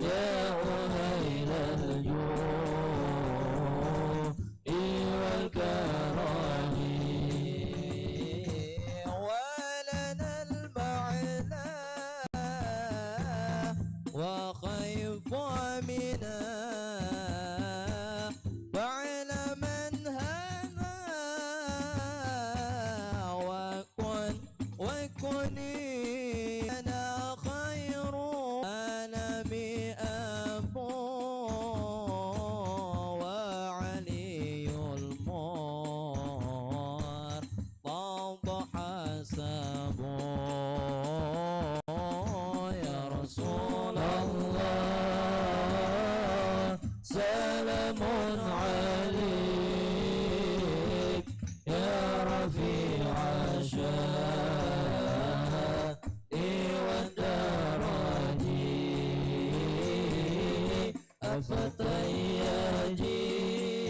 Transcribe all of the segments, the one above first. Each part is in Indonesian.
يا أهيل الجود والكرم ولنا المعلى وخيف منا فعل من هذا وكني أنا خير أنا بأبو وعلي المار طاب حسبه يا رسول الله سلام عليك يا رفيع الشائي والدرج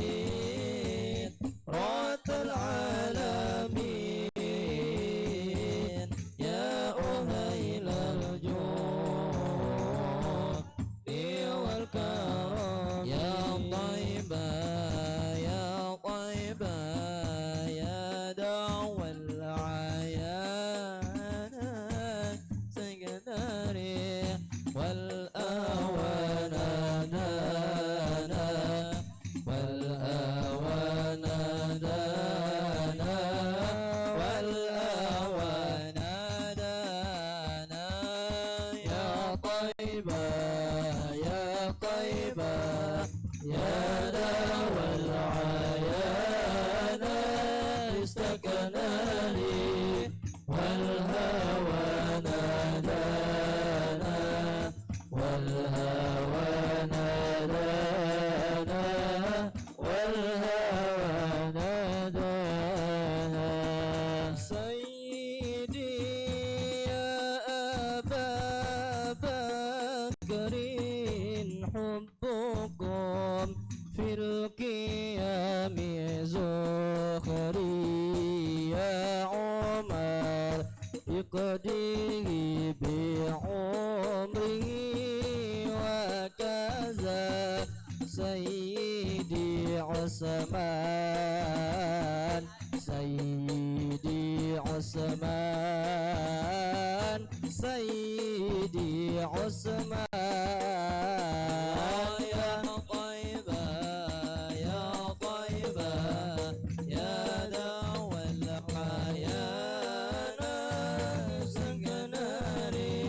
أفتياجين رات العالمين يا أهيل الجود والكرم يا طيبة يا طيبة يا دعوة العيان سكندري والأوان دانا والأوان دانا والأوان دانا يا طيبة يا طيبة يا دعوى العيان استكناني والهوى نادانا والهوى نادانا والهوى نادانا سيدي يا أبا بكر حبكم في القيام زخري يا عمر اقضيه بعمره وكذا سيدي عثمان سيدي عثمان سيدي عثمان يا طيبة يا طيبة يا دعوى الحياة سكناني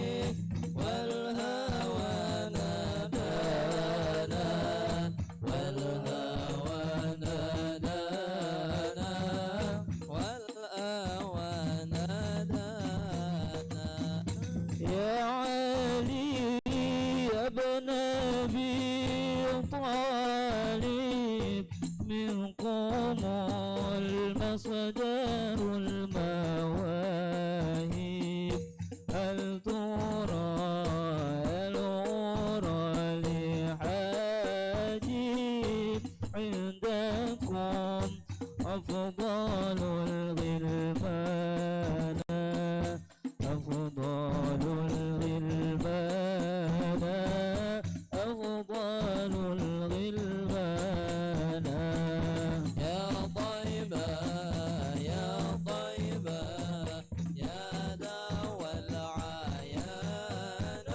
والهوى نادانا والهوى نادانا والهوى نادانا يا علي يا ابن أبي طالب منكم المصدر المواهب هل ترى العرى لحاجب عندكم أفضل الغلمان أفضل الغلمان أفضل الغلمان يا طيبة يا طيبة يا دعوى العيان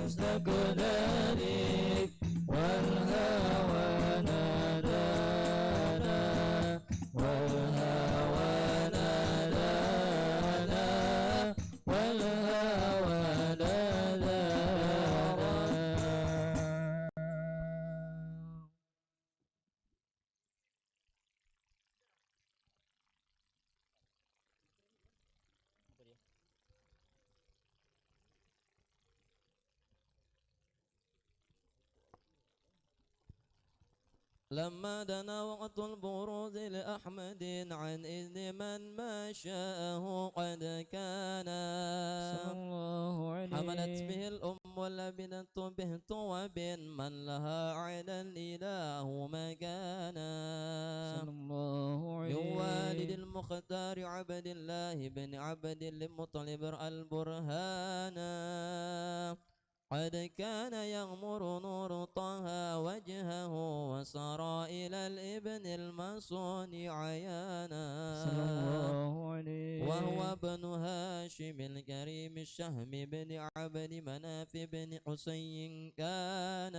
استكناني والهوى نادانا والهوى نادانا والهوى نادانا لما دنا وقت البروز لأحمد عن إذن من ما شاءه قد كان صلى الله عليه حملت به الأم واللبنة بهت وبن من لها عدا الإله مكانا صلى الله عليه من والد المختار عبد الله بن عبد المطلب البرهانا قد كان يغمر نور طه وجهه وسرى إلى الابن المصون عيانا صلى الله عليه وهو ابن هاشم الكريم الشهم بن عبد مناف بن حسين كان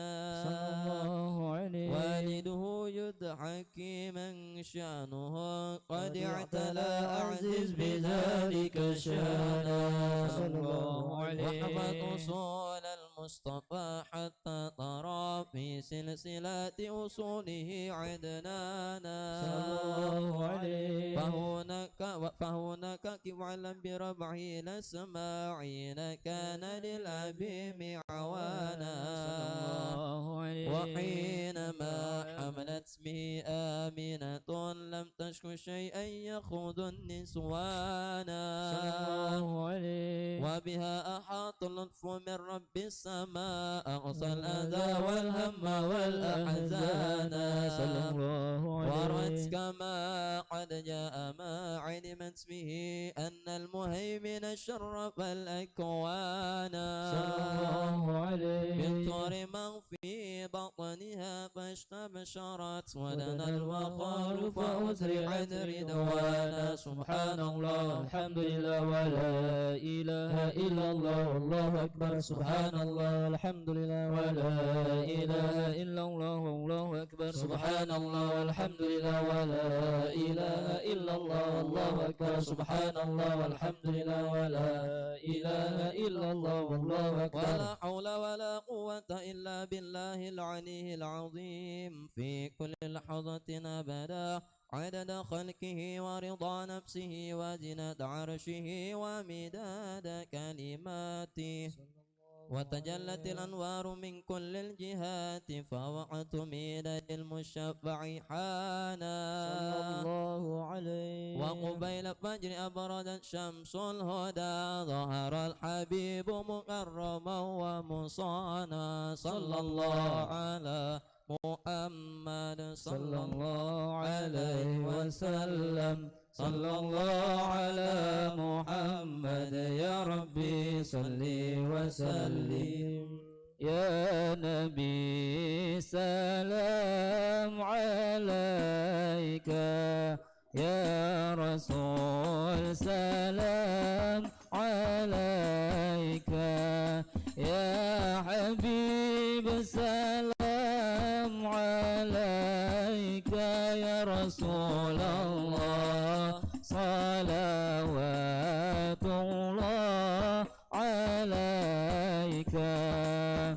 صلى الله عليه والده يدعى من شأنه قد اعتلى أعزز بذلك شانا صلى الله عليه وحفظ أصول المصطفى حتى ترى في سلسلة أصوله عدنانا صلى الله عليه فهناك واعلم بربعه الأسماعين كان للأبي معوانا وحينما حملت به آمنة لم تشك شيئا يخوض النسوانا وبها أحاط اللطف من رب السماء أقصى الأذى والهم والأحزان ورت كما قد جاء ما علمت به أن المهيمن شرف الأكوان بالطور من في بطنها فاشتبشرت ودنا الوقار فأسرعت رضوانا سبحان الله الحمد لله ولا إله إلا الله والله أكبر سبحان الله الحمد لله ولا إله إلا الله والله أكبر سبحان الله والحمد لله ولا إله إلا الله والله أكبر سبحان الله والحمد لله ولا إله إلا الله والله أكبر ولا حول ولا قوة إلا بالله العلي العظيم في كل لحظة أبدا عدد خلقه ورضا نفسه وزنة عرشه ومداد كلماته وتجلت الأنوار من كل الجهات فوعت ميداد المشفع حانا صلى الله عليه وقبيل فجر أبردت شمس الهدى ظهر الحبيب مكرما ومصانا صلى الله على محمد صلى الله عليه وسلم صلى الله على محمد يا ربي صل وسلم يا نبي سلام عليك يا رسول سلام عليك يا حبيب سلام عليك يا رسول الله صلوات الله عليك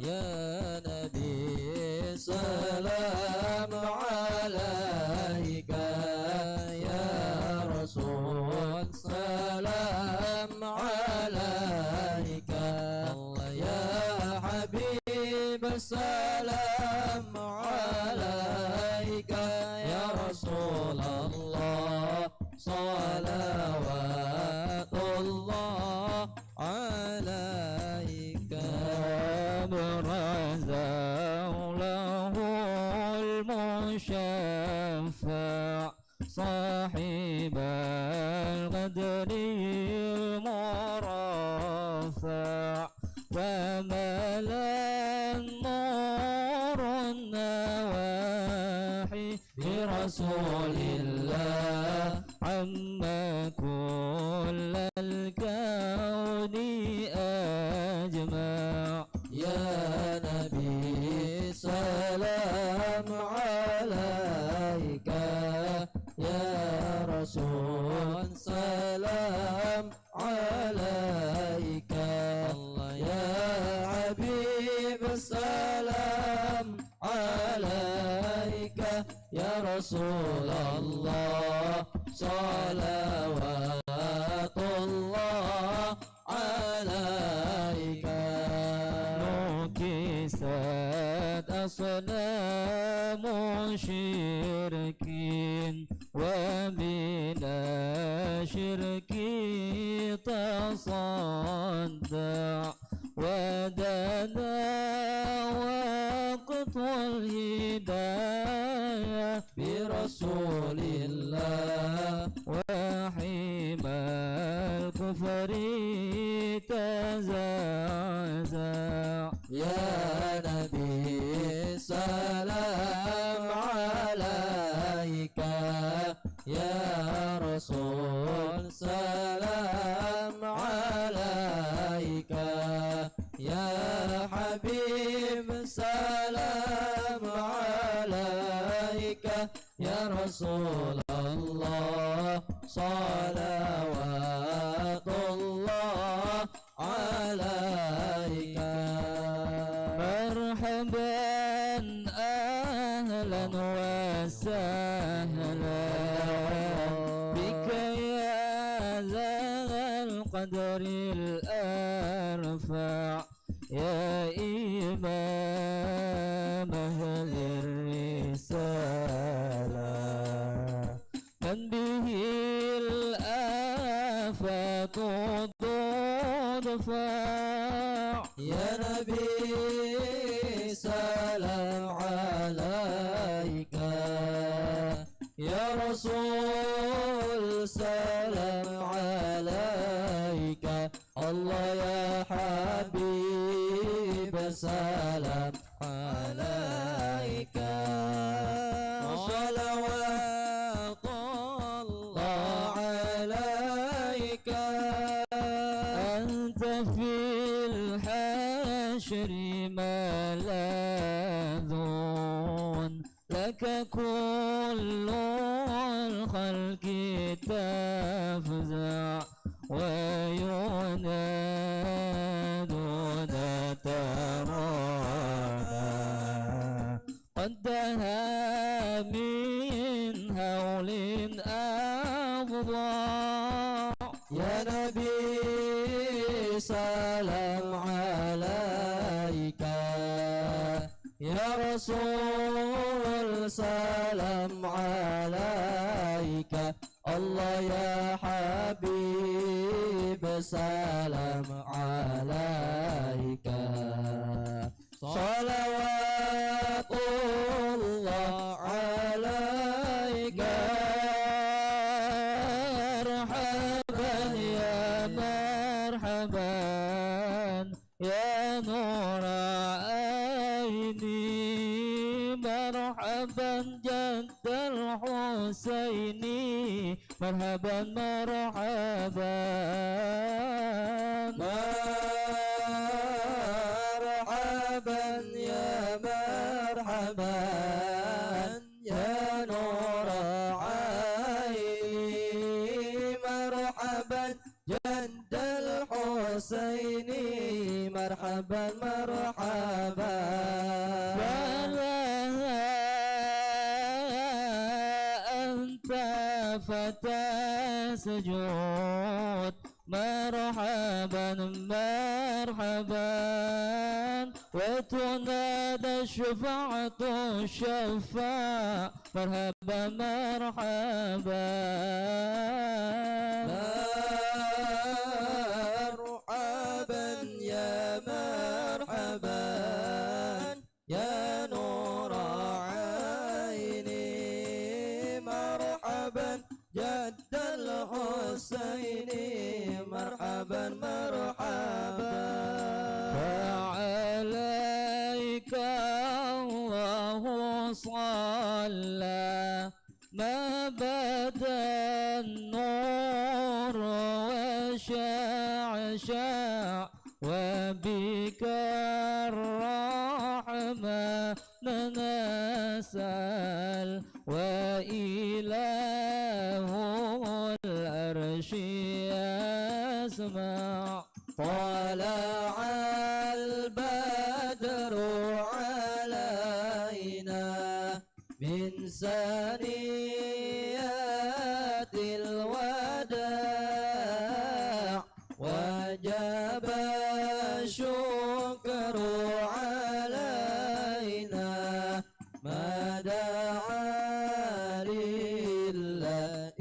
يا نبي سلام عليك يا رسول سلام عليك يا حبيب سلام عليك يا رسول الله صلوات الله عليك برزا له المشفع صاحب القدر المرفع وملا النور النواحي برسول الله عما كل الكون أجمع يا نبي سلام عليك يا رسول سلام عليك يا حبيب سلام عليك يا رسول الله صلوات الله عليك نكست أصنام شركين ومن شرك تصدع ودنا وقت الهداية برسول الله وحمى الكفر تزال جازع يا نبي سلام عليك يا رسول سلام عليك يا حبيب سلام عليك يا رسول الله صلوات الله عليك مرحبا أهلا وسهلا بك يا ذا القدر الأرفع يا إمام أهل الرسالة من به الآفات تدفع يا نبي سلام عليك يا رسول سلام عليك الله يا حبيب سلام عليك صلوات الله عليك أنت في الحشر ملاذ لك كل الخلق تفزع وينادون ترانا قد دها من هول أفظع يا نبي سلام عليك يا رسول سلام عليك الله يا حبيب سلام عليك صلوات الله عليك مرحبا يا مرحبا يا نور عيني مرحبا جد الحسيني مرحبا مرحبا مرحبا يا مرحبا يا نور عيني مرحبا جد الحسيني مرحبا مرحبا أنت فتى سجود مرحبا مرحبا وتنادى الشفاعة الشفاع مرحبا مرحبا مرحبا يا مرحبا يا نور عيني مرحبا جد الحسيني مرحبا مرحبا فعليك الله صلى ما بدا النور وشعشع وبك الرحمة نسأل وإله العرش يسمع طلع البدر علينا من ثنيات الوداع وجب الشكر علينا ما دعا لله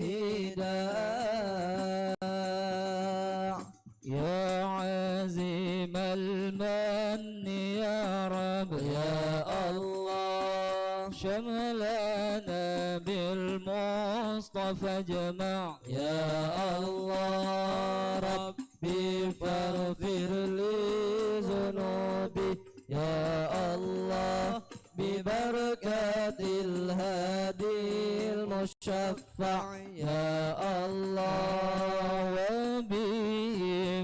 داع يا عزيم المن يا رب يا الله شملنا بالمصطفى جمع يا الله رب ربي فاغفر لي ذنوبي يا الله ببركة الهادي المشفع يا الله وبه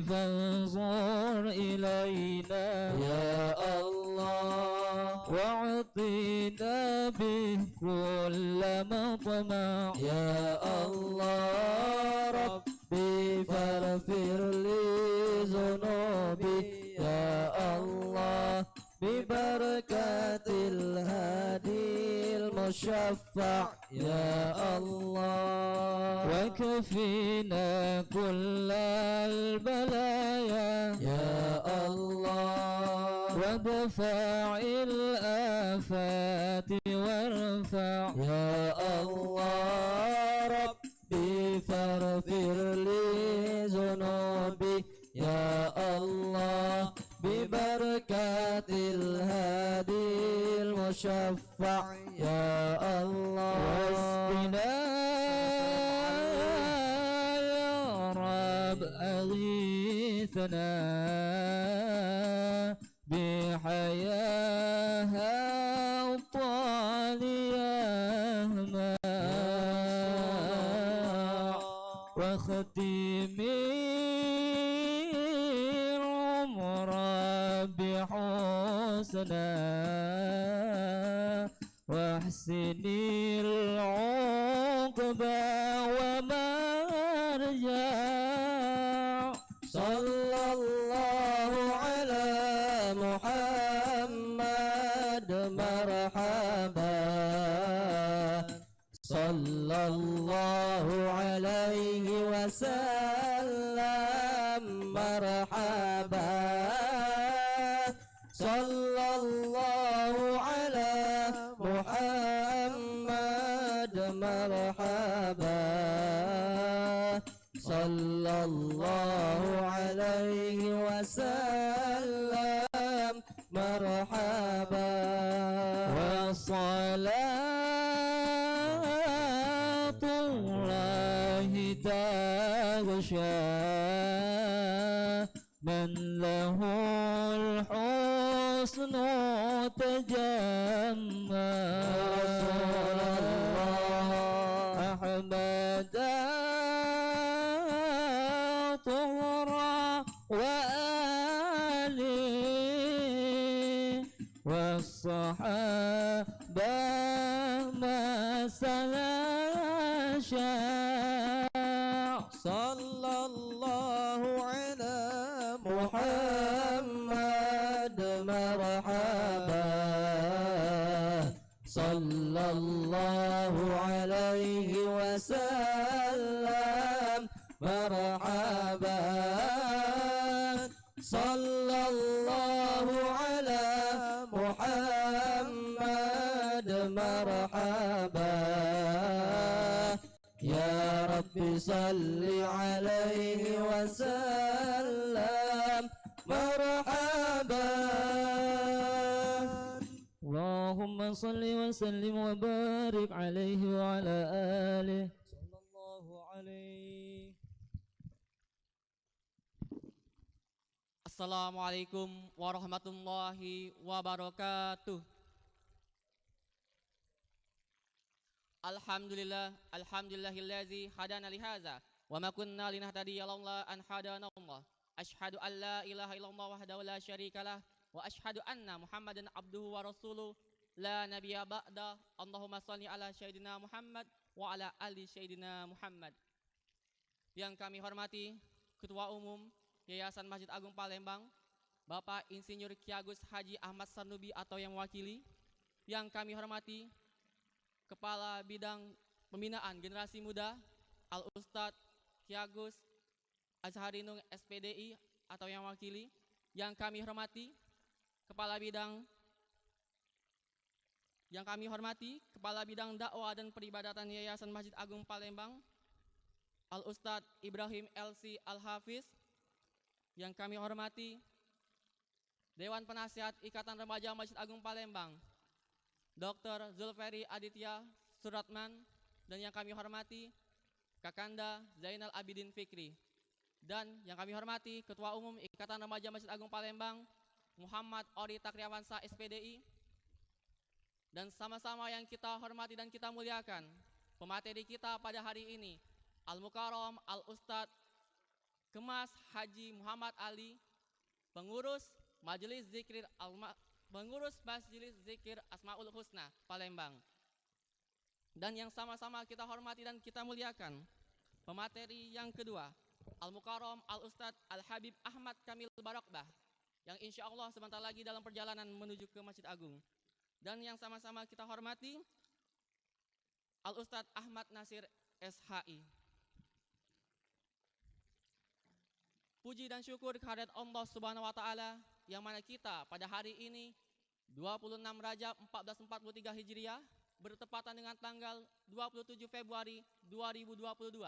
فانظر إلينا يا الله واعطينا به كل مطمع يا الله ربي فاغفر لي ذنوبي يا الله ببركة الهادي المشفع يا الله وكفينا كل البلايا يا الله وادفع الآفات وارفع يا الله ربي فاغفر لي ذنوبي يا الله ببركة الهادي المشفع يا الله واسقنا يا رب أغيثنا بحياة الطالية واختم العمر بحسنا واحسن العقبى ومرجع صلى الله على محمد مرحبا صلى الله عليه وسلم مرحبا صلى الله على محمد مرحبا صلى الله عليه وسلم مرحبا وصلاة الله تغشى من له الحسن تجمع رسول الله أحمد طهرا وآله والصحابة ما سلاشا صلى الله على محمد مرحبا صلى الله عليه وسلم مرحبا صلى الله على محمد مرحبا يا رب صل عليه وسلم مرحبا اللهم صل وسلم وبارك عليه وعلى آله صلى الله عليه. Assalamualaikum warahmatullahi wabarakatuh. Alhamdulillahillazi hadana lihaza wa ma kunna linahtadiya laula an hadana Allah. Asyhadu an la ilaha illallah wahdahu la syarikalah wa asyhadu anna Muhammadan abduhu wa rasuluh la nabiyya ba'da. Allahumma shalli ala sayyidina Muhammad wa ala ali sayyidina Muhammad. Yang kami hormati Ketua Umum Yayasan Masjid Agung Palembang, Bapak Insinyur Ki Agus Haji Ahmad Sanubi atau yang mewakili. Yang kami hormati Kepala Bidang Pembinaan Generasi Muda Al-Ustadz Ki Agus Azharinung SPDI atau yang mewakili. Yang kami hormati Kepala Bidang Dakwah dan Peribadatan Yayasan Masjid Agung Palembang Al-Ustadz Ibrahim LC Al-Hafiz. Yang kami hormati Dewan Penasihat Ikatan Remaja Masjid Agung Palembang Dr. Zulferi Aditya Suratman. Dan yang kami hormati Kakanda Zainal Abidin Fikri. Dan yang kami hormati Ketua Umum Ikatan Remaja Masjid Agung Palembang Muhammad Ori Takriawansa SPDI. Dan sama-sama yang kita hormati dan kita muliakan pemateri kita pada hari ini Al-Mukarram Al-Ustadz Kemas Haji Muhammad Ali, pengurus Majelis Zikir Asmaul Husna Palembang. Dan yang sama-sama kita hormati dan kita muliakan pemateri yang kedua Al-Mukarram Al-Ustadz Al-Habib Ahmad Kamil Barokbah, yang insya Allah sebentar lagi dalam perjalanan menuju ke Masjid Agung. Dan yang sama-sama kita hormati Al-Ustadz Ahmad Nasir SHI. Puji dan syukur kehadirat Allah Subhanahu wa taala yang mana kita pada hari ini 26 Rajab 1443 Hijriah bertepatan dengan tanggal 27 Februari 2022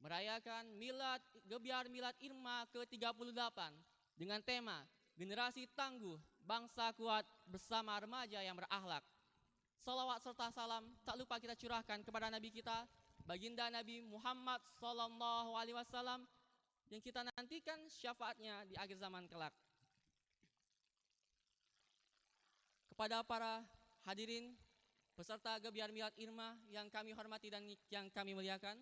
merayakan Gebiar Milad Irma ke-38 dengan tema Generasi Tangguh, Bangsa Kuat Bersama Remaja yang Berakhlak. Salawat serta salam tak lupa kita curahkan kepada Nabi kita, Baginda Nabi Muhammad Sallallahu Alaihi Wasallam, yang kita nantikan syafaatnya di akhir zaman kelak. Kepada para hadirin peserta Gebiar Milad Irma yang kami hormati dan yang kami muliakan,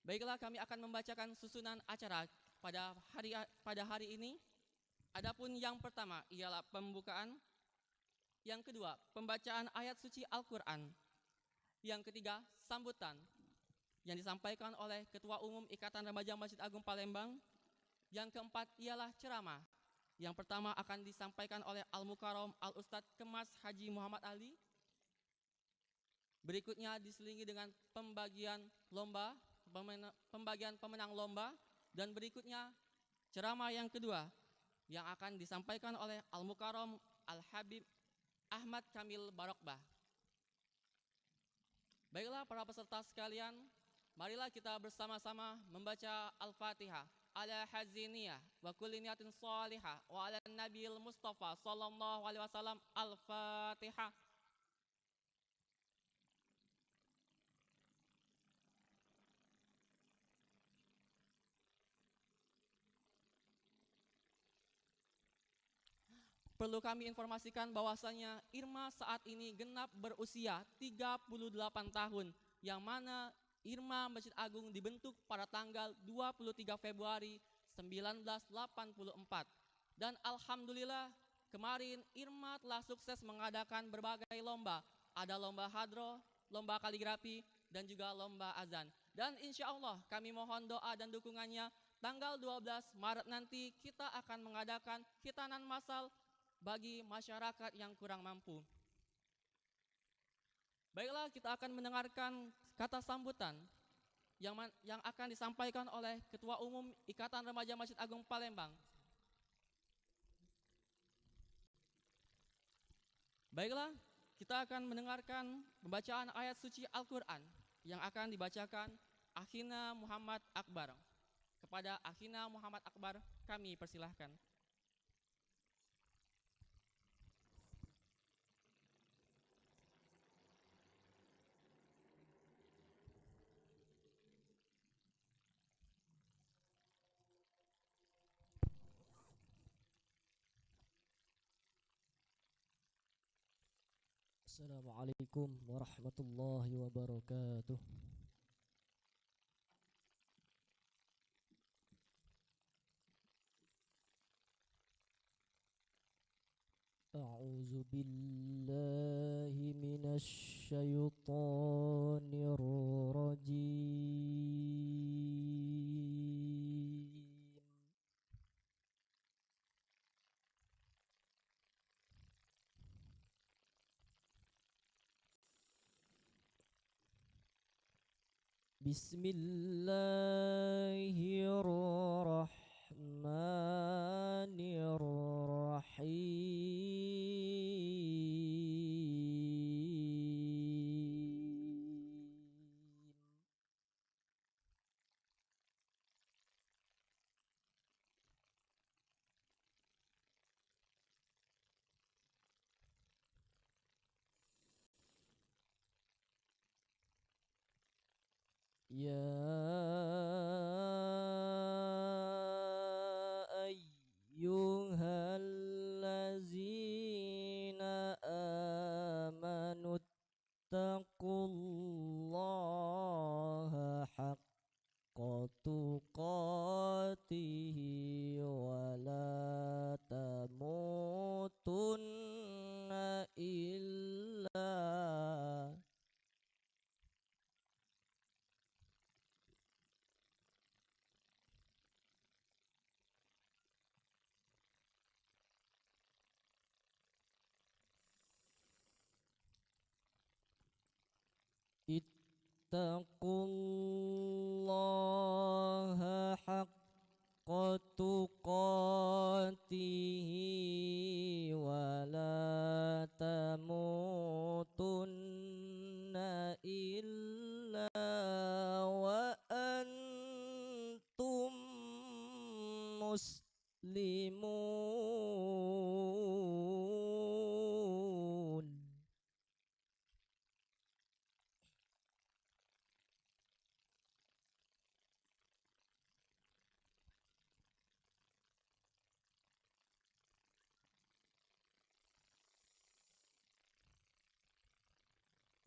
baiklah kami akan membacakan susunan acara pada hari ini. Adapun yang pertama ialah pembukaan, yang kedua pembacaan ayat suci Al-Quran, yang ketiga sambutan yang disampaikan oleh Ketua Umum Ikatan Remaja Masjid Agung Palembang, yang keempat ialah ceramah. Yang pertama akan disampaikan oleh Al-Mukarram Al-Ustadz Kemas Haji Muhammad Ali. Berikutnya diselingi dengan pembagian pemenang lomba, dan berikutnya ceramah yang kedua yang akan disampaikan oleh Al-Mukarram Al-Habib Ahmad Kamil Barokbah. Baiklah para peserta sekalian, marilah kita bersama-sama membaca Al-Fatihah ala haziniyah wa kulli niyatin salihah wa ala nabiil Mustafa sallallahu alaihi wasallam. Al-Fatihah. Perlu kami informasikan bahwasanya Irma saat ini genap berusia 38 tahun, yang mana Irma Masjid Agung dibentuk pada tanggal 23 Februari 1984. Dan alhamdulillah kemarin Irma telah sukses mengadakan berbagai lomba. Ada lomba hadroh, lomba kaligrafi, dan juga lomba azan. Dan insya Allah kami mohon doa dan dukungannya, tanggal 12 Maret nanti kita akan mengadakan khitanan massal bagi masyarakat yang kurang mampu. Baiklah, kita akan mendengarkan kata sambutan yang akan disampaikan oleh Ketua Umum Ikatan Remaja Masjid Agung Palembang. Baiklah, kita akan mendengarkan pembacaan ayat suci Al-Quran yang akan dibacakan Akhina Muhammad Akbar. Kepada Akhina Muhammad Akbar kami persilahkan. Assalamualaikum warahmatullahi wabarakatuh. A'udzu billahi minasy syaithanir rajim. Bismillahirrahmanirrahim. Ya ittaqullaha haqqa tuqatihi wa la tamutunna illa wa antum muslimun.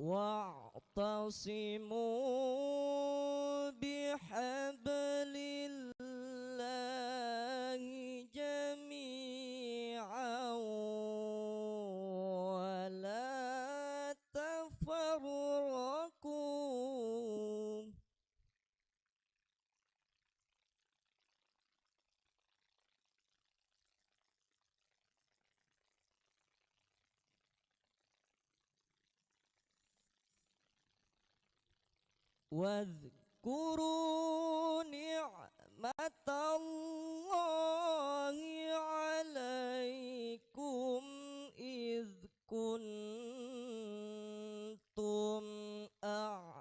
Wa'tasimu bihablillahi jami'an wa la tafarraqu. واذكروا نعمة الله عليكم إذ كنتم أعداء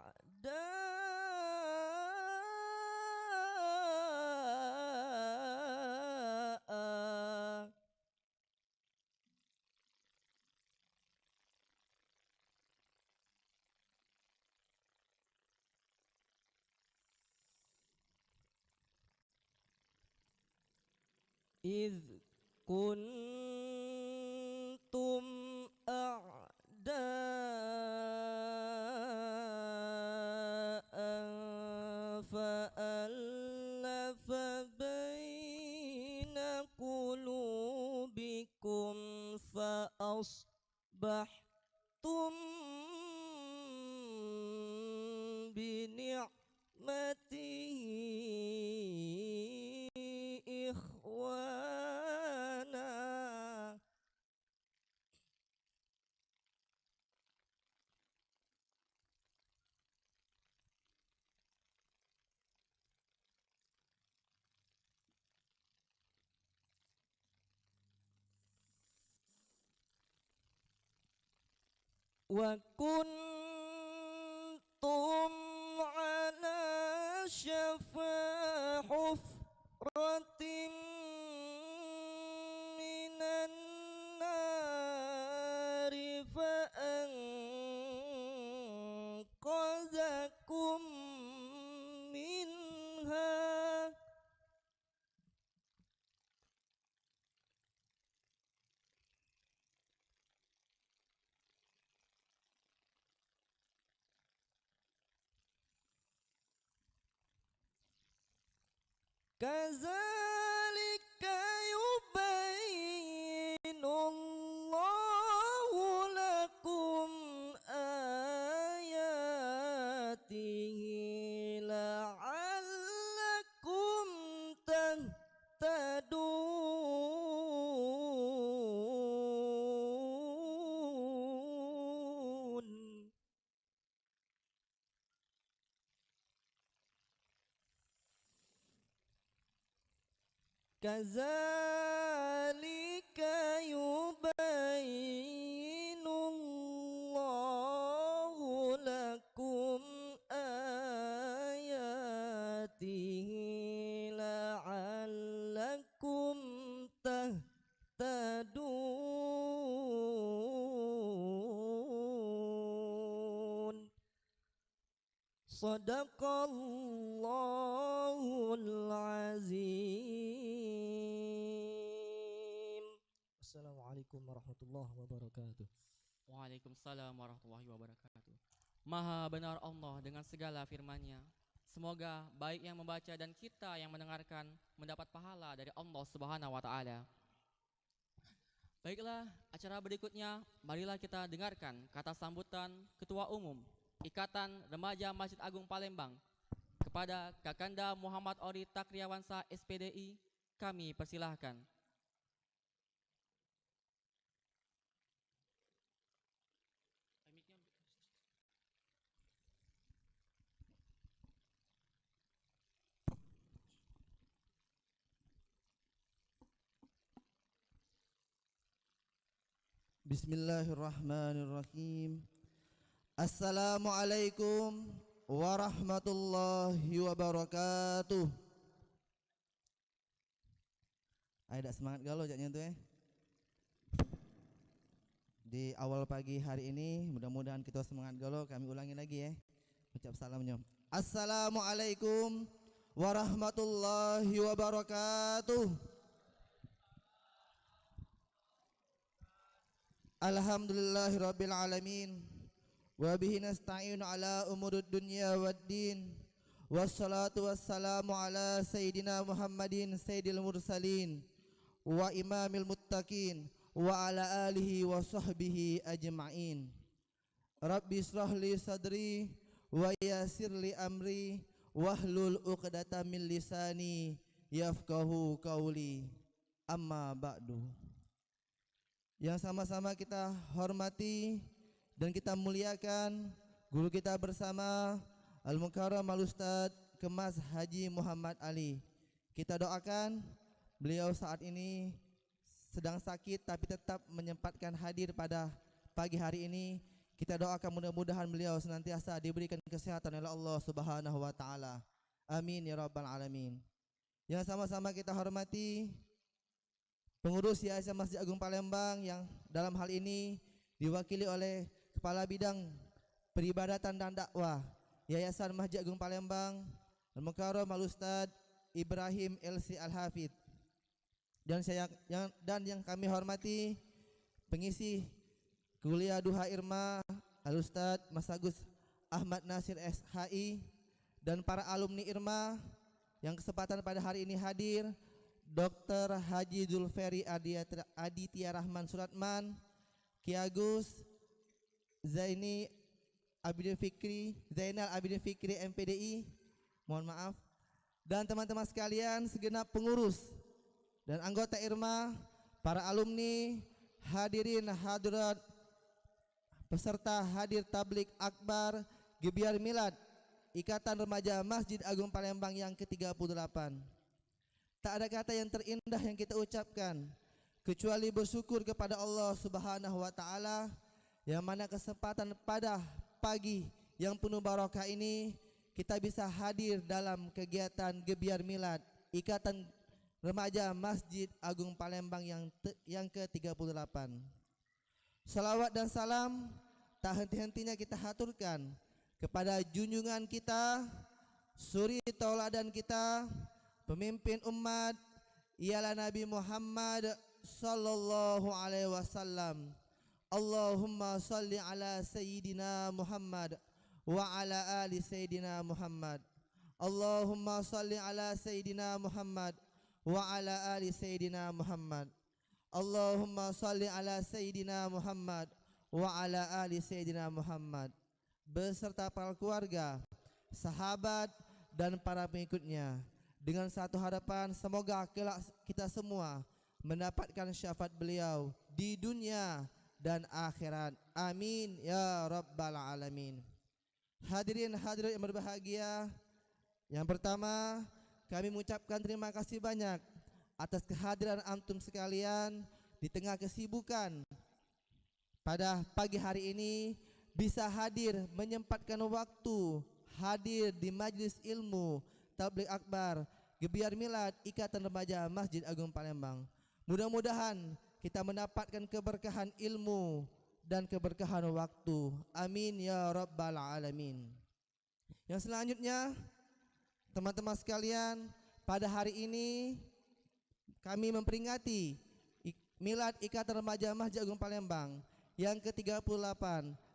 إذ كنتم أعداء فألف بين قلوبكم فأصبحتم بنعمته إخوانا. وكنتم على شفا حفرة من النار فأنقذكم منها. كذلك يبين الله لكم آياته لعلكم تهتدون. كذلك يبين الله لكم آياته لعلكم تهتدون. Sadaqallahul azim. Assalamualaikum warahmatullahi wabarakatuh. Waalaikumsalam warahmatullahi wabarakatuh. Maha benar Allah dengan segala firman-Nya. Semoga baik yang membaca dan kita yang mendengarkan mendapat pahala dari Allah Subhanahu wa taala. Baiklah, acara berikutnya marilah kita dengarkan kata sambutan Ketua Umum Ikatan Remaja Masjid Agung Palembang kepada Kakanda Muhammad Ori Takriawansa SPDI. Kami persilahkan. Bismillahirrahmanirrahim. Assalamualaikum warahmatullahi wabarakatuh. Ada semangat galau jaknya tuh Di awal pagi hari ini mudah-mudahan kita semangat galau. Kami ulangi lagi ucap salamnya. Assalamualaikum warahmatullahi wabarakatuh. Alhamdulillahirabbil alamin. Wa bihi nasta'inu ala umurud dunya waddin. Wassalatu wassalamu ala sayyidina Muhammadin sayyidil mursalin wa imamil muttaqin wa ala alihi wa sahbihi ajma'in. Rabbi israh li sadri wa yassir li amri wahlul 'uqdatam min lisani yafqahu qawli. Amma ba'du. Yang sama-sama kita hormati dan kita muliakan guru kita bersama Al-Mukarram Al-Ustadz Kemas Haji Muhammad Ali. Kita doakan beliau saat ini sedang sakit tapi tetap menyempatkan hadir pada pagi hari ini. Kita doakan mudah-mudahan beliau senantiasa diberikan kesehatan oleh Allah Subhanahu wa taala. Amin ya rabbal alamin. Yang sama-sama kita hormati pengurus Yayasan Masjid Agung Palembang yang dalam hal ini diwakili oleh Kepala Bidang Peribadatan dan Dakwah Yayasan Masjid Agung Palembang Al-Mukarram Al-Ustadz Ibrahim LC Al-Hafidh. Dan yang kami hormati pengisi kuliah Duha Irma Al-Ustadz Mas Agus Ahmad Nasir SHI dan para alumni Irma yang kesempatan pada hari ini hadir, Dr. Haji Zulferi Aditya Rahman Suratman, Ki Agus Zainal Abidin Fikri MPDI, mohon maaf, dan teman-teman sekalian segenap pengurus dan anggota Irma, para alumni, hadirin hadirat, peserta hadir tablik akbar Gebiar Milad Ikatan Remaja Masjid Agung Palembang yang ke-38. Tak ada kata yang terindah yang kita ucapkan kecuali bersyukur kepada Allah Subhanahu wa taala yang mana kesempatan pada pagi yang penuh barokah ini kita bisa hadir dalam kegiatan Gebiar Milad Ikatan Remaja Masjid Agung Palembang yang ke-38. Salawat dan salam tak henti-hentinya kita haturkan kepada junjungan kita, suri tauladan kita, pemimpin umat ialah Nabi Muhammad sallallahu alaihi wasallam. Allahumma salli ala sayyidina Muhammad wa ala ali sayyidina Muhammad. Allahumma salli ala sayyidina Muhammad wa ala ali sayyidina Muhammad. Allahumma salli ala sayyidina Muhammad wa ala ali sayyidina Muhammad beserta para keluarga, sahabat dan para pengikutnya. Dengan satu harapan, semoga kelak kita semua mendapatkan syafaat beliau di dunia dan akhirat. Amin ya rabbal alamin. Hadirin hadirat yang berbahagia, yang pertama kami mengucapkan terima kasih banyak atas kehadiran antum sekalian di tengah kesibukan pada pagi hari ini bisa hadir menyempatkan waktu hadir di majlis ilmu tabligh akbar Gebiar Milad Ikatan Remaja Masjid Agung Palembang. Mudah-mudahan kita mendapatkan keberkahan ilmu dan keberkahan waktu. Amin ya rabbal alamin. Yang selanjutnya, teman-teman sekalian, pada hari ini kami memperingati Milad Ikatan Remaja Masjid Agung Palembang yang ke-38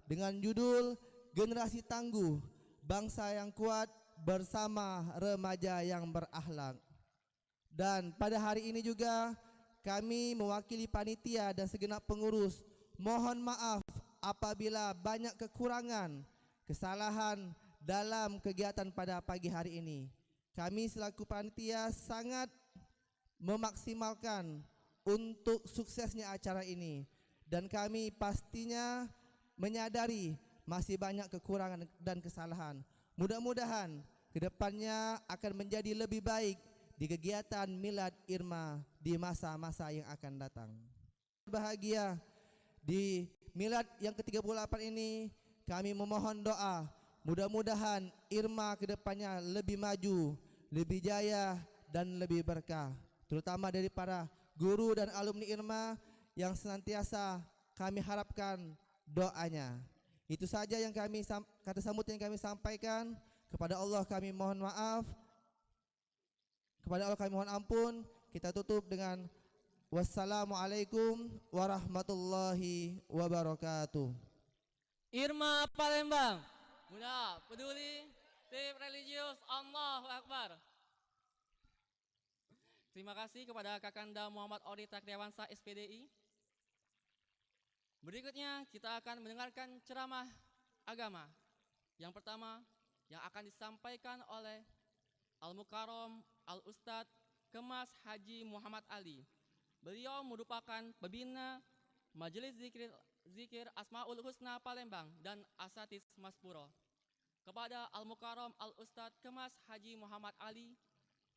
dengan judul Generasi Tangguh, Bangsa yang Kuat Bersama Remaja yang Berakhlak. Dan pada hari ini juga kami mewakili panitia dan segenap pengurus mohon maaf apabila banyak kekurangan, kesalahan dalam kegiatan pada pagi hari ini. Kami selaku panitia sangat memaksimalkan untuk suksesnya acara ini dan kami pastinya menyadari masih banyak kekurangan dan kesalahan. Mudah-mudahan kedepannya akan menjadi lebih baik di kegiatan Milad Irma di masa-masa yang akan datang. Bahagia Di milad yang ke-38 ini kami memohon doa, mudah-mudahan Irma kedepannya lebih maju, lebih jaya dan lebih berkah, terutama dari para guru dan alumni Irma yang senantiasa kami harapkan doanya. Itu saja yang kata sambutan yang kami sampaikan. Kepada Allah kami mohon maaf, kepada Allah kami mohon ampun. Kita tutup dengan wassalamualaikum warahmatullahi wabarakatuh. Irma Palembang, Muda Peduli, Tim Religius, Allahu Akbar. Terima kasih kepada Kakanda Muhammad Ori Takriawansa SPDI. Berikutnya kita akan mendengarkan ceramah agama. Yang pertama yang akan disampaikan oleh Al-Mukarram Al-Ustadz Kemas Haji Muhammad Ali. Beliau merupakan pembina Majelis Zikir Asmaul Husna Palembang dan Asatis Maspuro. Kepada Al-Mukarram Al-Ustadz Kemas Haji Muhammad Ali,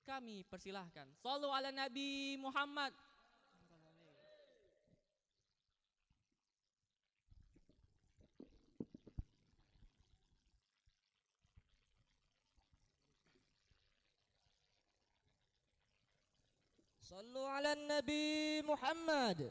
kami persilahkan. Shallu ala Nabi Muhammad. صلوا على النبي محمد.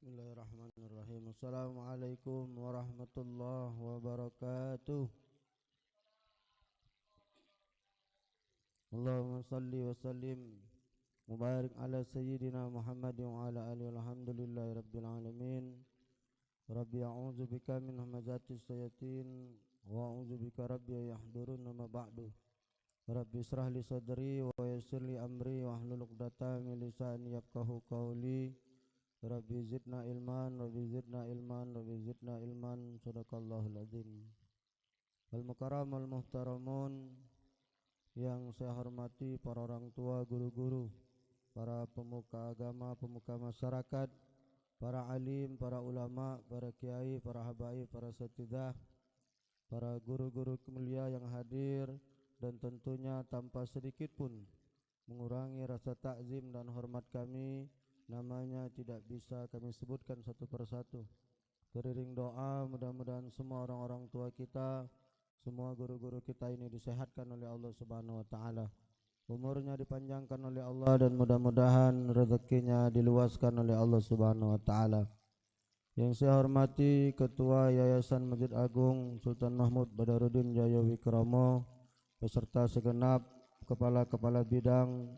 Bismillahirrahmanirrahim. Assalamualaikum warahmatullahi wabarakatuh. Allahumma salli wa sallim mubarak ala sayyidina Muhammad wa ala alihi walhamdulillahi rabbil alamin. Rabbi a'udzu bika min hamazatis syayatin wa a'udzu bika rabbi yahdurun ma ba'du. Rabbi israh li sadri wa yassir li amri wa hlul 'uqdatam min lisani yafqahu qawli. Rabbi zidna ilman, Rabbi zidna ilman, Rabbi zidna ilman. Sadaqallahul azim. Wal mukarram wal muhtaramun, yang saya hormati para orang tua, guru-guru, para pemuka agama, pemuka masyarakat, para alim, para ulama, para kiai, para habaib, para satidah, para guru-guru mulia yang hadir, dan tentunya tanpa sedikit pun mengurangi rasa takzim dan hormat kami. Namanya tidak bisa kami sebutkan satu persatu. Teriring doa, mudah-mudahan semua orang-orang tua kita, semua guru-guru kita ini disehatkan oleh Allah Subhanahu wa taala. Umurnya dipanjangkan oleh Allah dan mudah-mudahan rezekinya diluaskan oleh Allah Subhanahu wa taala. Yang saya hormati Ketua Yayasan Masjid Agung Sultan Mahmud Badarudin Jaya Wikromo beserta segenap kepala-kepala bidang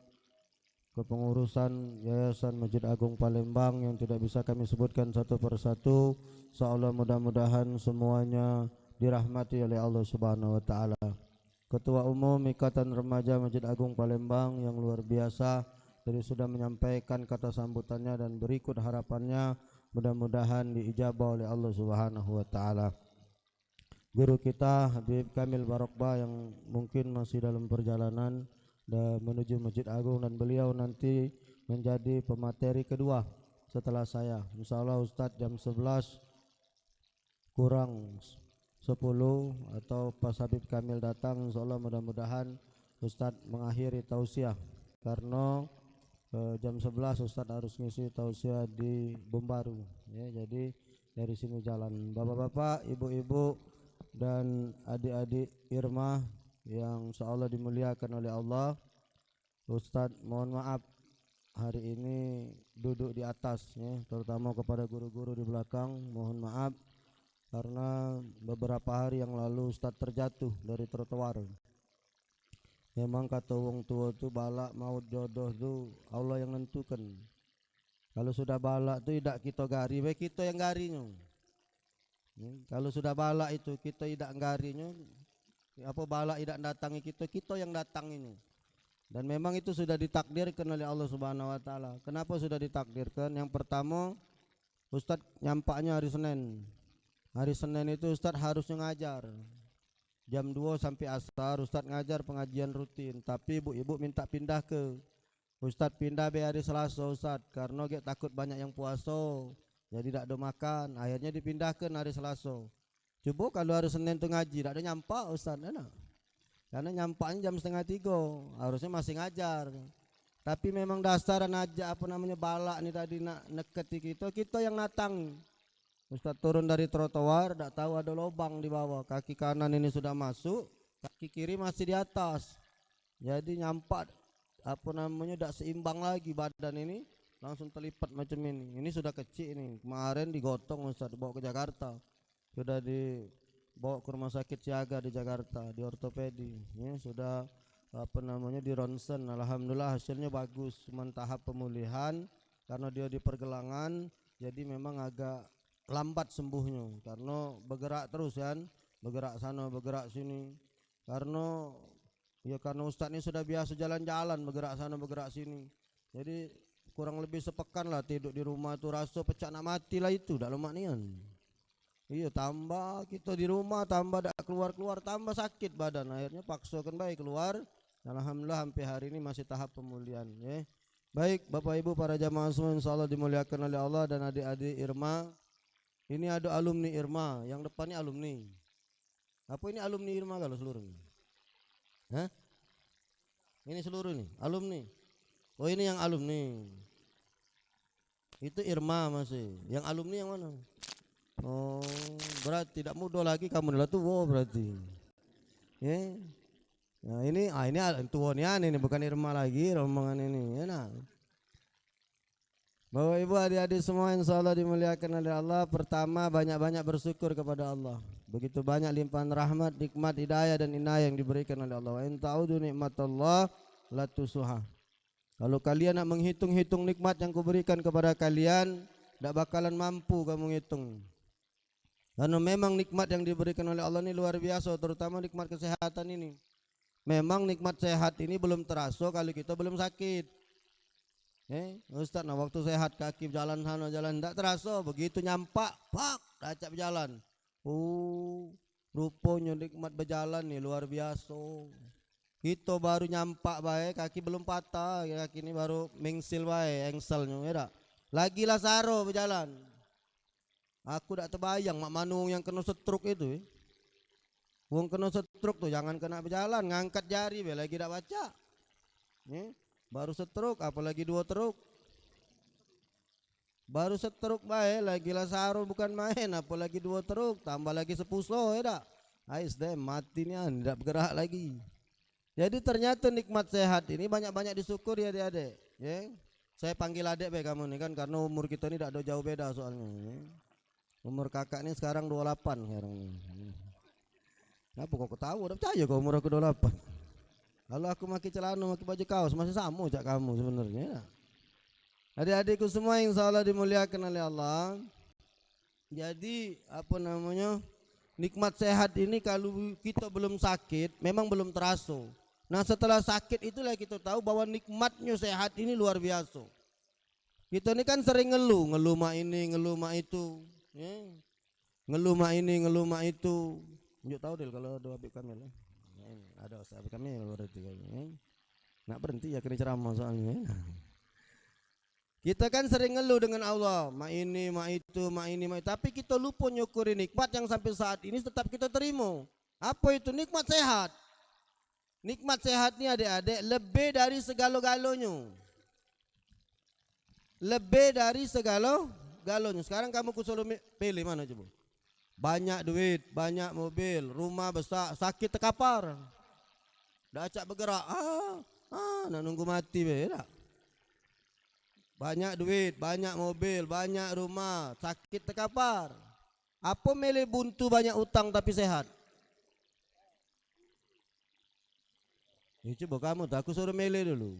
kepengurusan Yayasan Masjid Agung Palembang yang tidak bisa kami sebutkan satu persatu. Insyaallah mudah-mudahan semuanya dirahmati oleh Allah Subhanahu wa taala. Ketua Umum Ikatan Remaja Masjid Agung Palembang yang luar biasa tadi sudah menyampaikan kata sambutannya dan berikut harapannya, mudah-mudahan diijabah oleh Allah Subhanahu wa taala. Guru kita Habib Kamil Barokba yang mungkin masih dalam perjalanan menuju Masjid Agung, dan beliau nanti menjadi pemateri kedua setelah saya. Insyaallah Ustadz jam 11 kurang 10 atau pas Habib Kamil datang, insyaallah mudah-mudahan Ustadz mengakhiri tausiah, karena jam 11 Ustadz harus ngisi tausiah di Bombaru ya. Jadi dari sini jalan. Bapak-bapak, ibu-ibu dan adik-adik Irma yang insyaallah dimuliakan oleh Allah, Ustadz mohon maaf hari ini duduk di atas ya, terutama kepada guru-guru di belakang. Mohon maaf karena beberapa hari yang lalu Ustadz terjatuh dari trotoar. Memang kata wong tua tu balak maut jodoh tu Allah yang nentukan. Kalau sudah balak tu tidak kita gari, baik kita yang garinya. Kalau sudah balak itu kita tidak garinya, apa balak tidak datangi kita, kita yang datang ini. Dan memang itu sudah ditakdirkan oleh Allah Subhanahu wa taala. Kenapa sudah ditakdirkan? Yang pertama, Ustadz nyampaknya hari Senin. Hari Senin itu Ustadz harusnya ngajar. Jam 2 sampai asar Ustadz ngajar pengajian rutin. Tapi ibu-ibu minta pindah ke Ustadz pindah be hari Selasa Ustadz, karena dia takut banyak yang puasa. Jadi tidak ada makan. Akhirnya dipindahkan hari Selasa. Coba kalau hari Senin itu ngaji, tidak ada nyampak Ustadz, enak. Karena nyampaknya jam 2:30, harusnya masih ngajar. Tapi memang dasar aja balak nih tadi nak neketi kita yang natang. Ustadz turun dari trotoar, tidak tahu ada lubang di bawah. Kaki kanan ini sudah masuk, kaki kiri masih di atas. Jadi nyampak tidak seimbang lagi badan ini, langsung terlipat macam ini. Ini sudah kecil ini. Kemarin digotong Ustadz, dibawa ke Jakarta. Sudah dibawa ke rumah sakit Siaga di Jakarta, di ortopedi. Ya, sudah di ronsen. Alhamdulillah hasilnya bagus, cuma tahap pemulihan karena dia di pergelangan, jadi memang agak lambat sembuhnya karena bergerak terus kan, bergerak sana bergerak sini. Karena Ustadz ini sudah biasa jalan-jalan, bergerak sana bergerak sini. Jadi kurang lebih sepekan lah tidur di rumah tuh, rasa pecah nak mati lah itu, dak lemak nian. Iya, tambah kita di rumah, tambah dak keluar-keluar, tambah sakit badan. Akhirnya paksakan baik keluar. Alhamdulillah sampai hari ini masih tahap pemulihan. Ya. Baik Bapak Ibu para jamaah semua, insyaallah dimuliakan oleh Allah, dan adik-adik Irma. Ini ada alumni Irma, yang depan ini alumni. Apa ini alumni Irma kalau seluruh ini? Hah? Ini seluruh nih, alumni. Oh ini yang alumni. Itu Irma masih. Yang alumni yang mana? Oh, berarti tidak muda lagi kamu adalah tua berarti. Ya. Nah, ini tuanya ini bukan Irma lagi rombongan ini. Ya nah. Bapak Ibu adik-adik semua insyaallah dimuliakan oleh Allah. Pertama, banyak-banyak bersyukur kepada Allah. Begitu banyak limpahan rahmat, nikmat, hidayah dan inayah yang diberikan oleh Allah. Wa in ta'udu nikmatallah la tusuha. Kalau kalian nak menghitung-hitung nikmat yang kuberikan kepada kalian, tidak bakalan mampu kamu hitung. Karena memang nikmat yang diberikan oleh Allah ini luar biasa, terutama nikmat kesehatan ini. Memang nikmat sehat ini belum terasa kalau kita belum sakit. Ustaz, nah waktu sehat kaki jalan sana jalan tidak terasa, begitu nyampak, pak, acak berjalan. Rupanya nikmat berjalan nih luar biasa. Kita baru nyampak baik, kaki belum patah, kaki ini baru mengsil baik, engselnya, ya. Lagi lah saro berjalan. Aku tak terbayang mak manung yang kena stroke itu. Wong kena stroke tuh jangan kena berjalan, ngangkat jari be lagi tak baca. Baru stroke apalagi 2 truk. Baru stroke bae lagi lah saro bukan main, apalagi 2 truk, tambah lagi sepuso ya dak. Ais deh mati nih tidak bergerak lagi. Jadi ternyata nikmat sehat ini banyak-banyak disyukuri ya adik-adik. Ya. Saya panggil adik be kamu nih kan karena umur kita ini tidak ada jauh beda soalnya. Ya. Umur kakak ini sekarang 28 sekarang ini. Kenapa kok ketawa? Udah percaya kok umur aku 28. Kalau aku pakai celana, pakai baju kaos masih sama cak kamu sebenarnya. Adik-adikku semua yang insyaallah dimuliakan oleh Allah. Jadi nikmat sehat ini kalau kita belum sakit memang belum terasa. Nah setelah sakit itulah kita tahu bahwa nikmatnya sehat ini luar biasa. Kita ini kan sering ngeluh mak ini, ngeluh mak itu. Ngeluh mak ini, ngeluh mak itu. Njuk tahu deh kalau ada Habib Kamil. Ada Ustaz Habib Kamil berarti kayaknya. Nak berhenti ya kena ceramah soalnya. Kita kan sering ngeluh dengan Allah, mak ini, mak itu, mak ini, mak itu. Tapi kita lupa nyukuri nikmat yang sampai saat ini tetap kita terima. Apa itu nikmat sehat? Nikmat sehat ini adik-adik lebih dari segala-galanya. Lebih dari segala-galanya. Sekarang kamu kusuruh pilih mana coba? Banyak duit, banyak mobil, rumah besar, sakit terkapar. Dah acak bergerak. Nak nunggu mati be, tak? Banyak duit, banyak mobil, banyak rumah, sakit terkapar. Apa milih buntu banyak utang tapi sehat? Ya coba kamu tak, aku suruh milih dulu.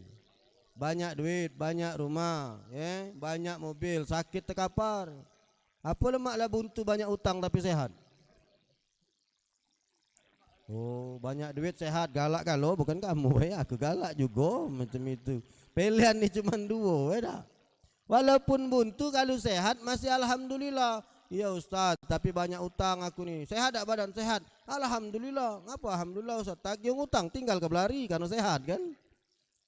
Banyak duit, banyak rumah, banyak mobil, sakit terkapar. Apa lemaklah buntu banyak utang tapi sehat? Oh, banyak duit sehat galak kalau bukan kamu ya, aku galak juga macam itu. Pilihan ni cuma dua dah. Walaupun buntu kalau sehat masih alhamdulillah. Iya Ustaz, tapi banyak utang aku nih. Sehat tak badan? Sehat. Alhamdulillah. Ngapa alhamdulillah Ustaz? Tagih utang tinggal ke belari karena sehat kan.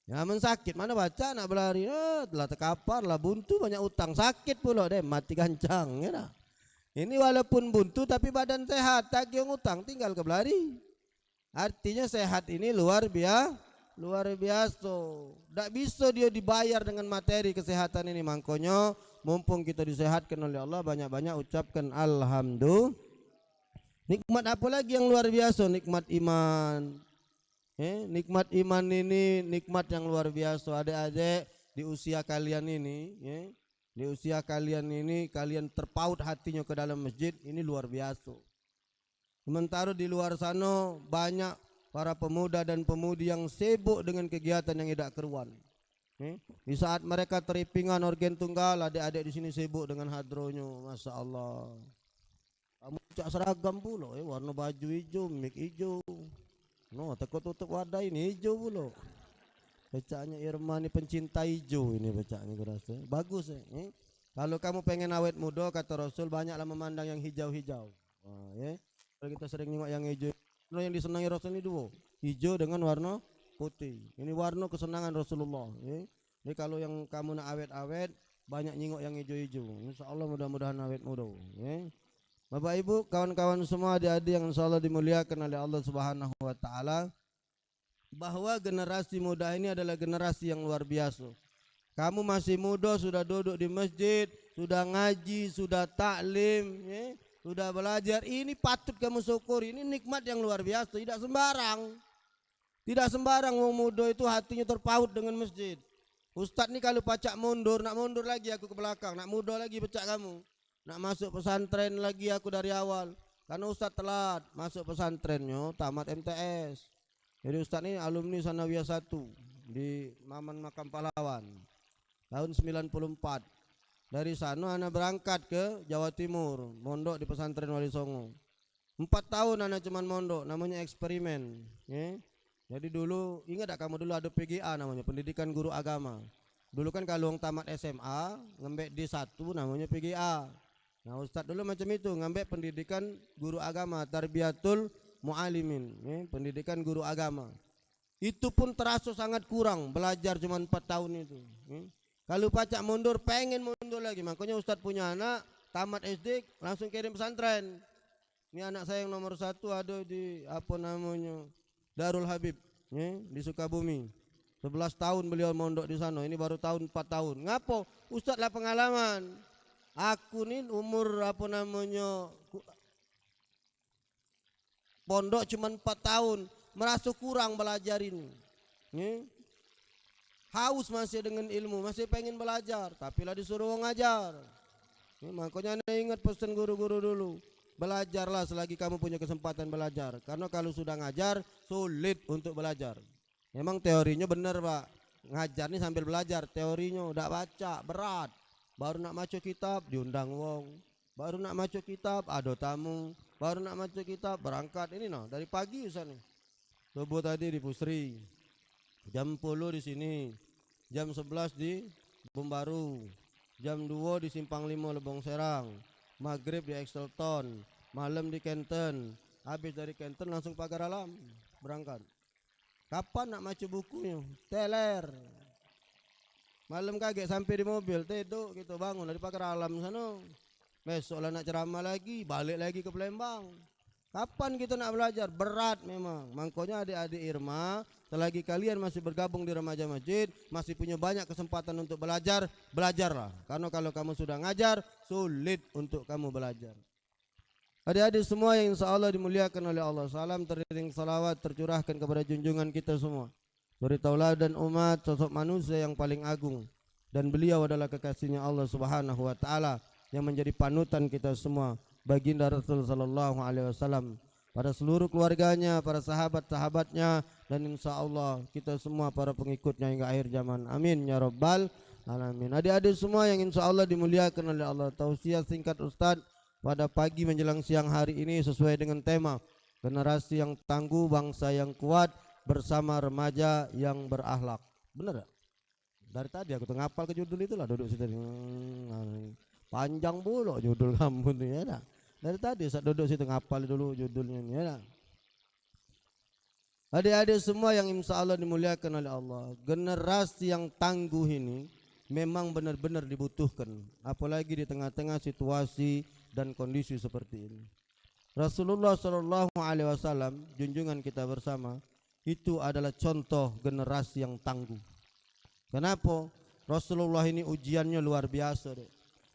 Ya sakit mana baca nak berlari, telah terkapar lah buntu banyak utang, sakit pula deh mati gancang ya dah. Ini walaupun buntu tapi badan sehat, tagih utang tinggal ke belari. Artinya sehat ini luar biasa. Tak bisa dia dibayar dengan materi kesehatan ini. Makanya mumpung kita disehatkan oleh Allah, banyak-banyak ucapkan alhamdulillah. Nikmat apa lagi yang luar biasa? Nikmat iman. Nikmat iman ini nikmat yang luar biasa. Adik-adik di usia kalian ini, di usia kalian ini kalian terpaut hatinya ke dalam masjid, ini luar biasa. Sementara di luar sana banyak para pemuda dan pemudi yang sibuk dengan kegiatan yang tidak keruan. Di saat mereka teripingan organ tunggal, adik-adik di sini sibuk dengan hadronya, masya Allah. Kamu cak seragam pula, warna baju hijau, mic hijau. No, takut tutup wadah ini hijau pula. Bacanya Irma ni pencinta hijau ini bacanya kurasa. Bagus Kalau kamu pengen awet muda kata Rasul banyaklah memandang yang hijau-hijau. Kalau kita sering nengok yang hijau, yang disenangi Rasul ini dua, hijau dengan warna putih. Ini warna kesenangan Rasulullah. Jadi kalau yang kamu nak awet-awet banyak nyingok yang hijau-hijau. Insyaallah mudah-mudahan awet muda. Bapak Ibu, kawan-kawan semua adik-adik yang insyaallah dimuliakan oleh Allah Subhanahu wa taala, bahwa generasi muda ini adalah generasi yang luar biasa. Kamu masih muda sudah duduk di masjid, sudah ngaji, sudah taklim, sudah belajar. Ini patut kamu syukuri. Ini nikmat yang luar biasa. Tidak sembarang. Tidak sembarang orang muda itu hatinya terpaut dengan masjid. Ustaz ni kalau pacak mundur, nak mundur lagi aku ke belakang, nak muda lagi pecak kamu. Nak masuk pesantren lagi aku dari awal. Karena Ustaz telat masuk pesantrennya, tamat MTS. Jadi Ustaz ini alumni Sanawiyah 1 di Maman Makam Pahlawan tahun 94. Dari sana anak berangkat ke Jawa Timur, mondok di pesantren Wali Songo. 4 tahun anak cuman mondok, namanya eksperimen. Jadi dulu ingat tak kamu dulu ada PGA namanya, pendidikan guru agama. Dulu kan kalau yang tamat SMA ngembek D1 namanya PGA. Nah Ustadz dulu macam itu, ngambek pendidikan guru agama, tarbiyatul mu'alimin, pendidikan guru agama. Itu pun terasa sangat kurang, belajar cuma 4 tahun itu. Kalau pacak mundur, pengen mundur lagi. Makanya Ustadz punya anak, tamat SD, langsung kirim pesantren. Ini anak saya yang nomor 1 ada di apa namanya Darul Habib, di Sukabumi. 11 tahun beliau mondok di sana, ini baru tahun 4 tahun. Ngapo? Ustadz lah pengalaman. Aku nih umur apa namanya pondok cuma 4 tahun, merasa kurang belajar ini. Haus masih dengan ilmu, masih pengen belajar, tapi lah disuruh ngajar. Makanya anda ingat pesan guru-guru dulu, belajarlah selagi kamu punya kesempatan belajar. Karena kalau sudah ngajar sulit untuk belajar. Memang teorinya benar Pak, ngajar nih sambil belajar, teorinya udah baca berat. Baru nak maca kitab diundang wong, baru nak maca kitab ada tamu, baru nak maca kitab berangkat. Ini noh dari pagi Ustaz nih. Subuh tadi di Pusri, jam 10 di sini, jam 11 di Bumbaru, jam 2 di Simpang 5 Lebong Serang, maghrib di Exelton, malam di Kenten, habis dari Kenten langsung Pagar Alam berangkat. Kapan nak maca bukunya? Teler. Malam kaget sampai di mobil, tidur gitu, bangun dari Pagar Alam sana. Besok lah nak ceramah lagi, balik lagi ke Palembang. Kapan kita nak belajar? Berat memang. Makanya adik-adik Irma, selagi kalian masih bergabung di remaja masjid, masih punya banyak kesempatan untuk belajar, belajarlah. Karena kalau kamu sudah ngajar, sulit untuk kamu belajar. Adik-adik semua yang insya Allah dimuliakan oleh Allah, salam teriring salawat tercurahkan kepada junjungan kita semua, suri tauladan umat, sosok manusia yang paling agung, dan beliau adalah kekasihnya Allah Subhanahu wa taala yang menjadi panutan kita semua, baginda Rasul sallallahu alaihi wasallam, pada seluruh keluarganya, para sahabat-sahabatnya, dan insya Allah kita semua para pengikutnya hingga akhir zaman. Amin ya rabbal alamin. Adik-adik semua yang insya Allah dimuliakan oleh Allah, tausiah singkat Ustaz pada pagi menjelang siang hari ini sesuai dengan tema Generasi yang tangguh, bangsa yang kuat bersama remaja yang berakhlak. Bener gak? Dari tadi aku tuh ngapal ke judul itulah, duduk situ. Panjang pula judul kamu nih ya dah. Dari tadi saat duduk situ ngapal dulu judulnya nih ya dah. Adik-adik semua yang insya Allah dimuliakan oleh Allah, generasi yang tangguh ini memang benar-benar dibutuhkan, apalagi di tengah-tengah situasi dan kondisi seperti ini. Rasulullah SAW, junjungan kita bersama, itu adalah contoh generasi yang tangguh. Kenapa? Rasulullah ini ujiannya luar biasa deh.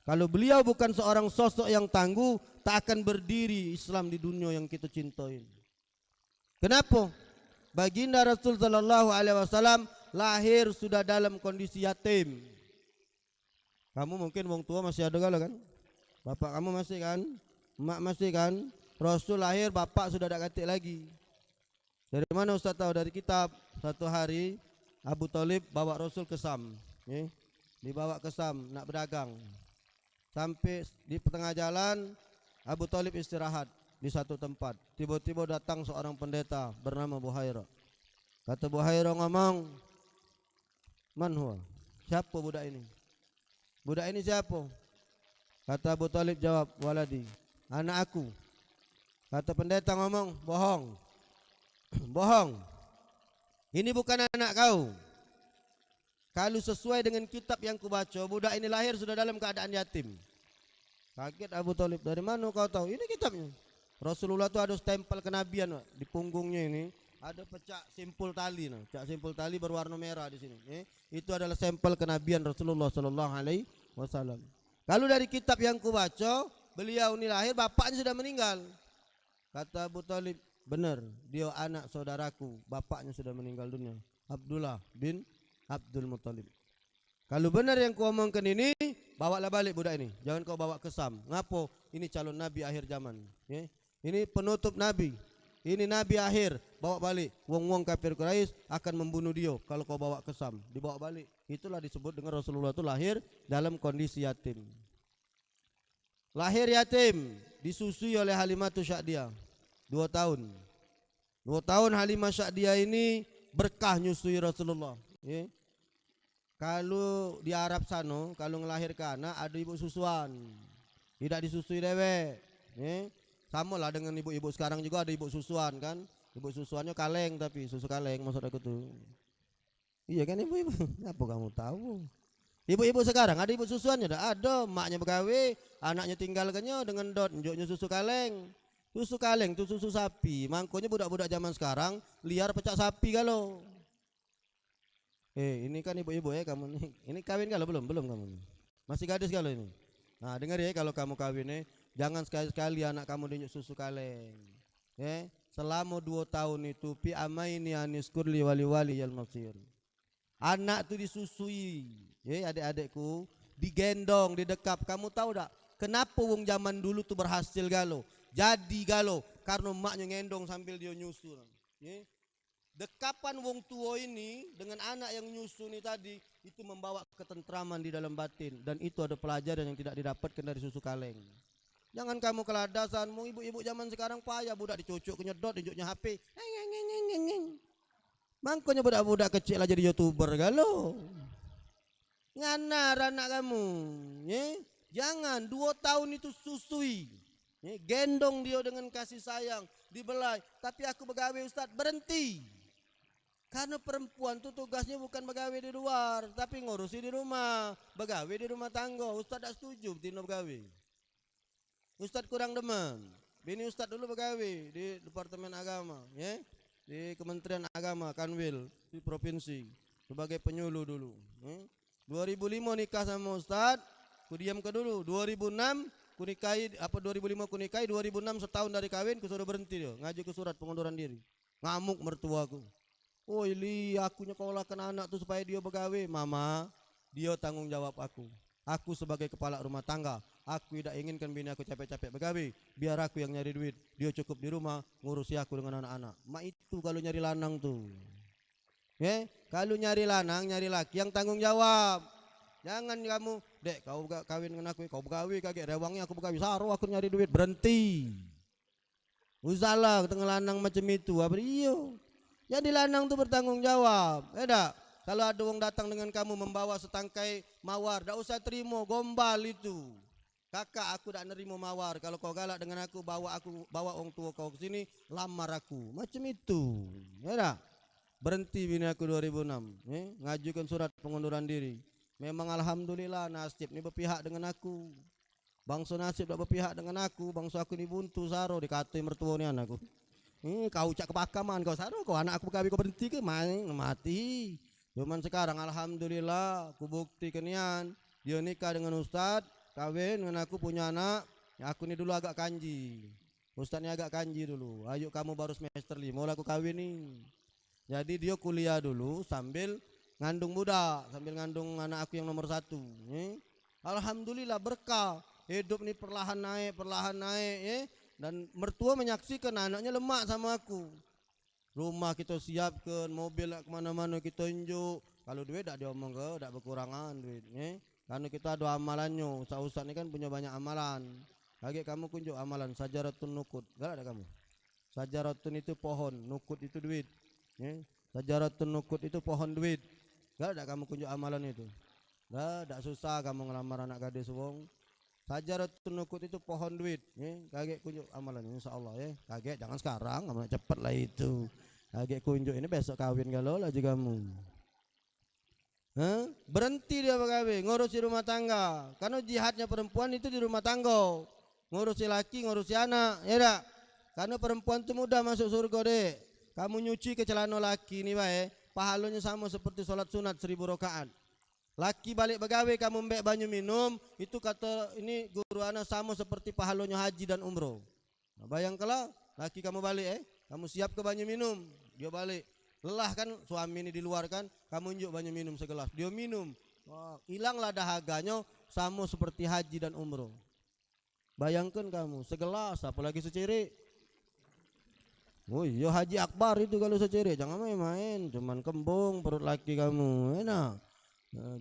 Kalau beliau bukan seorang sosok yang tangguh, tak akan berdiri Islam di dunia yang kita cintai. Kenapa? Baginda Rasul sallallahu alaihi wasallam lahir sudah dalam kondisi yatim. Kamu mungkin wong tua masih ada galau kan? Bapak kamu masih kan? Emak masih kan? Rasul lahir bapak sudah tak katik lagi. Dari mana Ustaz tahu? Dari kitab. Satu hari Abu Thalib bawa Rasul ke Sam, dibawa ke Sam nak berdagang. Sampai di tengah jalan Abu Thalib istirahat di satu tempat. Tiba-tiba datang seorang pendeta bernama Buhairah. Kata Buhairah ngomong, "Man huwa?" Siapa budak ini? Budak ini siapa? Kata Abu Thalib jawab, "Waladi, anak aku." Kata pendeta ngomong, "Bohong. Bohong. Ini bukan anak kau. Kalau sesuai dengan kitab yang kubaca, budak ini lahir sudah dalam keadaan yatim." Kaget Abu Thalib, "Dari mana kau tahu?" "Ini kitabnya." Rasulullah itu ada stempel kenabian di punggungnya ini, ada pecak simpul tali, pecak simpul tali berwarna merah di sini. Itu adalah stempel kenabian Rasulullah Sallallahu Alaihi Wasallam. Kalau dari kitab yang kubaca, beliau ini lahir bapaknya sudah meninggal. Kata Abu Thalib, "Benar, dia anak saudaraku, bapaknya sudah meninggal dunia, Abdullah bin Abdul Muttalib." Kalau benar yang kau omongkan ini, bawalah balik budak ini, jangan kau bawa ke Sam. Ngapo? Ini calon nabi akhir zaman. Ini penutup nabi, ini nabi akhir, bawa balik. Wong-wong kafir Quraisy akan membunuh dia kalau kau bawa ke Sam, dibawa balik. Itulah disebut dengan Rasulullah itu lahir dalam kondisi yatim. Lahir yatim, disusui oleh Halimatus Sya'diyah 2 tahun. 2 tahun Halimah Sya'diyah ini berkah nyusui Rasulullah. Kalau di Arab sana, kalau ngelahirkan anak ada ibu susuan, tidak disusui dewek. Sama lah dengan ibu-ibu sekarang juga ada ibu susuan kan. Ibu susuannya kaleng, tapi susu kaleng maksud aku tuh. Iya kan ibu-ibu? Apa kamu tahu? Ibu-ibu sekarang ada ibu susuannya, ada maknya begawe, anaknya tinggalkannya dengan dot njoknya susu kaleng. Susu kaleng itu susu sapi. Mangkonya budak-budak zaman sekarang liar pecah sapi kalau. Ini kan ibu-ibu ya kamu nih. Ini kawin kalau belum kamu nih. Masih gadis kalau ini. Nah, dengar ya, kalau kamu kawin nih, jangan sekali-sekali anak kamu dinyuk susu kaleng. Selama 2 tahun itu pi amaini aniskur li wali yal masir. Anak itu disusui, adik-adikku, digendong, didekap. Kamu tahu tak kenapa wong zaman dulu tuh berhasil galo? Jadi galo karena emaknya ngendong sambil dia nyusu. Dekapan wong tua ini dengan anak yang nyusu ini tadi itu membawa ketentraman di dalam batin, dan itu ada pelajaran yang tidak didapatkan dari susu kaleng. Jangan kamu keladasanmu, ibu-ibu zaman sekarang payah, budak dicucuk kenyedot, dicucuknya HP. Mangkonya budak-budak kecil aja jadi YouTuber galo. Nganar anak kamu. Jangan 2 tahun itu susui. Gendong dia dengan kasih sayang, dibelai. Tapi aku begawe Ustaz, berhenti. Karena perempuan tuh tugasnya bukan begawe di luar, tapi ngurusi di rumah, begawe di rumah tangga. Ustaz tak setuju tino begawe. Ustaz kurang demen. Bini Ustaz dulu begawe di Departemen Agama, di Kementerian Agama Kanwil di provinsi sebagai penyuluh dulu. 2005 nikah sama Ustaz, ku diam ke dulu. 2006 ku nikahi, 2005 ku nikahi, 2006 setahun dari kawin ku suruh berhenti dia, ngaji ke surat pengunduran diri. Ngamuk mertuaku. "Oh Ili, aku nyekolahkan anak tuh supaya dia begawe." "Mama, dia tanggung jawab aku. Aku sebagai kepala rumah tangga, aku tidak inginkan bini aku capek-capek begawe. Biar aku yang nyari duit, dia cukup di rumah ngurusi aku dengan anak-anak." Mak itu kalau nyari lanang tuh. Kalau nyari lanang, nyari laki yang tanggung jawab. Jangan kamu, "Dek, kau kawin dengan aku, kau begawe kaget rewangnya aku begawe, saru aku nyari duit." Berhenti. Usalah tengah lanang macam itu apa iyo. Jadi lanang tuh bertanggung jawab. Eda, kalau ada orang datang dengan kamu membawa setangkai mawar, dak usah terima, gombal itu. Kakak, aku dak nerima mawar. Kalau kau galak dengan aku bawa orang tua kau ke sini, lamar aku. Macam itu. Eda. Berhenti bini aku 2006, ngajukan surat pengunduran diri. Memang alhamdulillah nasib ni berpihak dengan aku. Bangsa nasib tak berpihak dengan aku, bangsa aku ni buntu saro dikatai mertua ni anakku. Kau cak kepakaman kau saro, kau anak aku berkahwin kau berhenti ke mati. Cuman sekarang alhamdulillah aku buktikan nian, dia nikah dengan ustad, kawin dengan aku punya anak. Aku ni dulu agak kanji. Ustad ni agak kanji dulu. Ayo kamu baru semester 5 lah aku kawin ni. Jadi dia kuliah dulu sambil ngandung budak, sambil ngandung anak aku yang nomor 1. Alhamdulillah berkah. Hidup ni perlahan naik, dan mertua menyaksikan anaknya lemak sama aku. Rumah kita siapkan, mobil kemana-mana kita tunjuk. Kalau duit tak diomong ke, tak berkurangan duit. Karena kita ada amalannya. Ustaz-ustaz ni kan punya banyak amalan. Lagi kamu kunjuk amalan sajaratun nukut. Gak ada kamu? Sajaratun itu pohon, nukut itu duit. Sajaratun nukut itu pohon duit. Gak ada kamu kunjuk amalan itu. Tak susah kamu ngelamar anak gadis wong. Sajaratun nukut itu pohon duit. Kaget kunjuk amalan insyaallah ya. Kaget jangan sekarang, kamu cepet lah itu. Kaget kunjuk ini besok kawin galau lah juga kamu. Berhenti dia berkawin, ngurusi rumah tangga. Karena jihadnya perempuan itu di rumah tangga. Ngurusi laki, ngurusi anak, ya tak? Karena perempuan itu mudah masuk surga dek. Kamu nyuci ke celana laki ni baik, pahalanya sama seperti sholat sunat 1000 rakaat. Laki balik begawe kamu mbek banyu minum, itu kata ini guru anak sama seperti pahalanya haji dan umroh. Nah, bayangkanlah laki kamu balik kamu siap ke banyu minum, dia balik. Lelah kan suami ini di luar kan, kamu unjuk banyu minum segelas, dia minum. Hilanglah dahaganya sama seperti haji dan umroh. Bayangkan kamu segelas apalagi seciri. Oh iya haji akbar itu kalau seciri, jangan main-main, cuman kembung perut laki kamu, enak.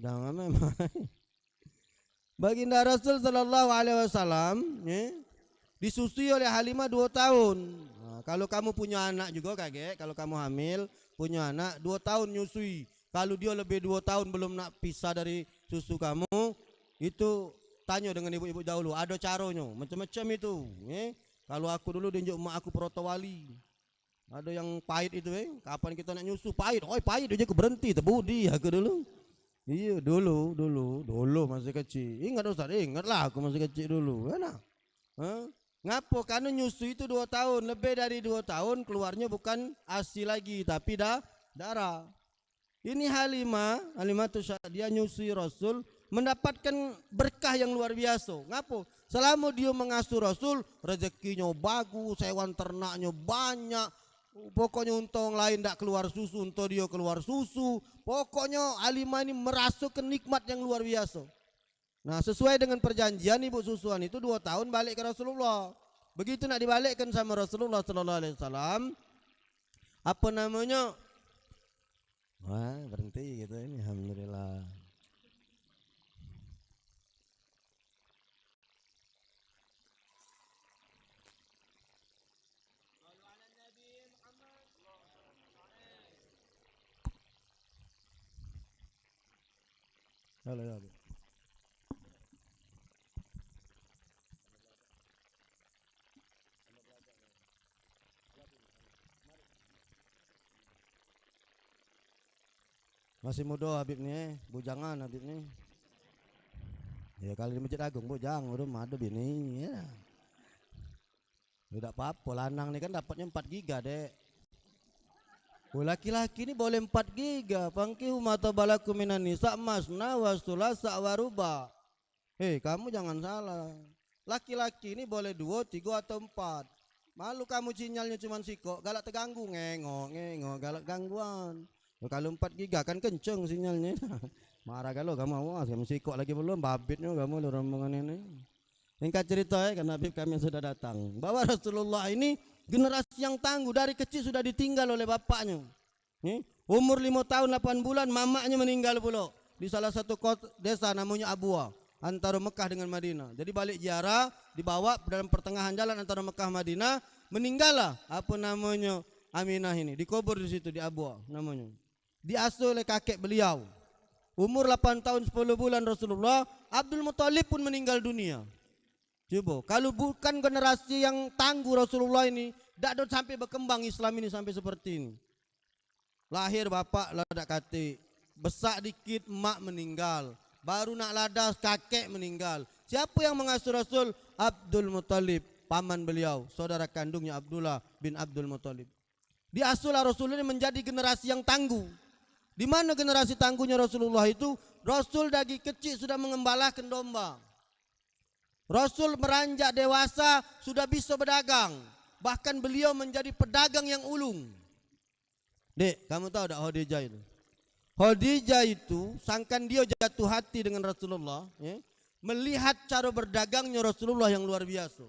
Jangan main-main. Baginda Rasul sallallahu alaihi wasallam disusui oleh Halimah 2 tahun. Nah, kalau kamu punya anak juga kaget, kalau kamu hamil punya anak 2 tahun nyusui. Kalau dia lebih 2 tahun belum nak pisah dari susu kamu, itu tanya dengan ibu-ibu dahulu, ada caranya, macam-macam itu. Kalau aku dulu tunjuk mak aku protowali. Ada yang pahit itu kapan kita nak nyusu pahit, pahit aja aku berhenti terbudi aku dulu. Iya dulu masih kecil. Ingat Ustaz, ingatlah aku masih kecil dulu. Enak. Ngapo? Karena nyusu itu 2 tahun, lebih dari 2 tahun keluarnya bukan ASI lagi tapi darah. Ini Halimah tuh dia nyusui Rasul mendapatkan berkah yang luar biasa. Ngapo? Selama dia mengasuh Rasul, rezekinya bagus, hewan ternaknya banyak. Pokoknya untung lain tak keluar susu, untuk dia keluar susu. Pokoknya Halimah ini merasakan nikmat yang luar biasa. Nah sesuai dengan perjanjian ibu susuan itu 2 tahun balik ke Rasulullah. Begitu nak dibalikkan sama Rasulullah sallallahu alaihi wasallam, apa namanya? Wah berhenti gitu ini, alhamdulillah. Halo. Masih muda Habib nih, bujangan Habib nih. Ya kali di Masjid Agung bujang, udah ada bini ya. Tidak apa-apa, lanang nih kan dapatnya 4 giga dek. Laki-laki ini boleh 4 giga. Fangkihu ma tabalakum minan nisa masna wa thulatsa wa ruba. Kamu jangan salah. Laki-laki ini boleh 2, 3 atau 4. Malu kamu sinyalnya cuma sikok, galak terganggu, ngengok, galak gangguan. Kalau 4 giga kan kenceng sinyalnya. Marah kalau kamu awas, kamu sikok lagi belum, babitnya kamu lu rombongan ini. Singkat cerita karena Habib kami sudah datang. Bahwa Rasulullah ini generasi yang tangguh, dari kecil sudah ditinggal oleh bapaknya. Umur 5 tahun 8 bulan mamanya meninggal pula di salah satu kota desa namanya Abwa, antara Mekah dengan Madinah. Jadi balik ziarah dibawa dalam pertengahan jalan antara Mekah Madinah, meninggallah Aminah ini, dikubur di situ di Abwa namanya. Diasuh oleh kakek beliau. Umur 8 tahun 10 bulan Rasulullah, Abdul Muthalib pun meninggal dunia. Coba, kalau bukan generasi yang tangguh Rasulullah ini, tidak sampai berkembang Islam ini sampai seperti ini. Lahir bapak ladak kate, besar dikit emak meninggal, baru nak ladas kakek meninggal. Siapa yang mengasuh Rasul? Abdul Muthalib, paman beliau, saudara kandungnya Abdullah bin Abdul Muthalib. Diasuhlah Rasul ini menjadi generasi yang tangguh. Di mana generasi tangguhnya Rasulullah itu? Rasul dari kecil sudah mengembalakan domba. Rasul meranjak dewasa sudah bisa berdagang. Bahkan beliau menjadi pedagang yang ulung. Dek, kamu tahu tak Khadijah itu? Khadijah itu sangkan dia jatuh hati dengan Rasulullah, ya, melihat cara berdagangnya Rasulullah yang luar biasa.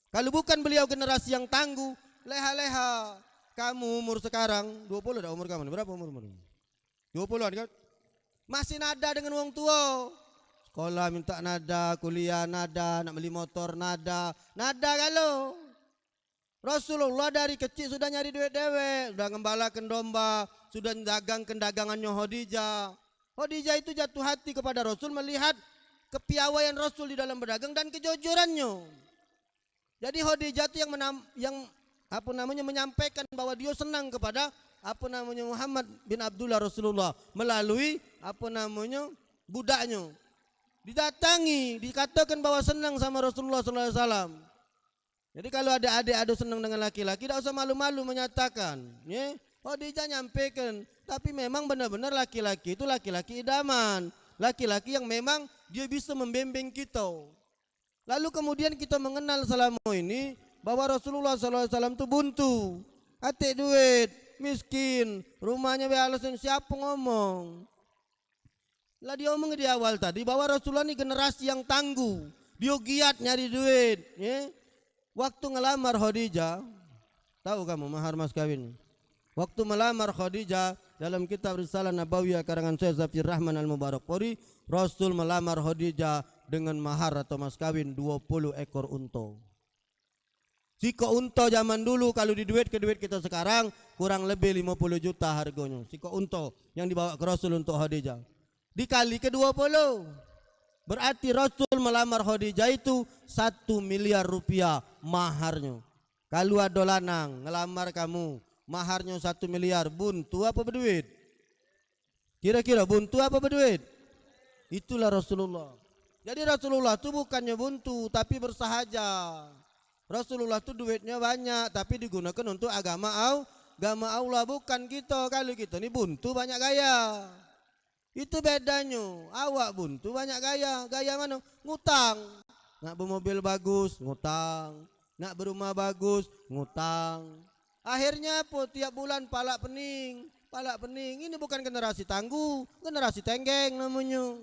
Kalau bukan beliau generasi yang tangguh, leha-leha. Kamu umur sekarang 20 dah umur kamu. Berapa umur? 20-an kan? Masih nada dengan orang tua. Sekolah minta nada, kuliah nada, nak beli motor nada kalau. Rasulullah dari kecil sudah nyari duit dewe, sudah ngembalakan domba, sudah dagangkan dagangannya Khadijah. Khadijah itu jatuh hati kepada Rasul melihat kepiawaian Rasul di dalam berdagang dan kejujurannya. Jadi Khadijah itu yang menyampaikan bahwa dia senang kepada Muhammad bin Abdullah Rasulullah melalui budaknya. Didatangi, dikatakan bahwa senang sama Rasulullah SAW. Jadi kalau ada adik senang dengan laki-laki, tidak usah malu-malu menyatakan. Ya, Khadijah nyampaikan. Tapi memang benar-benar laki-laki itu laki-laki idaman, laki-laki yang memang dia bisa membimbing kita. Lalu kemudian kita mengenal selama ini bahwa Rasulullah SAW itu buntu, atik duit, miskin, rumahnya alasan siapa ngomong. Lah dia omong di awal tadi bahwa Rasulullah ini generasi yang tangguh, dia giat nyari duit. Ya. Waktu ngelamar Khadijah, tahu kamu mahar mas kawin? Waktu melamar Khadijah dalam kitab Risalah Nabawiyah karangan Syekh Zafir Rahman Al-Mubarakpuri, Rasul melamar Khadijah dengan mahar atau mas kawin 20 ekor unta. Siko unta zaman dulu kalau di duit ke duit kita sekarang kurang lebih 50 juta harganya. Siko unta yang dibawa ke Rasul untuk Khadijah. Dikali ke 20. Berarti Rasul melamar Khadijah itu 1 miliar rupiah maharnya. Kalau ada lanang ngelamar kamu, maharnya 1 miliar, buntu apa berduit? Kira-kira buntu apa berduit? Itulah Rasulullah. Jadi Rasulullah itu bukannya buntu tapi bersahaja. Rasulullah itu duitnya banyak tapi digunakan untuk agama Allah, bukan kita. Kalau kita ini buntu banyak gaya. Itu bedanya. Awak buntu banyak gaya. Gaya mana? Ngutang. Nak bermobil bagus, ngutang. Nak berumah bagus, ngutang. Akhirnya apa? Tiap bulan palak pening. Ini bukan generasi tangguh, generasi tenggeng namanya.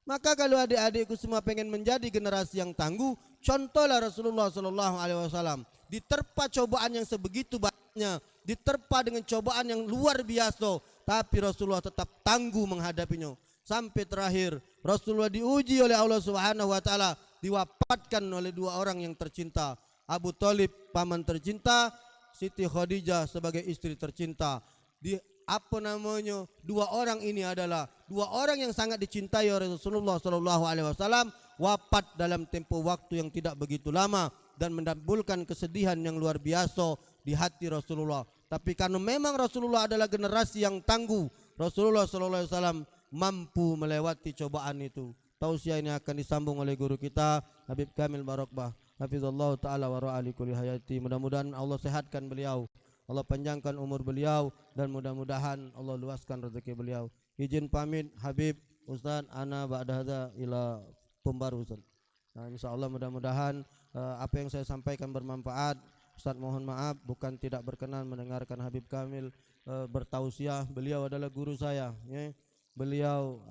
Maka kalau adik-adikku semua pengen menjadi generasi yang tangguh, contohlah Rasulullah SAW. Diterpa cobaan yang sebegitu banyaknya, diterpa dengan cobaan yang luar biasa, tapi Rasulullah tetap tangguh menghadapinya. Sampai terakhir Rasulullah diuji oleh Allah Subhanahu wa taala, diwafatkan oleh 2 orang yang tercinta. Abu Thalib paman tercinta, Siti Khadijah sebagai istri tercinta. Dua orang ini adalah 2 orang yang sangat dicintai oleh Rasulullah SAW, wafat dalam tempo waktu yang tidak begitu lama dan menimbulkan kesedihan yang luar biasa di hati Rasulullah. Tapi karena memang Rasulullah adalah generasi yang tangguh, Rasulullah SAW mampu melewati cobaan itu. Tausiah ini akan disambung oleh guru kita Habib Kamil Barokbah, hafizallahu taala wa ra'ali kulli hayati. Mudah-mudahan Allah sehatkan beliau, Allah panjangkan umur beliau, dan mudah-mudahan Allah luaskan rezeki beliau. Izin pamit Habib Ustaz ana ba'da hadza ila Pembaru Ustaz. Nah, insyaallah mudah-mudahan apa yang saya sampaikan bermanfaat. Ustaz mohon maaf bukan tidak berkenan mendengarkan Habib Kamil bertausiah. Beliau adalah guru saya, ya. Beliau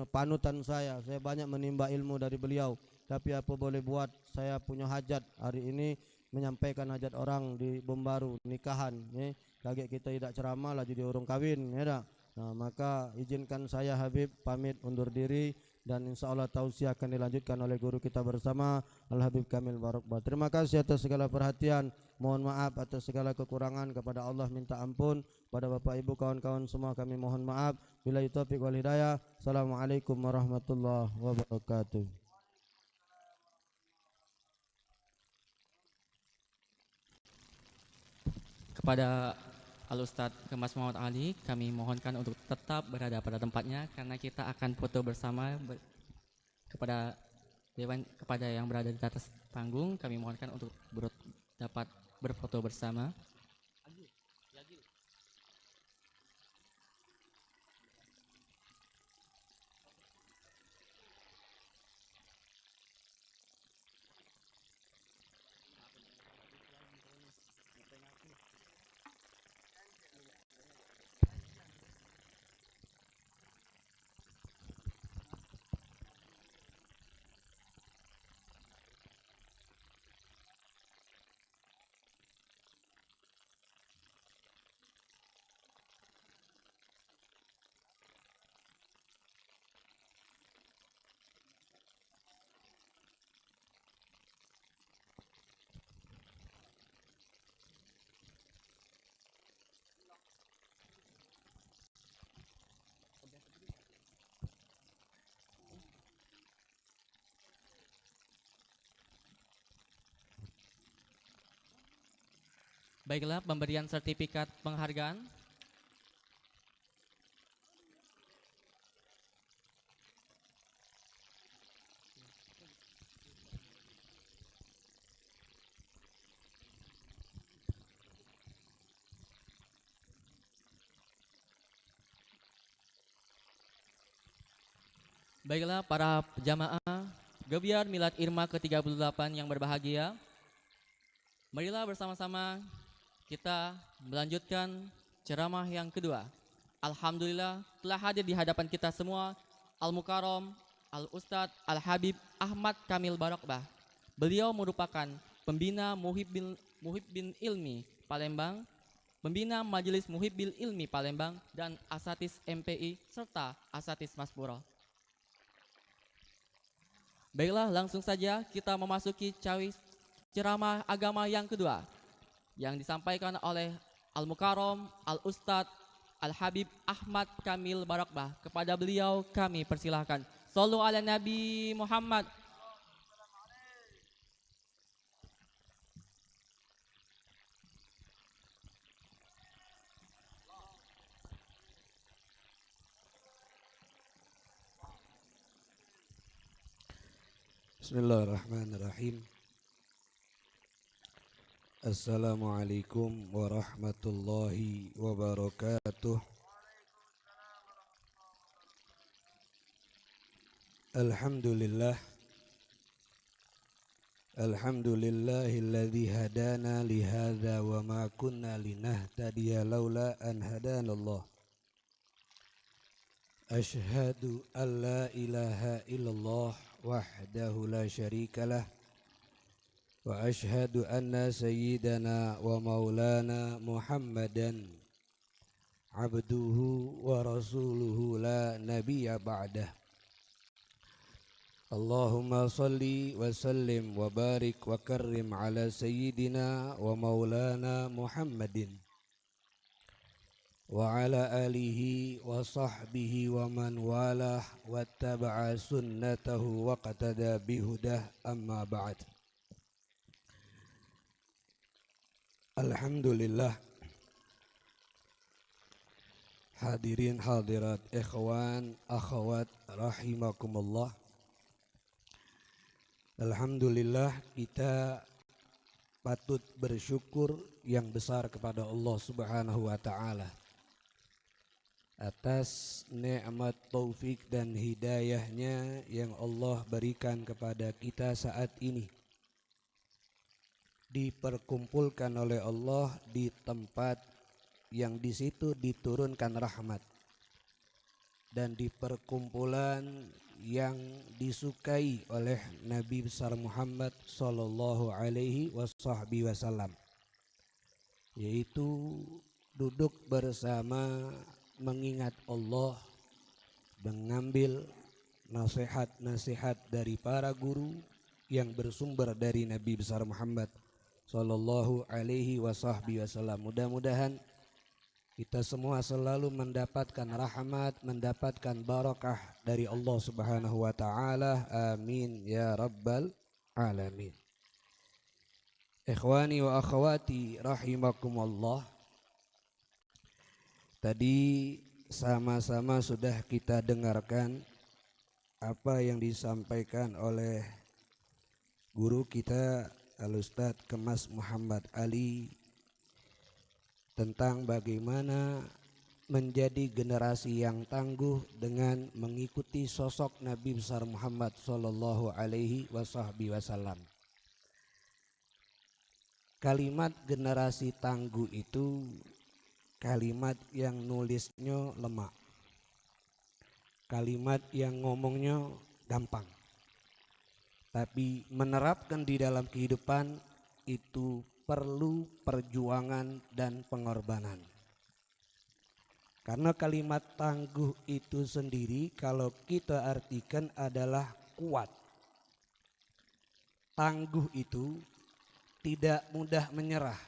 panutan saya. Saya banyak menimba ilmu dari beliau. Tapi apa boleh buat, saya punya hajat hari ini menyampaikan hajat orang di Pembaru nikahan, ya. Kaget kita tidak ceramah lah jadi orang kawin, ya dah. Nah, maka izinkan saya Habib pamit undur diri, dan insyaallah tausiah akan dilanjutkan oleh guru kita bersama Al Habib Kamil Barokbah. Terima kasih atas segala perhatian. Mohon maaf atas segala kekurangan, kepada Allah minta ampun. Pada Bapak Ibu kawan-kawan semua kami mohon maaf. Billahi taufiq wal hidayah. Assalamualaikum warahmatullahi wabarakatuh. Kepada Al-Ustadz Kemas Muhammad Ali, kami mohonkan untuk tetap berada pada tempatnya karena kita akan foto bersama. Kepada Dewan, kepada yang berada di atas panggung, kami mohonkan untuk dapat berfoto bersama. Baiklah, pemberian sertifikat penghargaan. Baiklah para jamaah Gebiar Milad Irma ke-38 yang berbahagia, marilah bersama-sama kita melanjutkan ceramah yang kedua. Alhamdulillah telah hadir di hadapan kita semua Al-Mukarram Al-Ustadz Al-Habib Ahmad Kamil Barokbah. Beliau merupakan pembina Muhibbin Ilmi Palembang, pembina Majelis Muhibbil Ilmi Palembang, dan Asatis MPI serta Asatis Maspuro. Baiklah, langsung saja kita memasuki ceramah agama yang kedua yang disampaikan oleh Al-Mukarram Al-Ustadz Al-Habib Ahmad Kamil Barokbah. Kepada beliau kami persilahkan. Shallu ala Nabi Muhammad. Bismillahirrahmanirrahim. Assalamualaikum warahmatullahi wabarakatuh. Alhamdulillah. Alhamdulillahilladzi hadana lihadza wa ma kunna linahtadiya laula an hadanallah. Ashhadu an la ilaha illallah wahdahu la syarikalah. Wa ashhadu anna sayyidana wa maulana Muhammadan abduhu wa rasuluhu la nabiyya ba'dah. Allahumma salli wa sallim wa barik wa karrim ala sayyidina wa maulana Muhammadin wa ala alihi wa sahbihi wa man walah wa taba'a sunnatahu wa qatada bihudah, amma ba'd. Alhamdulillah, hadirin hadirat, ikhwan akhwat rahimakumullah. Alhamdulillah, kita patut bersyukur yang besar kepada Allah Subhanahu wa taala atas nikmat taufik dan hidayahnya yang Allah berikan kepada kita saat ini, diperkumpulkan oleh Allah di tempat yang di situ diturunkan rahmat, dan di perkumpulan yang disukai oleh Nabi besar Muhammad sallallahu alaihi wasallam, yaitu duduk bersama mengingat Allah, mengambil nasihat-nasihat dari para guru yang bersumber dari Nabi besar Muhammad sallallahu alaihi wasallam. Mudah-mudahan kita semua selalu mendapatkan rahmat, mendapatkan barakah dari Allah Subhanahu wa taala. Amin ya rabbal alamin. Ikhwani wa akhwati rahimakumullah. Tadi sama-sama sudah kita dengarkan apa yang disampaikan oleh guru kita Al-Ustadz Kemas Muhammad Ali tentang bagaimana menjadi generasi yang tangguh dengan mengikuti sosok Nabi besar Muhammad sallallahu alaihi wasallam. Kalimat generasi tangguh itu kalimat yang nulisnya lemah, kalimat yang ngomongnya gampang, tapi menerapkan di dalam kehidupan itu perlu perjuangan dan pengorbanan. Karena kalimat tangguh itu sendiri kalau kita artikan adalah kuat. Tangguh itu tidak mudah menyerah.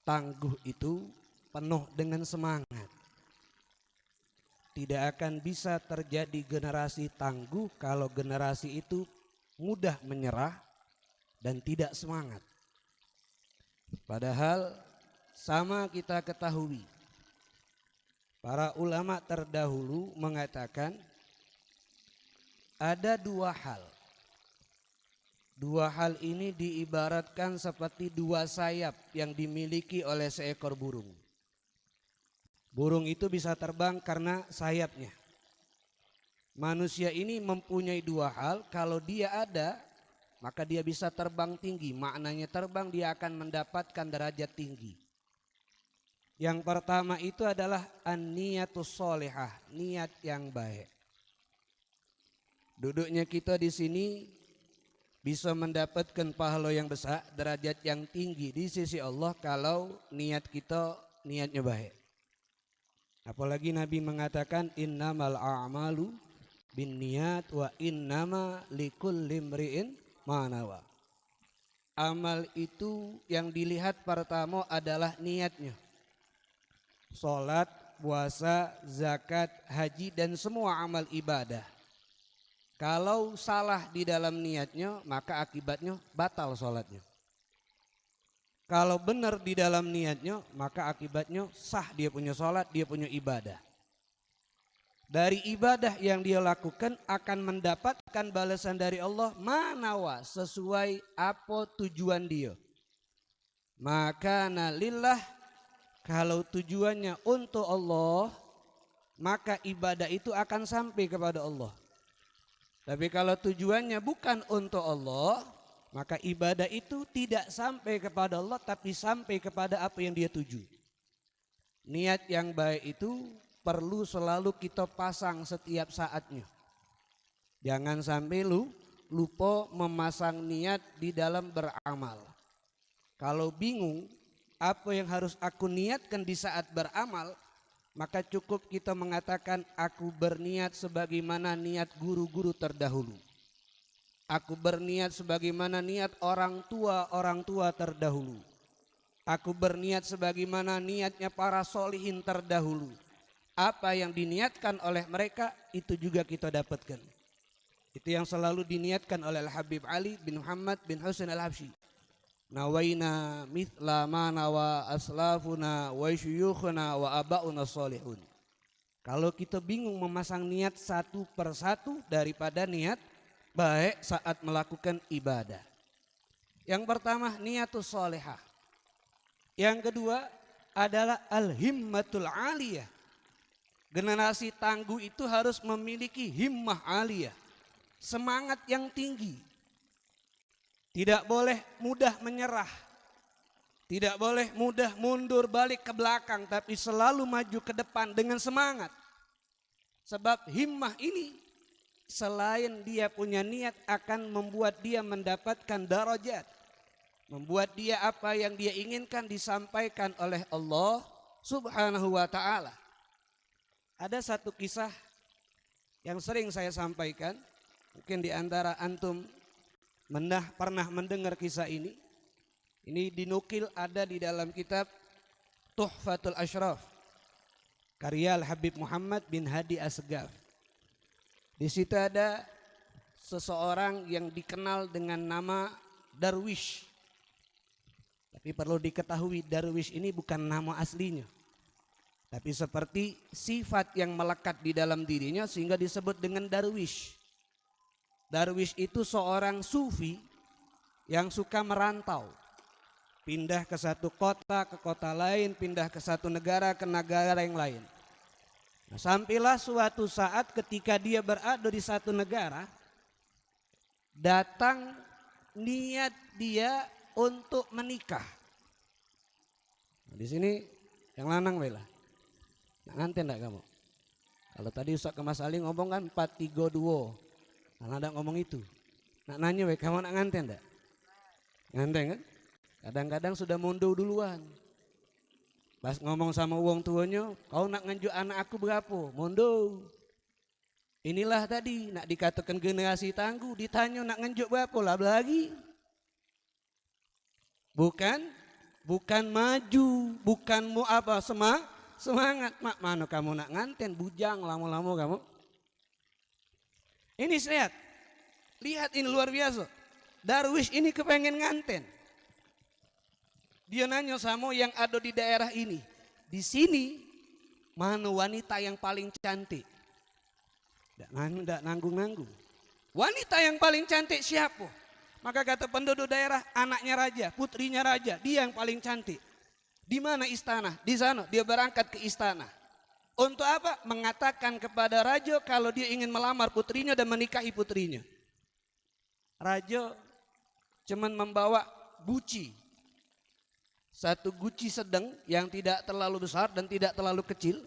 Tangguh itu penuh dengan semangat. Tidak akan bisa terjadi generasi tangguh kalau generasi itu mudah menyerah dan tidak semangat. Padahal sama kita ketahui, para ulama terdahulu mengatakan ada dua hal. Dua hal ini diibaratkan seperti dua sayap yang dimiliki oleh seekor burung. Burung itu bisa terbang karena sayapnya. Manusia ini mempunyai dua hal, kalau dia ada maka dia bisa terbang tinggi. Maknanya terbang, dia akan mendapatkan derajat tinggi. Yang pertama itu adalah an-niyatus sholihah, niat yang baik. Duduknya kita di sini bisa mendapatkan pahala yang besar, derajat yang tinggi di sisi Allah kalau niat kita niatnya baik. Apalagi Nabi mengatakan innamal a'malu binniyat wa innama likulli imri'in ma nawa. Amal itu yang dilihat pertama adalah niatnya. Salat, puasa, zakat, haji dan semua amal ibadah. Kalau salah di dalam niatnya maka akibatnya batal salatnya. Kalau benar di dalam niatnya maka akibatnya sah dia punya salat, dia punya ibadah. Dari ibadah yang dia lakukan akan mendapatkan balasan dari Allah manawa sesuai apa tujuan dia. Maka lillah, kalau tujuannya untuk Allah maka ibadah itu akan sampai kepada Allah. Tapi kalau tujuannya bukan untuk Allah maka ibadah itu tidak sampai kepada Allah tapi sampai kepada apa yang dia tuju. Niat yang baik itu perlu selalu kita pasang setiap saatnya. Jangan sampai lupa memasang niat di dalam beramal. Kalau bingung apa yang harus aku niatkan di saat beramal, maka cukup kita mengatakan aku berniat sebagaimana niat guru-guru terdahulu. Aku berniat sebagaimana niat orang tua terdahulu. Aku berniat sebagaimana niatnya para solihin terdahulu. Apa yang diniatkan oleh mereka itu juga kita dapatkan. Itu yang selalu diniatkan oleh Al-Habib Ali bin Muhammad bin Husain Al-Habsyi. Nawaina mithla ma nawa aslafuna wa syuyukhuna wa abauna sholihun. Kalau kita bingung memasang niat satu persatu daripada niat baik saat melakukan ibadah. Yang pertama niatus sholihah. Yang kedua adalah al-himmatul aliyah. Generasi tangguh itu harus memiliki himmah aliyah, semangat yang tinggi. Tidak boleh mudah menyerah. Tidak boleh mudah mundur balik ke belakang, tapi selalu maju ke depan dengan semangat. Sebab himmah ini selain dia punya niat akan membuat dia mendapatkan darajat. Membuat dia apa yang dia inginkan disampaikan oleh Allah Subhanahu wa ta'ala. Ada satu kisah yang sering saya sampaikan, mungkin di antara antum pernah mendengar kisah ini. Ini dinukil ada di dalam kitab Tuhfatul Ashraf karya Al-Habib Muhammad bin Hadi Asgaf. Di situ ada seseorang yang dikenal dengan nama Darwish. Tapi perlu diketahui Darwish ini bukan nama aslinya. Tapi seperti sifat yang melekat di dalam dirinya sehingga disebut dengan Darwish. Darwish itu seorang sufi yang suka merantau. Pindah ke satu kota ke kota lain, pindah ke satu negara ke negara yang lain. Nah, sampailah suatu saat ketika dia berada di satu negara, datang niat dia untuk menikah. Nah, di sini yang lanang bela. Nak nganten enggak kamu? Kalau tadi Ustaz Kemas Ali ngomong kan 432. Nah, ada ngomong itu. Nak nanya we kamu nak nganten enggak? Nganten kan? Kadang-kadang sudah mundur duluan. Pas ngomong sama wong tuanya, kau nak nganjuk anak aku berapa? Mundur. Inilah tadi nak dikatakan generasi tangguh, ditanya nak nganjuk berapa lah lagi. Bukan maju, bukan mau apa semangat. Mak mana kamu nak nganten bujang lama-lama kamu. Ini lihat ini luar biasa. Darwish ini kepengen nganten. Dia nanya sama yang ada di daerah ini. Di sini mana wanita yang paling cantik? Tidak nanggung-nanggung. Wanita yang paling cantik siapa? Maka kata penduduk daerah, anaknya raja, putrinya raja, dia yang paling cantik. Di mana istana? Di sana. Dia berangkat ke istana. Untuk apa? Mengatakan kepada raja kalau dia ingin melamar putrinya dan menikahi putrinya. Raja cuman membawa guci. Satu guci sedang yang tidak terlalu besar dan tidak terlalu kecil.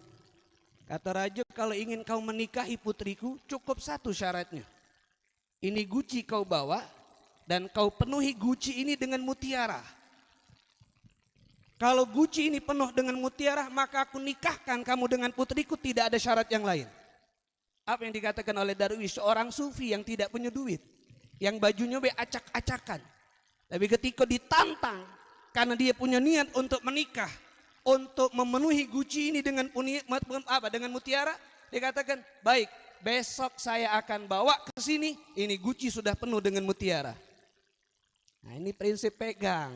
Kata raja, kalau ingin kau menikahi putriku cukup satu syaratnya. Ini guci kau bawa dan kau penuhi guci ini dengan mutiara. Kalau guci ini penuh dengan mutiara maka aku nikahkan kamu dengan putriku, tidak ada syarat yang lain. Apa yang dikatakan oleh Darwish, seorang sufi yang tidak punya duit. Yang bajunya acak-acakan. Tapi ketika ditantang karena dia punya niat untuk menikah, untuk memenuhi guci ini dengan mutiara, dia katakan, baik, besok saya akan bawa ke sini, ini guci sudah penuh dengan mutiara. Nah, ini prinsip pegang.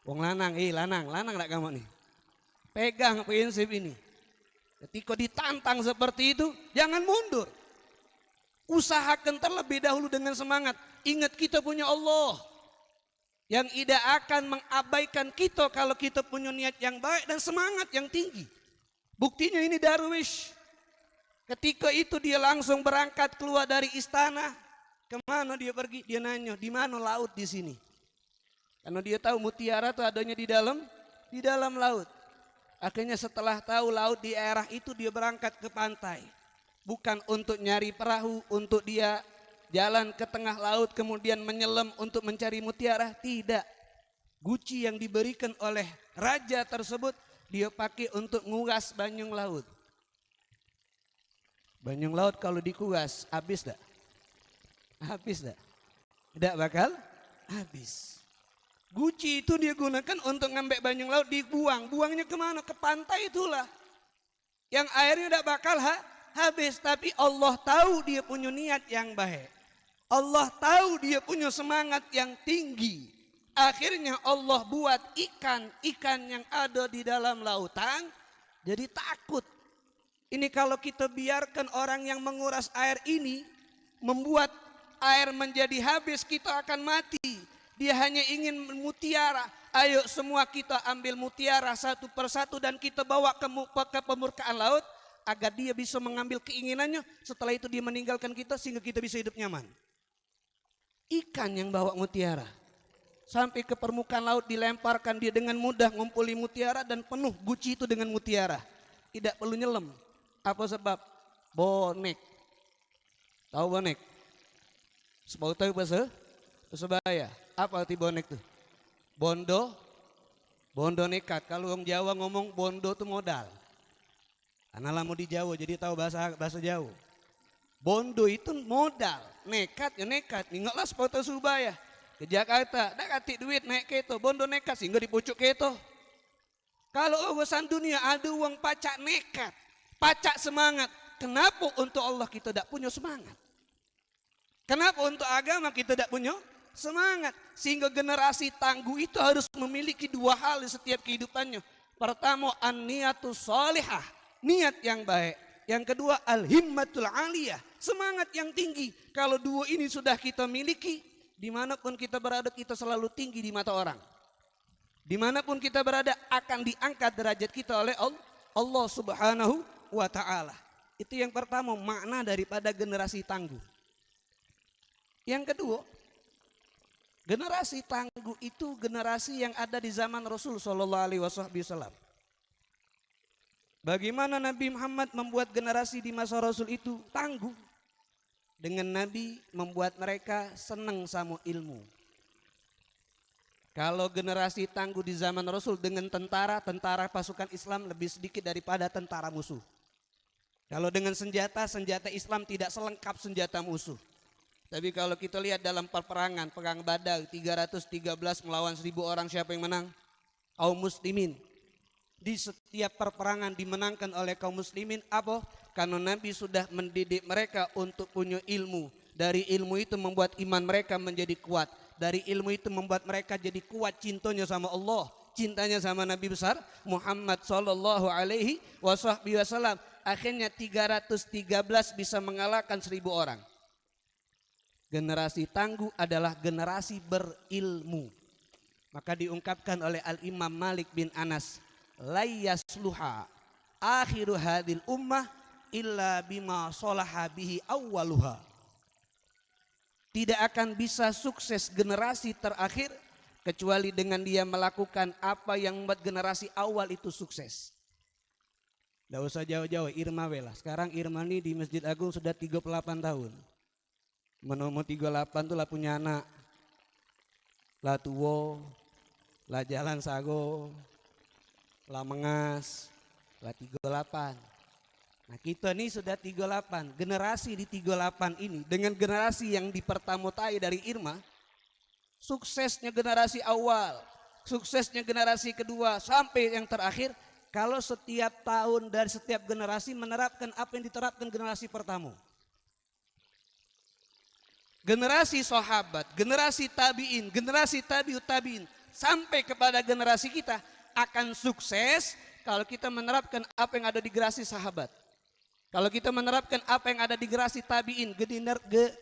Wong lanang enggak kamu nih? Pegang prinsip ini. Ketika ditantang seperti itu, jangan mundur. Usahakan terlebih dahulu dengan semangat. Ingat kita punya Allah yang tidak akan mengabaikan kita kalau kita punya niat yang baik dan semangat yang tinggi. Buktinya ini Darwish. Ketika itu dia langsung berangkat keluar dari istana. Kemana dia pergi? Dia nanya, di mana laut di sini? Karena dia tahu mutiara itu adanya di dalam laut. Akhirnya setelah tahu laut di daerah itu, dia berangkat ke pantai. Bukan untuk nyari perahu, untuk dia jalan ke tengah laut kemudian menyelam untuk mencari mutiara, tidak. Guci yang diberikan oleh raja tersebut dia pakai untuk nguras banyung laut. Banyung laut kalau dikuras habis tak? Habis tak? Tidak bakal habis. Guci itu dia gunakan untuk ngambil banyung laut, dibuang. Buangnya kemana? Ke pantai itulah. Yang airnya tidak bakal habis. Tapi Allah tahu dia punya niat yang baik. Allah tahu dia punya semangat yang tinggi. Akhirnya Allah buat ikan yang ada di dalam lautan jadi takut. Ini kalau kita biarkan orang yang menguras air ini membuat air menjadi habis, kita akan mati. Dia hanya ingin mutiara. Ayo semua kita ambil mutiara satu persatu dan kita bawa ke permukaan laut agar dia bisa mengambil keinginannya. Setelah itu dia meninggalkan kita sehingga kita bisa hidup nyaman. Ikan yang bawa mutiara sampai ke permukaan laut dilemparkan, dia dengan mudah ngumpuli mutiara dan penuh guci itu dengan mutiara. Tidak perlu nyelam. Apa sebab? Bonek. Tahu bonek? Sebab tahu bahasa Persebaya. Apa arti bonek tuh? Bondo nekat. Kalau orang Jawa ngomong bondo itu modal. Karena lama di Jawa jadi tahu bahasa Jawa. Bondo itu modal, nekat ya nekat. Ingatlah sepatu Surabaya. ke Jakarta, dak katik duit naik keto, bondo nekat sehingga di pucuk keto. Kalau urusan dunia ada uang pacak nekat, pacak semangat. Kenapa untuk Allah kita tidak punya semangat? Kenapa untuk agama kita tidak punya semangat? Sehingga generasi tangguh itu harus memiliki dua hal di setiap kehidupannya. Pertama, an-niyatus sholihah, niat yang baik. Yang kedua, al-himmatul aliyah, semangat yang tinggi. Kalau dua ini sudah kita miliki, dimanapun kita berada kita selalu tinggi di mata orang. Dimanapun kita berada akan diangkat derajat kita oleh Allah Subhanahu wa ta'ala. Itu yang pertama, makna daripada generasi tangguh. Yang kedua, generasi tangguh itu generasi yang ada di zaman Rasul sallallahu alaihi wasallam. Bagaimana Nabi Muhammad membuat generasi di masa Rasul itu tangguh? Dengan Nabi membuat mereka senang sama ilmu. Kalau generasi tangguh di zaman Rasul dengan tentara pasukan Islam lebih sedikit daripada tentara musuh. Kalau dengan senjata Islam tidak selengkap senjata musuh. Tapi kalau kita lihat dalam peperangan, perang Badar 313 melawan 1000 orang, siapa yang menang? Kaum muslimin. Di setiap perperangan dimenangkan oleh kaum muslimin, apa? Karena Nabi sudah mendidik mereka untuk punya ilmu. Dari ilmu itu membuat iman mereka menjadi kuat. Dari ilmu itu membuat mereka jadi kuat cintanya sama Allah, cintanya sama Nabi besar Muhammad sallallahu alaihi wasallam. Akhirnya 313 bisa mengalahkan 1000 orang. Generasi tangguh adalah generasi berilmu. Maka diungkapkan oleh Al-Imam Malik bin Anas, la yasluha akhiru hadil ummah illa bima salaha bihi awwaluha. Tidak akan bisa sukses generasi terakhir kecuali dengan dia melakukan apa yang membuat generasi awal itu sukses. Tidak usah jauh-jauh, Irma lah. Sekarang Irma ini di Masjid Agung sudah 38 tahun. Menomor 38 tuh lah punya anak. Lah tuwo, lah jalan sago, lah mengas, lah 38. Nah kita ini sudah 38, generasi di 38 ini dengan generasi yang dipertamutai dari Irma, suksesnya generasi awal, suksesnya generasi kedua sampai yang terakhir, kalau setiap tahun dari setiap generasi menerapkan apa yang diterapkan generasi pertama. Generasi sahabat, generasi tabi'in, generasi tabi'ut tabi'in sampai kepada generasi kita akan sukses kalau kita menerapkan apa yang ada di generasi sahabat. Kalau kita menerapkan apa yang ada di generasi tabi'in,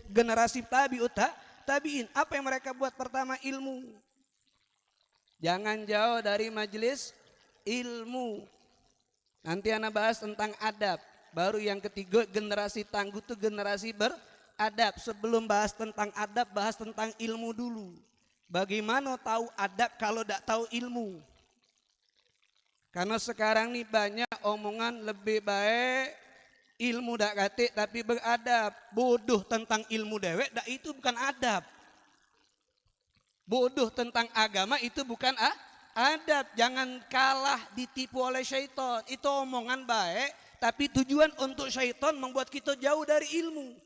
generasi tabi'ut tabi'in, apa yang mereka buat? Pertama, ilmu. Jangan jauh dari majelis ilmu. Nanti anak bahas tentang adab. Baru yang ketiga, generasi tangguh itu generasi beradab. Sebelum bahas tentang adab, bahas tentang ilmu dulu. Bagaimana tahu adab kalau tidak tahu ilmu? Karena sekarang nih banyak omongan lebih baik ilmu dak katik tapi beradab. Bodoh tentang ilmu dewek, dak itu bukan adab. Bodoh tentang agama itu bukan adab. Jangan kalah ditipu oleh syaitan. Itu omongan baik, tapi tujuan untuk syaitan membuat kita jauh dari ilmu.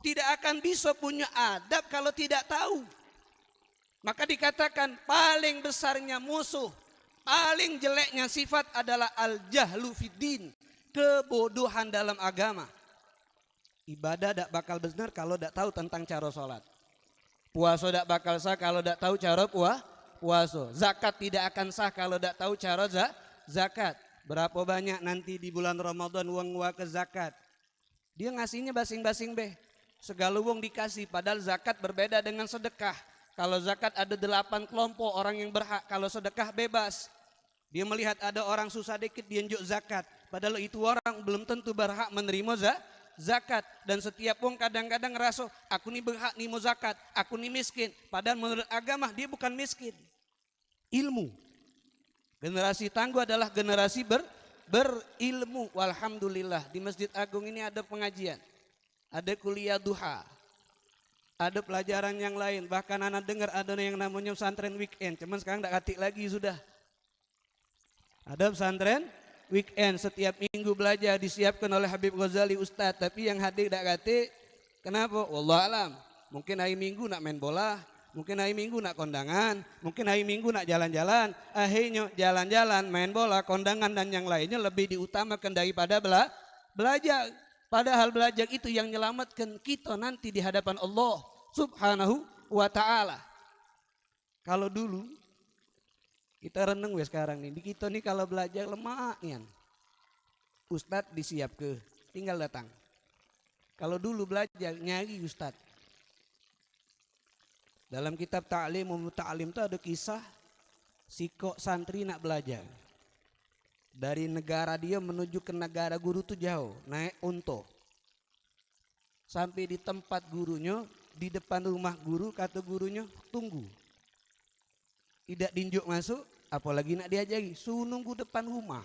Tidak akan bisa punya adab kalau tidak tahu. Maka dikatakan paling besarnya musuh, paling jeleknya sifat adalah al-jahlu fiddin. Kebodohan dalam agama. Ibadah tidak bakal benar kalau tidak tahu tentang cara sholat. Puasa tidak bakal sah kalau tidak tahu cara puasa. Zakat tidak akan sah kalau tidak tahu cara zakat. Berapa banyak nanti di bulan Ramadan uang ke zakat. Dia ngasihnya basing-basing beh. Segala uang dikasih, padahal zakat berbeda dengan sedekah. Kalau zakat ada 8 kelompok orang yang berhak, kalau sedekah bebas. Dia melihat ada orang susah dikit dia njuk zakat. Padahal itu orang belum tentu berhak menerima zakat. Dan setiap orang kadang-kadang ngerasa aku ini berhak nimo zakat, aku ini miskin. Padahal menurut agama dia bukan miskin. Ilmu. Generasi tangguh adalah generasi berilmu. Walhamdulillah di Masjid Agung ini ada pengajian. Ada kuliah duha. Ada pelajaran yang lain. Bahkan anak dengar ada yang namanya pesantren weekend. Cuman sekarang tidak katik lagi sudah. Ada pesantren weekend, setiap minggu belajar disiapkan oleh Habib Ghazali Ustadz. Tapi yang hadir tidak katik, kenapa? Wallah alam. Mungkin hari minggu nak main bola, Mungkin hari Minggu nak kondangan, mungkin hari Minggu nak jalan-jalan, akhirnya jalan-jalan, main bola, kondangan dan yang lainnya lebih diutamakan daripada belajar. Padahal belajar itu yang menyelamatkan kita nanti di hadapan Allah Subhanahu wa ta'ala. Kalau dulu kita reneng wes sekarang nih, di kita nih kalau belajar lemah nian. Ustadz disiap ke, tinggal datang. Kalau dulu belajar nyari ustadz. Dalam kitab Ta'lim Ta'lim itu ada kisah si kok santri nak belajar. Dari negara dia menuju ke negara guru tuh jauh, naik unta. Sampai di tempat gurunya, di depan rumah guru, kata gurunya tunggu. Tidak dinjuk masuk, apalagi nak diajari, suruh nunggu depan rumah.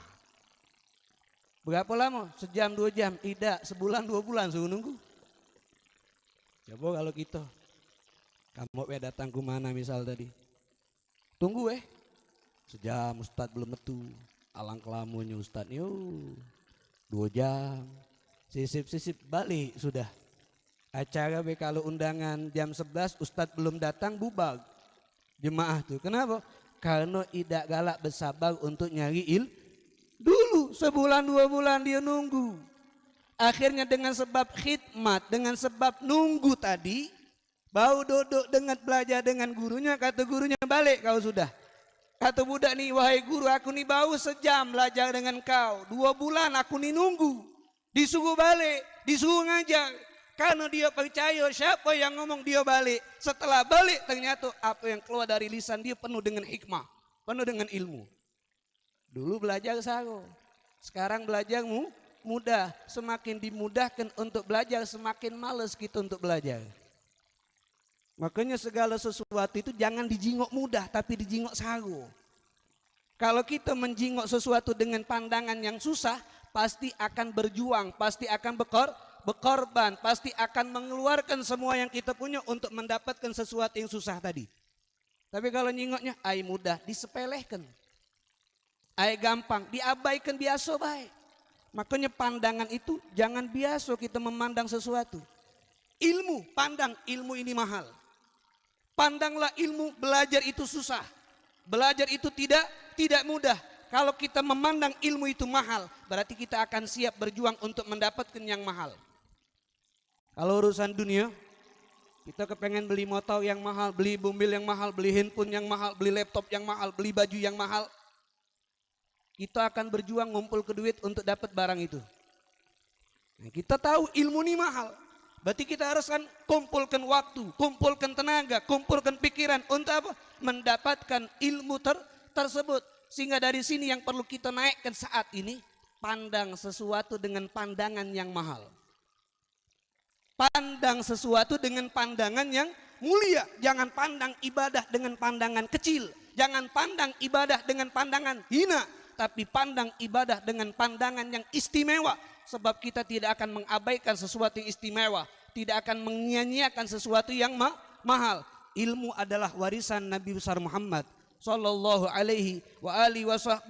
Berapa lama? Sejam, 2 jam? Tidak, sebulan, 2 bulan suruh nunggu. Coba kalau kita, kamu datang ke mana misal tadi. Tunggu sejam Ustadz belum metu. Alang kelamunya Ustadz, 2 jam. Sisip-sisip balik sudah. Acara kalau undangan jam 11 Ustadz belum datang bubar. Jemaah tuh, kenapa? Karena tidak galak bersabar untuk nyari dulu sebulan 2 bulan dia nunggu. Akhirnya dengan sebab khidmat, dengan sebab nunggu tadi, bau duduk dengan belajar dengan gurunya, kata gurunya balik kau sudah. Kata budak nih, wahai guru aku nih bau sejam belajar dengan kau. 2 bulan aku nih nunggu. Disuruh balik, disuruh ngajar. Karena dia percaya siapa yang ngomong dia balik. Setelah balik ternyata apa yang keluar dari lisan dia penuh dengan hikmah, penuh dengan ilmu. Dulu belajar sago, sekarang belajarmu mudah. Semakin dimudahkan untuk belajar, semakin males kita untuk belajar. Makanya segala sesuatu itu jangan dijingok mudah, tapi dijingok sago. Kalau kita menjingok sesuatu dengan pandangan yang susah, pasti akan berjuang, pasti akan berkorban, pasti akan mengeluarkan semua yang kita punya untuk mendapatkan sesuatu yang susah tadi. Tapi kalau nyingoknya, ay mudah, disepelehkan. Ay gampang, diabaikan biasa baik. Makanya pandangan itu jangan biasa kita memandang sesuatu. Ilmu, pandang ilmu ini mahal. Pandanglah ilmu, belajar itu susah. Belajar itu tidak mudah. Kalau kita memandang ilmu itu mahal, berarti kita akan siap berjuang untuk mendapatkan yang mahal. Kalau urusan dunia, kita kepengen beli motor yang mahal, beli mobil yang mahal, beli handphone yang mahal, beli laptop yang mahal, beli baju yang mahal. Kita akan berjuang ngumpul ke duit untuk dapat barang itu. Nah, kita tahu ilmu ini mahal. Berarti kita harus kan kumpulkan waktu, kumpulkan tenaga, kumpulkan pikiran untuk apa? Mendapatkan ilmu tersebut. Sehingga dari sini yang perlu kita naikkan saat ini, pandang sesuatu dengan pandangan yang mahal. Pandang sesuatu dengan pandangan yang mulia. Jangan pandang ibadah dengan pandangan kecil. Jangan pandang ibadah dengan pandangan hina. Tapi pandang ibadah dengan pandangan yang istimewa. Sebab kita tidak akan mengabaikan sesuatu yang istimewa. Tidak akan menyia-nyiakan sesuatu yang mahal. Ilmu adalah warisan Nabi besar Muhammad sallallahu alaihi wa alihi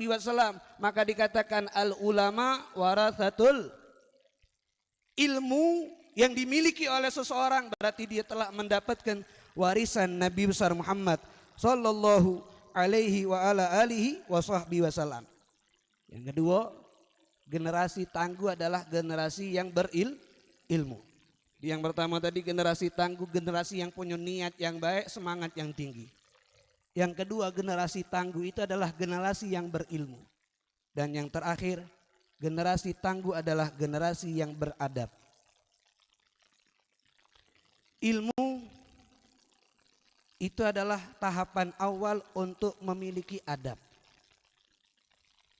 wasallam. Maka dikatakan al ulama warathatul. Ilmu yang dimiliki oleh seseorang berarti dia telah mendapatkan warisan Nabi besar Muhammad sallallahu alaihi wa ala alihi wasallam. Yang kedua, generasi tangguh adalah generasi yang berilmu. Yang pertama tadi generasi tangguh, generasi yang punya niat yang baik, semangat yang tinggi. Yang kedua, generasi tangguh itu adalah generasi yang berilmu. Dan yang terakhir, generasi tangguh adalah generasi yang beradab. Ilmu itu adalah tahapan awal untuk memiliki adab.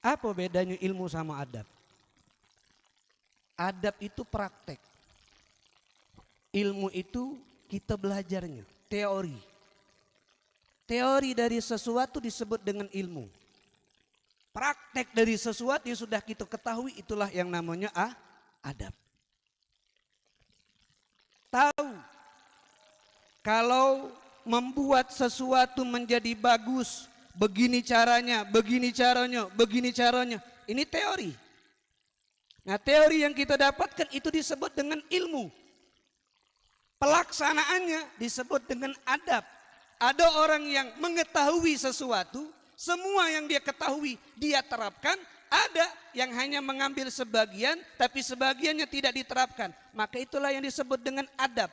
Apa bedanya ilmu sama adab? Adab itu praktek. Ilmu itu kita belajarnya, teori. Teori dari sesuatu disebut dengan ilmu. Praktek dari sesuatu yang sudah kita ketahui itulah yang namanya adab. Tahu kalau membuat sesuatu menjadi bagus, begini caranya, begini caranya, begini caranya. Ini teori. Nah, teori yang kita dapatkan itu disebut dengan ilmu. Pelaksanaannya disebut dengan adab. Ada orang yang mengetahui sesuatu, semua yang dia ketahui dia terapkan. Ada yang hanya mengambil sebagian, tapi sebagiannya tidak diterapkan. Maka itulah yang disebut dengan adab.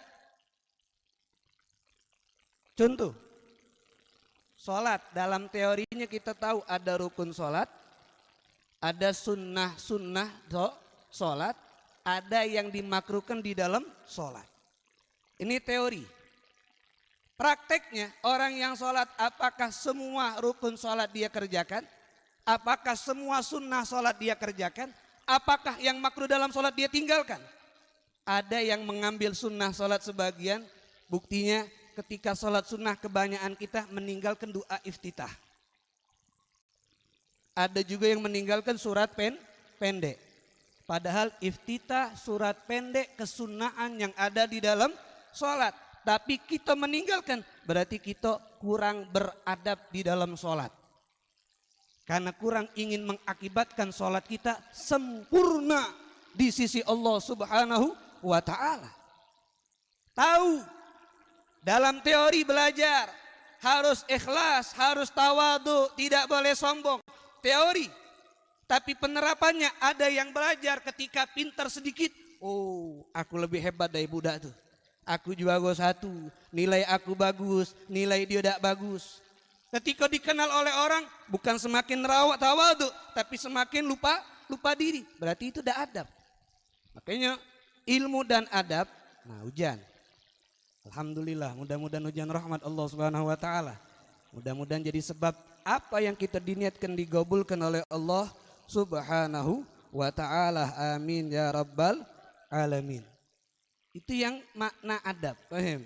Contoh, sholat. Dalam teorinya kita tahu ada rukun sholat, ada sunnah-sunnah sholat, ada yang dimakruhkan di dalam sholat. Ini teori. Prakteknya orang yang sholat, apakah semua rukun sholat dia kerjakan? Apakah semua sunnah sholat dia kerjakan? Apakah yang makruh dalam sholat dia tinggalkan? Ada yang mengambil sunnah sholat sebagian. Buktinya ketika sholat sunnah kebanyakan kita meninggalkan doa iftitah. Ada juga yang meninggalkan surat pendek. Padahal iftitah surat pendek kesunnaan yang ada di dalam sholat. Tapi kita meninggalkan, berarti kita kurang beradab di dalam sholat. Karena kurang ingin mengakibatkan sholat kita sempurna di sisi Allah Subhanahu wa ta'ala. Tahu, dalam teori belajar harus ikhlas, harus tawadu, tidak boleh sombong. Teori. Tapi penerapannya ada yang belajar ketika pintar sedikit. Oh, aku lebih hebat dari budak tuh. Aku jago satu, nilai aku bagus, nilai dia tidak bagus. Ketika dikenal oleh orang, bukan semakin rawat tawadu, tapi semakin lupa diri. Berarti itu tidak adab. Makanya ilmu dan adab, nah hujan. Alhamdulillah, mudah-mudahan hujan rahmat Allah Subhanahu wa ta'ala. Mudah-mudahan jadi sebab apa yang kita diniatkan digabulkan oleh Allah Subhanahu wa ta'ala. Amin ya rabbal alamin. Itu yang makna adab, paham?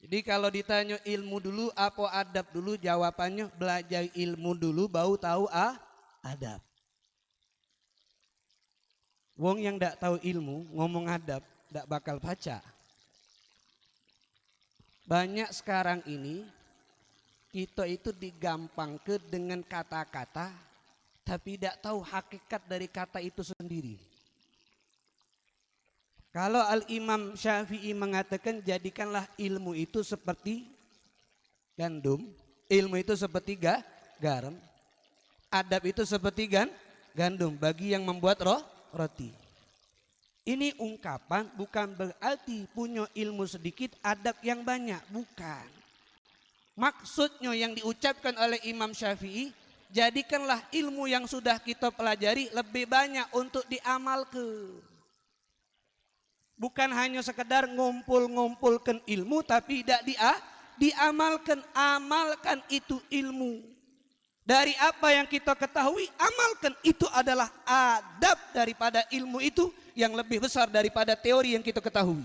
Jadi kalau ditanya ilmu dulu apa adab dulu, jawabannya belajar ilmu dulu baru tahu adab. Wong yang tidak tahu ilmu ngomong adab tidak bakal baca. Banyak sekarang ini kita itu digampangkan dengan kata-kata tapi tidak tahu hakikat dari kata itu sendiri. Kalau Al-Imam Syafi'i mengatakan jadikanlah ilmu itu seperti gandum, ilmu itu seperti garam, adab itu seperti gandum bagi yang membuat roti. Ini ungkapan bukan berarti punya ilmu sedikit adab yang banyak, bukan. Maksudnya yang diucapkan oleh Imam Syafi'i, jadikanlah ilmu yang sudah kita pelajari lebih banyak untuk diamalkan. Bukan hanya sekedar ngumpul-ngumpulkan ilmu tapi tidak diamalkan. Amalkan itu ilmu. Dari apa yang kita ketahui, amalkan. Itu adalah adab daripada ilmu itu yang lebih besar daripada teori yang kita ketahui.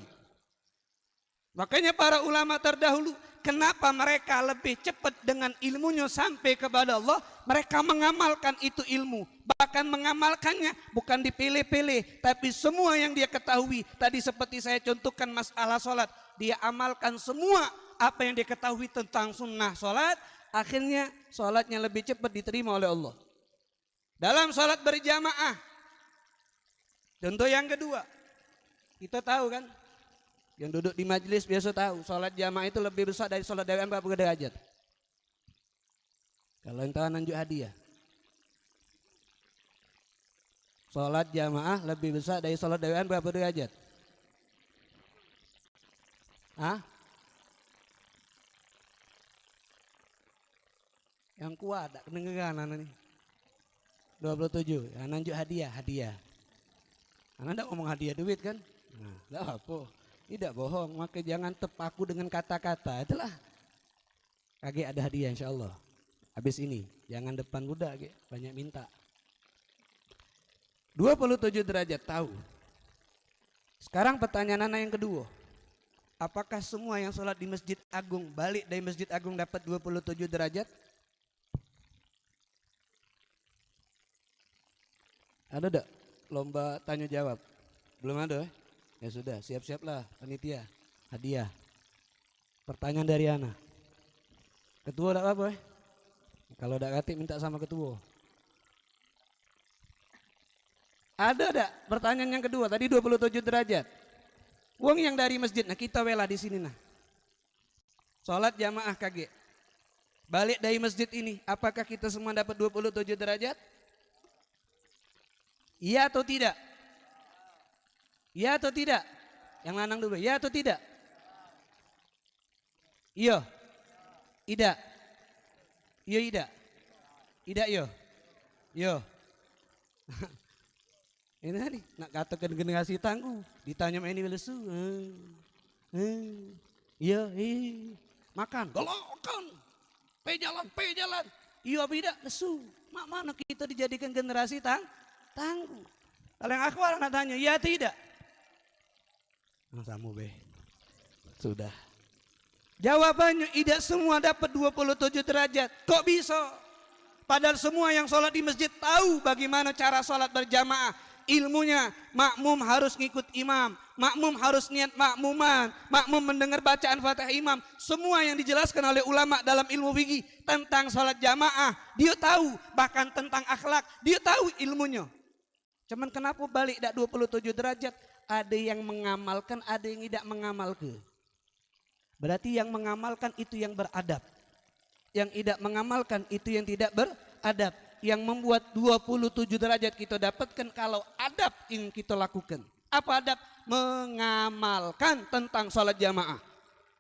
Makanya para ulama terdahulu, kenapa mereka lebih cepat dengan ilmunya sampai kepada Allah? Mereka mengamalkan itu ilmu. Bahkan mengamalkannya bukan dipilih-pilih, tapi semua yang dia ketahui. Tadi seperti saya contohkan masalah sholat. Dia amalkan semua apa yang dia ketahui tentang sunnah sholat. Akhirnya sholatnya lebih cepat diterima oleh Allah. Dalam sholat berjamaah. Contoh yang kedua. Kita tahu kan. Yang duduk di majelis biasa tahu. Sholat jamaah itu lebih besar dari sholat dewan berapa derajat. Kalau yang tahu nanjuk hadiah. Sholat jamaah lebih besar dari sholat dewan berapa derajat? Hah? Yang kuat, tak kedengeran anak nih. 27, ya, nanjuk hadiah. Anak tidak ngomong hadiah duit kan? Nah, tidak apa. Tidak bohong, maka jangan terpaku dengan kata-kata. Itulah. Kage ada hadiah insya Allah. Habis ini, jangan depan budak, banyak minta. 27 derajat tahu. Sekarang pertanyaan anak yang kedua. Apakah semua yang sholat di Masjid Agung balik dari Masjid Agung dapat 27 derajat? Ada enggak lomba tanya jawab? Belum ada? Ya sudah, siap-siaplah panitia. Hadiah. Pertanyaan dari Ana. Ketua enggak apa-apa? Kalau enggak katik minta sama ketua. Ada enggak pertanyaan yang kedua? Tadi 27 derajat. Wong yang dari masjid, nah kita wela di sini nah. Sholat jamaah KG. Balik dari masjid ini, apakah kita semua dapat 27 derajat? Iya atau tidak? Iya atau tidak? Yang lanang dulu, iya atau tidak? Iya. Tidak. Iya tidak. Tidak iya. Iya. Ini nih, nak katakan generasi tangguh, ditanya ini lesu. Iya, makan, golokan, jalan. Iya tidak, lesu. Mak mana kita dijadikan generasi tangguh. Kalau yang akhwal nak tanya, iya tidak? Samu be, sudah. Jawabannya tidak semua dapat 27 derajat. Kok bisa? Padahal semua yang sholat di masjid tahu bagaimana cara sholat berjamaah. Ilmunya makmum harus ngikut imam, makmum harus niat makmuman, makmum mendengar bacaan Fatihah imam. Semua yang dijelaskan oleh ulama dalam ilmu fikih tentang sholat jamaah, dia tahu. Bahkan tentang akhlak, dia tahu ilmunya. Cuman kenapa balik dak 27 derajat? Ada yang mengamalkan, ada yang tidak mengamalkan. Berarti yang mengamalkan itu yang beradab. Yang tidak mengamalkan itu yang tidak beradab. Yang membuat 27 derajat kita dapatkan kalau adab yang kita lakukan. Apa adab? Mengamalkan tentang sholat jamaah.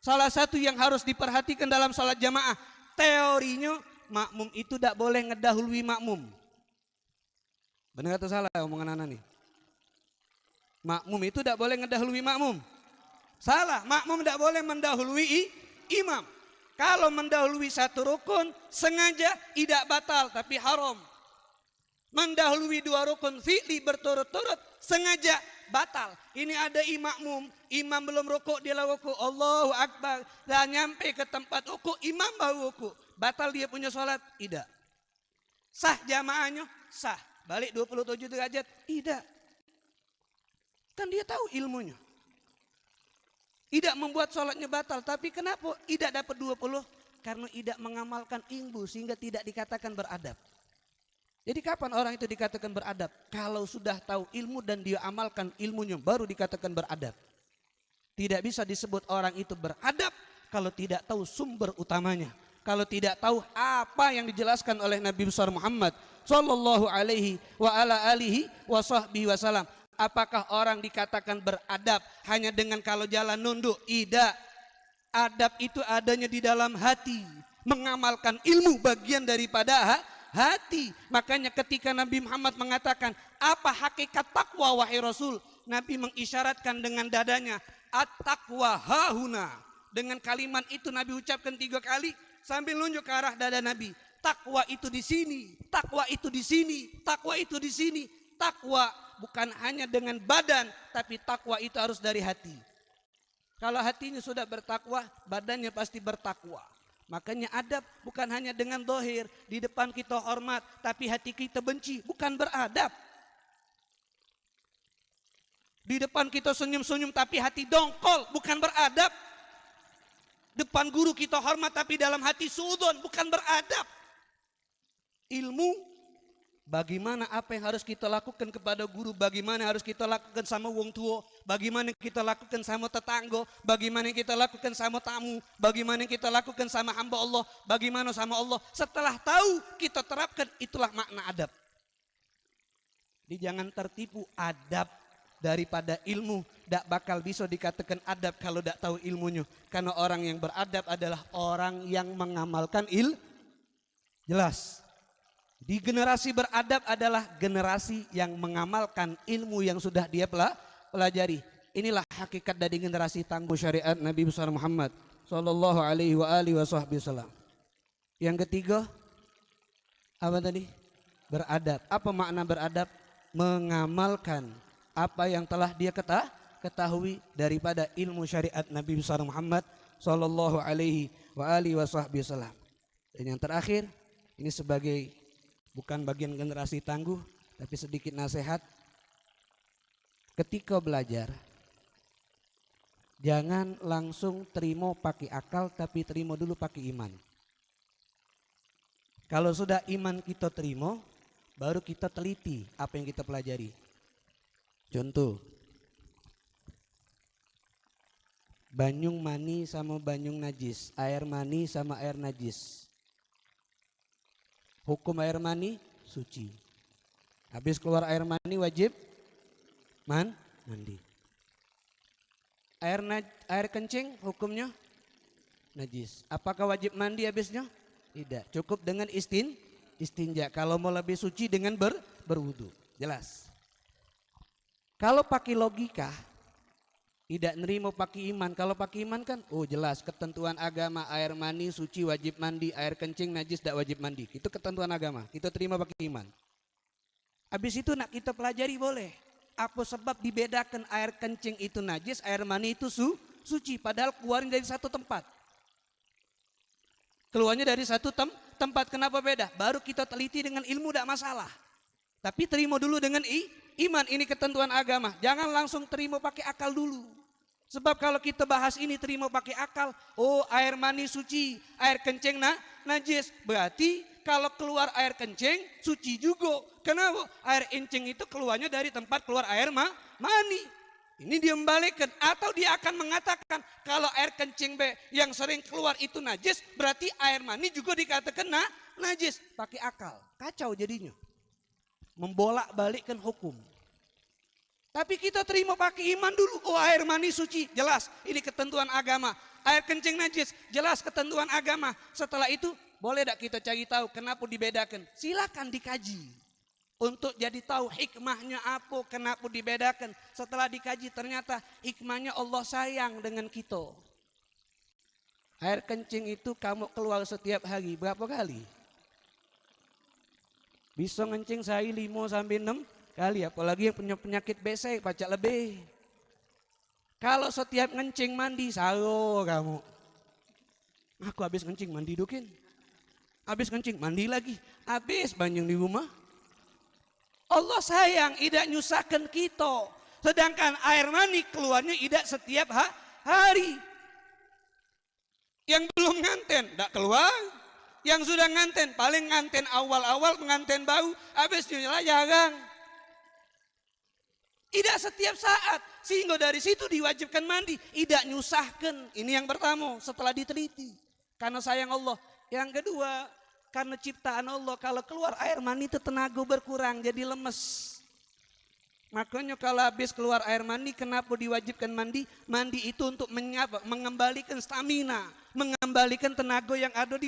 Salah satu yang harus diperhatikan dalam sholat jamaah, teorinya makmum itu tidak boleh ngedahului makmum. Benar atau salah omongan anak nih? Makmum itu tidak boleh ngedahului makmum. Salah, makmum tidak boleh mendahului imam. Kalau mendahului satu rukun sengaja tidak batal tapi haram. Mendahului dua rukun fi'li berturut-turut sengaja batal. Ini ada makmum, imam belum rukuk dia rukuk, Allahu Akbar. Dah nyampe ke tempat rukuk, imam baru rukuk. Batal dia punya sholat? Tidak. Sah jamaahnya? Sah. Balik 27 derajat? Tidak. Kan dia tahu ilmunya. Tidak membuat sholatnya batal. Tapi kenapa tidak dapat 20? Karena tidak mengamalkan ilmu sehingga tidak dikatakan beradab. Jadi kapan orang itu dikatakan beradab? Kalau sudah tahu ilmu dan dia amalkan ilmunya baru dikatakan beradab. Tidak bisa disebut orang itu beradab kalau tidak tahu sumber utamanya. Kalau tidak tahu apa yang dijelaskan oleh Nabi besar Muhammad sallallahu alaihi wa ala alihi wa sahbihi wasallam. Apakah orang dikatakan beradab hanya dengan kalau jalan nunduk? Tidak. Adab itu adanya di dalam hati. Mengamalkan ilmu bagian daripada hati. Makanya ketika Nabi Muhammad mengatakan, apa hakikat takwa wahai Rasul? Nabi mengisyaratkan dengan dadanya, at-taqwa hahuna. Dengan kalimat itu Nabi ucapkan 3 kali sambil nunjuk ke arah dada Nabi. Takwa itu di sini, takwa itu di sini, takwa itu di sini. Takwa bukan hanya dengan badan, tapi takwa itu harus dari hati. Kalau hatinya sudah bertakwa, badannya pasti bertakwa. Makanya adab bukan hanya dengan dohir, di depan kita hormat, tapi hati kita benci, bukan beradab. Di depan kita senyum-senyum, tapi hati dongkol, bukan beradab. Depan guru kita hormat, tapi dalam hati suudon, bukan beradab. Ilmu bagaimana apa yang harus kita lakukan kepada guru, bagaimana harus kita lakukan sama wong tua, bagaimana kita lakukan sama tetangga, bagaimana kita lakukan sama tamu, bagaimana kita lakukan sama hamba Allah, bagaimana sama Allah. Setelah tahu kita terapkan, itulah makna adab. Jadi jangan tertipu, adab daripada ilmu. Tidak bakal bisa dikatakan adab kalau tidak tahu ilmunya. Karena orang yang beradab adalah orang yang mengamalkan jelas. Di generasi beradab adalah generasi yang mengamalkan ilmu yang sudah dia pelajari. Inilah hakikat dari generasi tangguh syariat Nabi besar Muhammad sallallahu alaihi wa alihi wasallam. Yang ketiga, apa tadi? Beradab. Apa makna beradab? Mengamalkan apa yang telah dia ketahui daripada ilmu syariat Nabi besar Muhammad sallallahu alaihi wa alihi wasallam. Dan yang terakhir, ini sebagai bukan bagian generasi tangguh, tapi sedikit nasihat. Ketika belajar, jangan langsung terima pakai akal, tapi terima dulu pakai iman. Kalau sudah iman kita terima, baru kita teliti apa yang kita pelajari. Contoh, Banyung mani sama banyung najis, air mani sama air najis. Hukum air mani suci. Habis keluar air mani wajib mandi. Air kencing hukumnya najis. Apakah wajib mandi habisnya? Tidak. Cukup dengan istinja. Kalau mau lebih suci dengan berwudu. Jelas. Kalau pakai logika, tidak nerima pakai iman. Kalau pakai iman kan, oh jelas ketentuan agama, air mani suci wajib mandi, air kencing najis tidak wajib mandi. Itu ketentuan agama. Kita terima pakai iman. Habis itu nak kita pelajari boleh. Apa sebab dibedakan air kencing itu najis, air mani itu suci. Padahal keluarnya dari satu tempat. Keluarnya dari satu tempat. Kenapa beda? Baru kita teliti dengan ilmu tidak masalah. Tapi terima dulu dengan iman. Ini ketentuan agama. Jangan langsung terima pakai akal dulu. Sebab kalau kita bahas ini terima pakai akal. Oh air mani suci, air kencing najis. Berarti kalau keluar air kencing suci juga. Kenapa? Air kencing itu keluarnya dari tempat keluar air mani. Ini dia membalikkan. Atau dia akan mengatakan kalau air kencing yang sering keluar itu najis. Berarti air mani juga dikatakan najis. Pakai akal. Kacau jadinya. Membolak balikkan hukum. Tapi kita terima pakai iman dulu. Oh air mani suci, jelas ini ketentuan agama. Air kencing najis, jelas ketentuan agama. Setelah itu boleh tak kita cari tahu kenapa dibedakan? Silakan dikaji. Untuk jadi tahu hikmahnya apa, kenapa dibedakan. Setelah dikaji ternyata hikmahnya Allah sayang dengan kita. Air kencing itu kamu keluar setiap hari berapa kali? Bisa ngencing sehari 5 sampai 6 kali, apalagi yang punya penyakit BC pacak lebih. Kalau setiap ngencing mandi saro kamu. Aku habis ngencing mandi dukin. Habis ngencing mandi lagi. Habis banyak di rumah. Allah sayang tidak nyusahkan kita. Sedangkan air mani keluarnya tidak setiap hari. Yang belum nganten tidak keluar. Yang sudah nganten, paling nganten awal-awal, nganten bau, habis nyala jarang. Tidak setiap saat, sehingga dari situ diwajibkan mandi, tidak nyusahkan. Ini yang pertama, setelah diteliti. Karena sayang Allah. Yang kedua, karena ciptaan Allah, kalau keluar air mani itu tenaga berkurang, jadi lemes. Makanya kalau habis keluar air mani, kenapa diwajibkan mandi? Mandi itu untuk mengembalikan stamina, mengembalikan tenaga yang ada di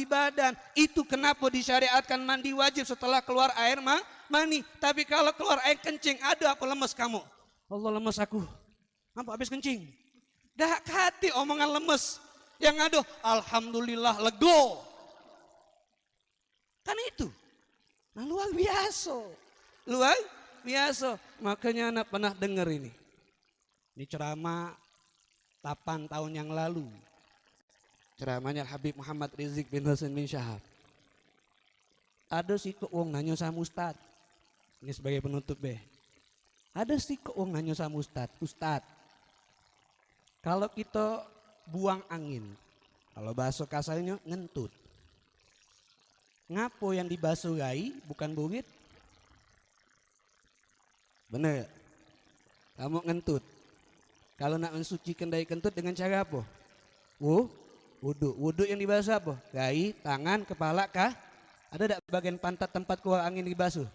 badan. Itu kenapa disyariatkan mandi wajib setelah keluar air mani. Tapi kalau keluar air kencing, ada apa lemes kamu? Allah lemes aku. Apa habis kencing? Dah hati omongan lemes. Yang ada alhamdulillah lego. Kan itu. Nah luar biasa. Luar biasa. Makanya anak pernah dengar ini. Ini ceramah 8 tahun yang lalu. Ceramahnya Habib Muhammad Rizik bin Hasan bin Syahab. Ada si keong nanya sama Ustad. Ini sebagai penutup Ada si keong nanya sama Ustad. Ustad, kalau kita buang angin, kalau bahasa kasarnya ngentut. Ngapo yang dibasuhi bukan burit? Bener. Kamu ngentut. Kalau nak mensucikan dari kentut dengan cara apa? Wudhu. Wudhu yang dibasuh apa? Gai, tangan, kepala kah? Ada tak bagian pantat tempat keluar angin dibasuh?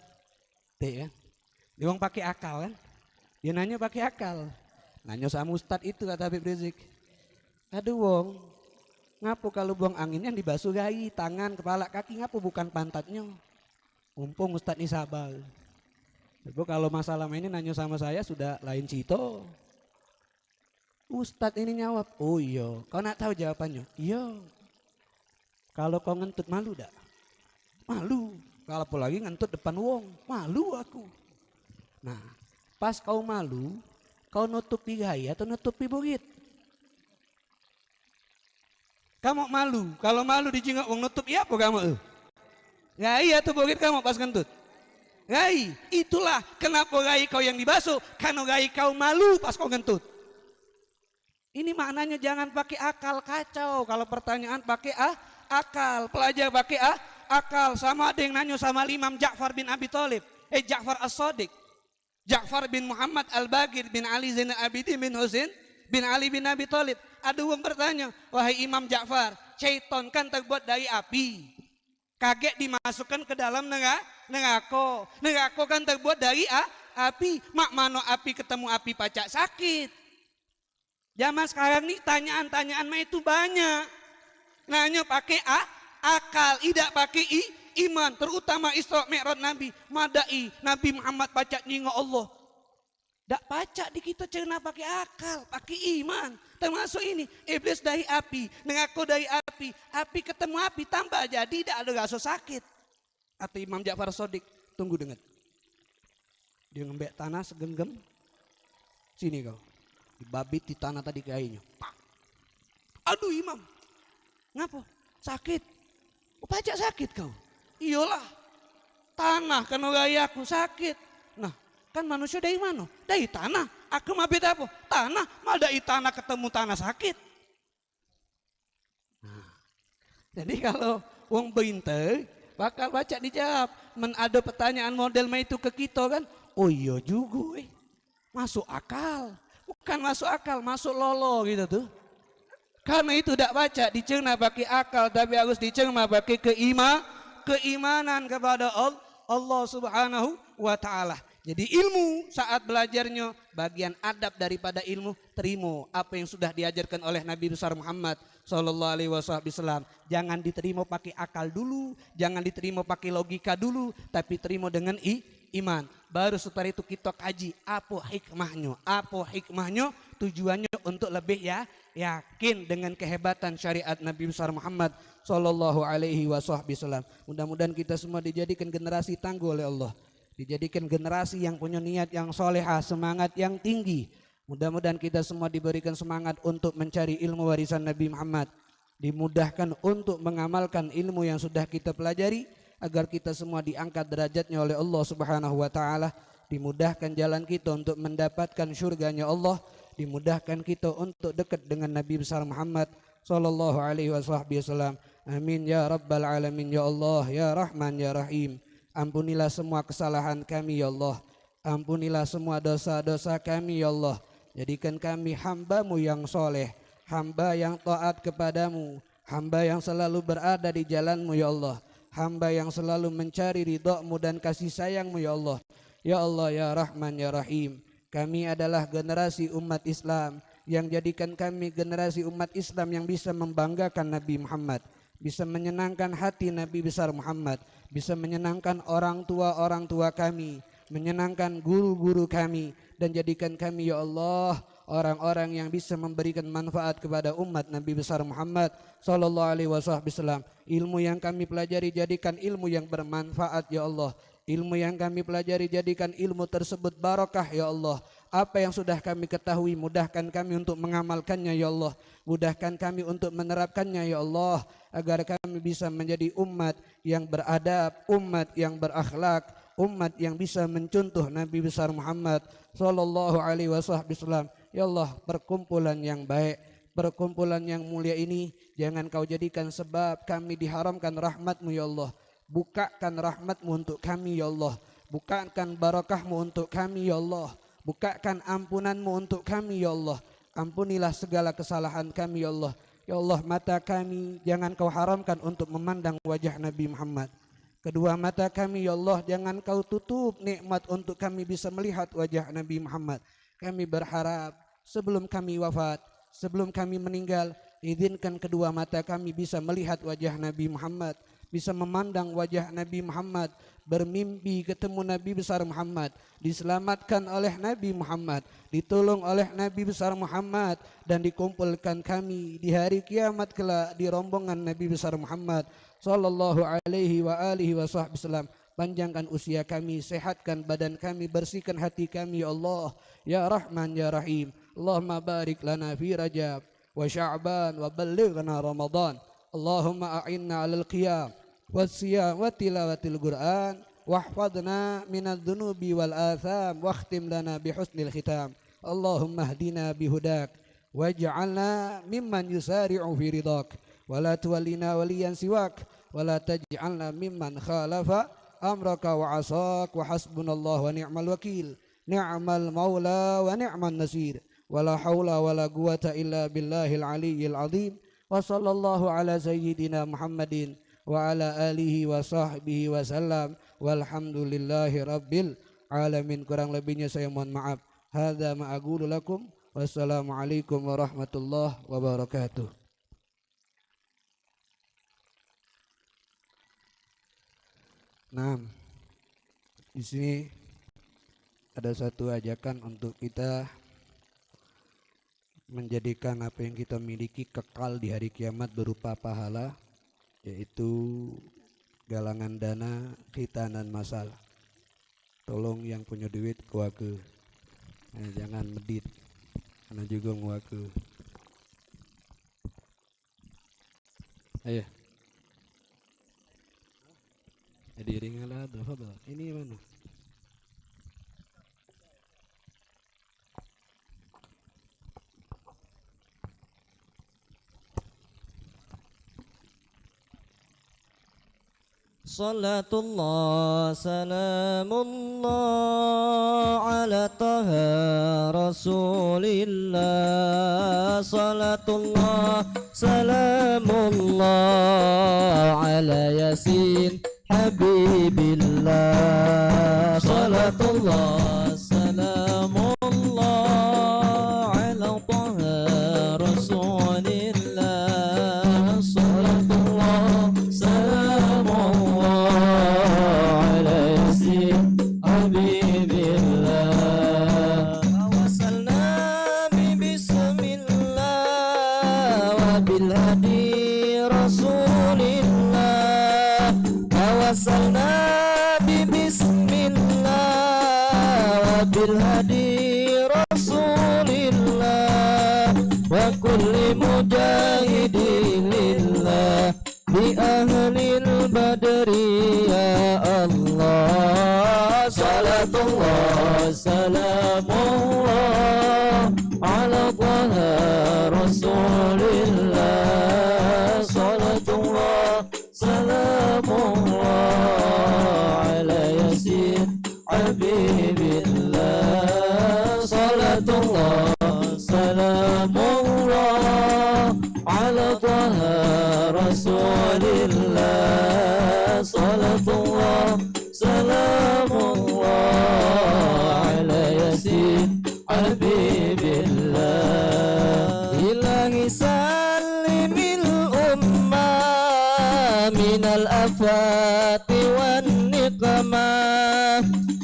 Tidak kan? Dia orang pakai akal kan? Dia nanya pakai akal. Nanya sama Ustadz itu kata Habib Rizik. Aduh wong, ngapo kalau buang angin yang dibasuh gai, tangan, kepala, kaki, ngapo bukan pantatnya? Mumpung Ustadz ini sabar. Tapi kalau masalah ini nanya sama saya sudah lain cito. Ustadz ini jawab, oh iya, kau nak tahu jawabannya? Iya. Kalau kau ngentut malu dak? Malu. Kalau apalagi ngentut depan wong, malu aku. Nah, pas kau malu, kau nutupi gaya atau nutupi bukit? Kamu malu, kalau malu dijenguk wong nutup iya apa kamu? Gaya atau bukit kamu pas ngentut? Gai, itulah kenapa gai kau yang dibasuh, karena gai kau malu pas kau ngentut. Ini maknanya jangan pakai akal, kacau. Kalau pertanyaan pakai akal, pelajar pakai akal. Sama ada yang nanya sama Imam Ja'far bin Abi Thalib, Ja'far As-Sadiq, Ja'far bin Muhammad Al-Bagir bin Ali Zainal Abidin bin Husain bin Ali bin Abi Thalib. Ada orang bertanya, wahai Imam Ja'far, syaitan kan terbuat dari api. Kaget dimasukkan ke dalam neraka. Neraka kan terbuat dari api. Mak mano api ketemu api pacak sakit. Zaman sekarang nih tanyaan-tanyaan mah itu banyak. Nanya pakai akal, tidak pakai iman. Terutama Isra Mi'raj Nabi. Madai Nabi Muhammad pacak nyingo Allah. Dak pacak di kita cerna pakai akal, pakai iman. Termasuk ini, iblis dari api, neraka dari api. Api ketemu api, tambah jadi tidak ada rasa sakit. Atau Imam Ja'far Shadiq, tunggu dengar. Dia ngembek tanah segenggam. Sini kau, dibabit di tanah tadi kayaknya. Aduh Imam, ngapa? Sakit. Oh, pacak sakit kau? Iyalah, tanah kan rayaku sakit. Nah, kan manusia dari mana? Dari tanah. Aku mah beda apa? Tanah, mal dari tanah ketemu tanah sakit. Nah, jadi kalau wong berinter bakal baca dijawab. Ada pertanyaan model itu ke kita kan? Oh iya juga masuk akal. Bukan masuk akal, masuk lolo gitu tuh. Karena itu tidak baca dicerna pakai akal, tapi harus dicerna pakai keimanan kepada Allah Subhanahu wa Ta'ala. Jadi ilmu saat belajarnya bagian adab daripada ilmu, terima apa yang sudah diajarkan oleh Nabi besar Muhammad sallallahu alaihi wasallam. Jangan diterima pakai akal dulu, jangan diterima pakai logika dulu, tapi terima dengan iman. Baru setelah itu kita kaji apa hikmahnya, tujuannya untuk lebih yakin dengan kehebatan syariat Nabi besar Muhammad sallallahu alaihi wasallam. Mudah-mudahan kita semua dijadikan generasi tangguh oleh Allah. Dijadikan generasi yang punya niat yang solehah, semangat yang tinggi. Mudah-mudahan kita semua diberikan semangat untuk mencari ilmu warisan Nabi Muhammad. Dimudahkan untuk mengamalkan ilmu yang sudah kita pelajari. Agar kita semua diangkat derajatnya oleh Allah Subhanahu wa Ta'ala. Dimudahkan jalan kita untuk mendapatkan syurganya Allah. Dimudahkan kita untuk dekat dengan Nabi besar Muhammad sallallahu alaihi wasallam. Amin ya rabbal alamin ya Allah ya Rahman ya Rahim. Ampunilah semua kesalahan kami ya Allah. Ampunilah semua dosa-dosa kami ya Allah. Jadikan kami hamba-Mu yang soleh, hamba yang taat kepadamu, hamba yang selalu berada di jalan-Mu ya Allah, hamba yang selalu mencari ridha-Mu dan kasih sayang-Mu ya Allah. Ya Allah ya Rahman ya Rahim. Kami adalah generasi umat Islam yang jadikan kami generasi umat Islam yang bisa membanggakan Nabi Muhammad, bisa menyenangkan hati Nabi besar Muhammad, bisa menyenangkan orang tua kami, menyenangkan guru-guru kami, dan jadikan kami ya Allah orang-orang yang bisa memberikan manfaat kepada umat Nabi besar Muhammad sallallahu alaihi wasallam. Ilmu yang kami pelajari jadikan ilmu yang bermanfaat ya Allah. Ilmu yang kami pelajari jadikan ilmu tersebut barakah ya Allah. Apa yang sudah kami ketahui mudahkan kami untuk mengamalkannya ya Allah. Mudahkan kami untuk menerapkannya ya Allah. Agar kami bisa menjadi umat yang beradab, umat yang berakhlak, umat yang bisa mencontoh Nabi besar Muhammad sallallahu alaihi wasallam. Ya Allah, perkumpulan yang baik, perkumpulan yang mulia ini jangan Kau jadikan sebab kami diharamkan rahmat-Mu ya Allah. Bukakan rahmat-Mu untuk kami ya Allah. Bukakan barakah-Mu untuk kami ya Allah. Bukakan ampunan-Mu untuk kami ya Allah. Ampunilah segala kesalahan kami ya Allah. Ya Allah, mata kami jangan Kau haramkan untuk memandang wajah Nabi Muhammad. Kedua mata kami ya Allah jangan Kau tutup nikmat untuk kami bisa melihat wajah Nabi Muhammad. Kami berharap sebelum kami wafat, sebelum kami meninggal, izinkan kedua mata kami bisa melihat wajah Nabi Muhammad, bisa memandang wajah Nabi Muhammad, bermimpi ketemu Nabi besar Muhammad, diselamatkan oleh Nabi Muhammad, ditolong oleh Nabi besar Muhammad, dan dikumpulkan kami di hari kiamat kelak di rombongan Nabi besar Muhammad sallallahu alaihi wa alihi wasallam. Panjangkan usia kami, sehatkan badan kami, bersihkan hati kami ya Allah ya Rahman ya Rahim. Allahumma barik lana fi Rajab wa Sya'ban wa ballighna Ramadan. Allahumma a'inna 'alal qiyam was-siyam wa tilawatil Qur'an wahfadna minadz dzunubi wal atham wakhtim lana bi husnil khitam. Allahumma hdina bihudak waj'alna mimman yusari'u fi ridak wa la tuwallina waliyan siwak wa la taj'alna mimman khalafa amraka wa asak wa hasbunallahu wa ni'mal wakil ni'mal maula wa ni'man nasir wala haula wala quwata illa billahil aliyyil azim. Wa sallallahu ala sayyidina Muhammadin wa ala alihi wa sahbihi wa sallam. Walhamdulillahi rabbil alamin. Kurang lebihnya saya mohon maaf. Hadza ma aqulu lakum. Wassalamualaikum warahmatullahi wabarakatuh. Nah, di sini ada satu ajakan untuk kita menjadikan apa yang kita miliki kekal di hari kiamat berupa pahala, yaitu galangan dana khitanan masal. Tolong yang punya duit kuake, jangan medit, karena juga nguake. Ayo. Jadi ringalah, ini mana? Salatullah salamullah ala taha rasulillah. Salatullah salamullah ala yasin habibillah. Salatullah salamullah ala taha rasulillah. Salatullah salamullah ala yasin habibillah. Tawassalna bismillah wa bil hadi rasulillah. Tawassalna bismillah wa bil hadi rasulillah. Wa kulli mujahidin lillah bi ahlil badri ya Allah. Salatullah salamullah ala taha rasulillah. Salatullah salamullah ala yasin habibillah. Salatullah salamullah ala taha rasulillah. Salatullah salamullah ala yasin habibillah. Ilahi salimil ummah minal afati wan niqmah.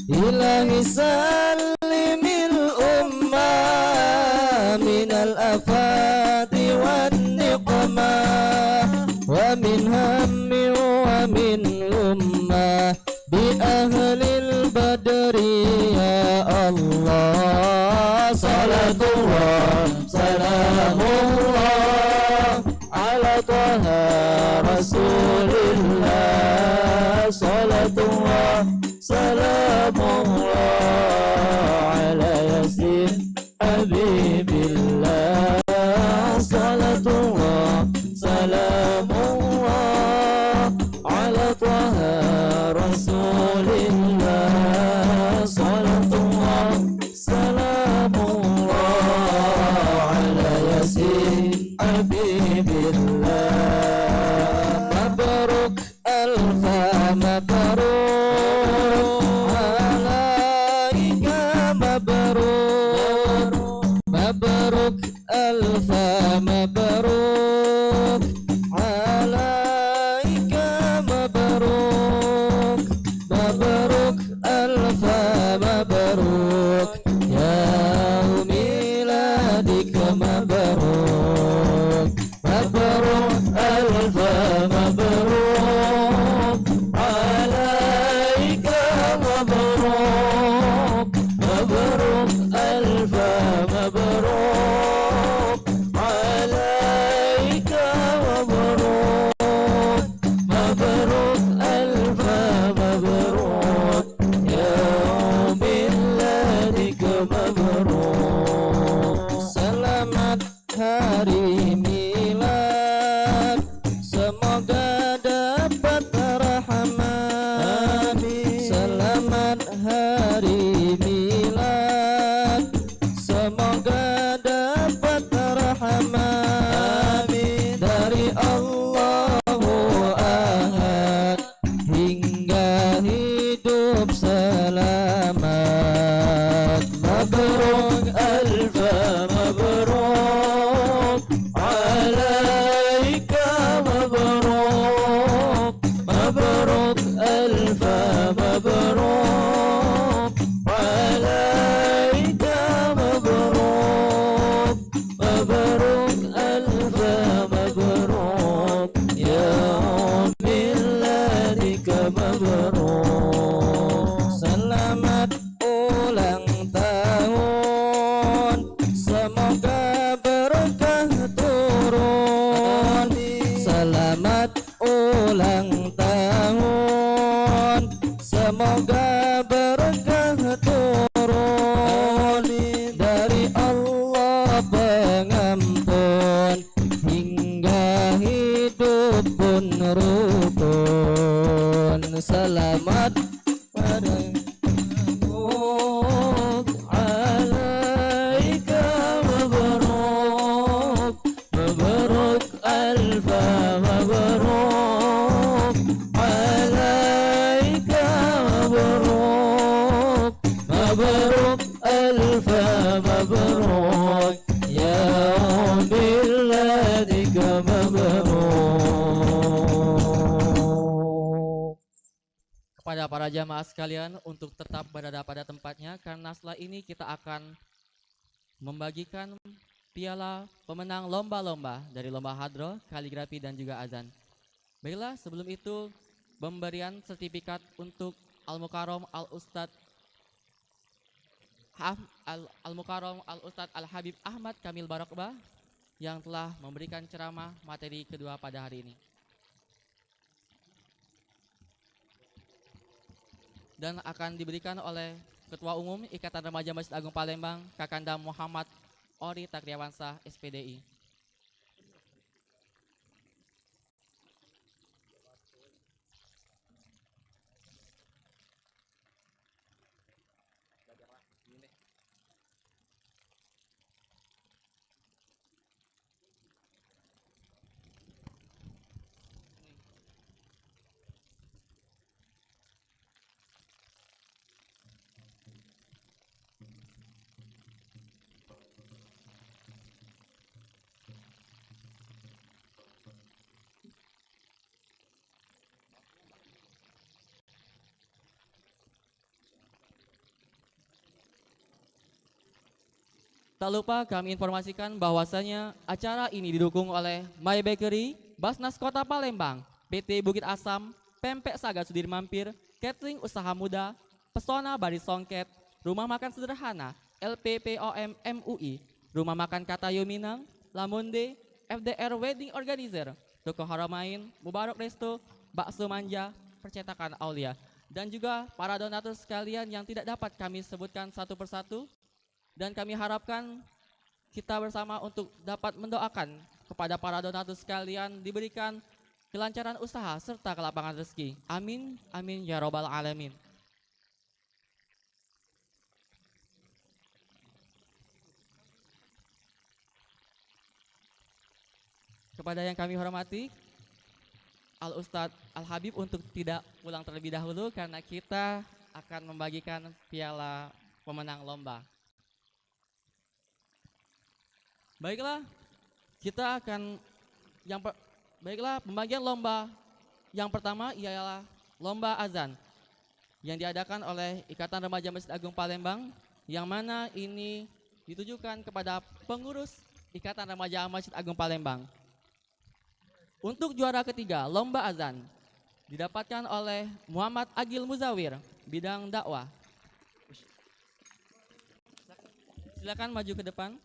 Ilahi salimil ummah minal afati wan niqmah. Wa min hammi wa min ummah bi ahlil badri ya Allah. Salatullah salamullah ala taha rasulillah. Salatullah salamullah ala yasin habibillah. Salatullah salamullah ala taha rasulillah. Salatullah salamullah ala yasin habibillah. Mabruk alfa mabruk alaika mabruk. Mabruk alfa mabruk alaika mabruk. Mabruk alfa mabruk yaum miladika mabruk. Mabruk alfa mabruk alaika mabruk. Mabruk alfa mabruk alaika rukun. Selamat mabruk alaika mabruk, mabruk alfa mabruk alaika mabruk, mabruk alfa mabruk ya biladika mabruk. Kepada para jamaah sekalian untuk tetap berada pada tempatnya karena setelah ini kita akan membagikan piala pemenang lomba-lomba dari lomba hadroh, kaligrafi dan juga azan. Baiklah, sebelum itu pemberian sertifikat untuk Al-Mukarram Al-Ustadz Al-Mukarram Al-Ustadz Al-Habib Ahmad Kamil Barokbah yang telah memberikan ceramah materi kedua pada hari ini. Dan akan diberikan oleh Ketua Umum Ikatan Remaja Masjid Agung Palembang, Kakanda Muhammad Ori Takriawansah, SPDI. Tak lupa kami informasikan bahwasanya acara ini didukung oleh My Bakery, Basnas Kota Palembang, PT Bukit Asam, Pempek Saga Sudir Mampir, Catering Usaha Muda, Pesona Bari Songket, Rumah Makan Sederhana, LPPOM MUI, Rumah Makan Katayo Minang, Lamonde, FDR Wedding Organizer, Toko Haramain, Mubarak Resto, Bakso Manja, Percetakan Aulia, dan juga para donatur sekalian yang tidak dapat kami sebutkan satu persatu. Dan kami harapkan kita bersama untuk dapat mendoakan kepada para donatur sekalian diberikan kelancaran usaha serta kelapangan rezeki. Amin, amin ya robbal alamin. Kepada yang kami hormati, Al-Ustadz Al-Habib untuk tidak pulang terlebih dahulu karena kita akan membagikan piala pemenang lomba. Baiklah, kita akan baiklah, pembagian lomba yang pertama ialah lomba azan yang diadakan oleh Ikatan Remaja Masjid Agung Palembang, yang mana ini ditujukan kepada pengurus Ikatan Remaja Masjid Agung Palembang. Untuk juara ketiga, lomba azan didapatkan oleh Muhammad Agil Muzawir, bidang dakwah. Silakan maju ke depan.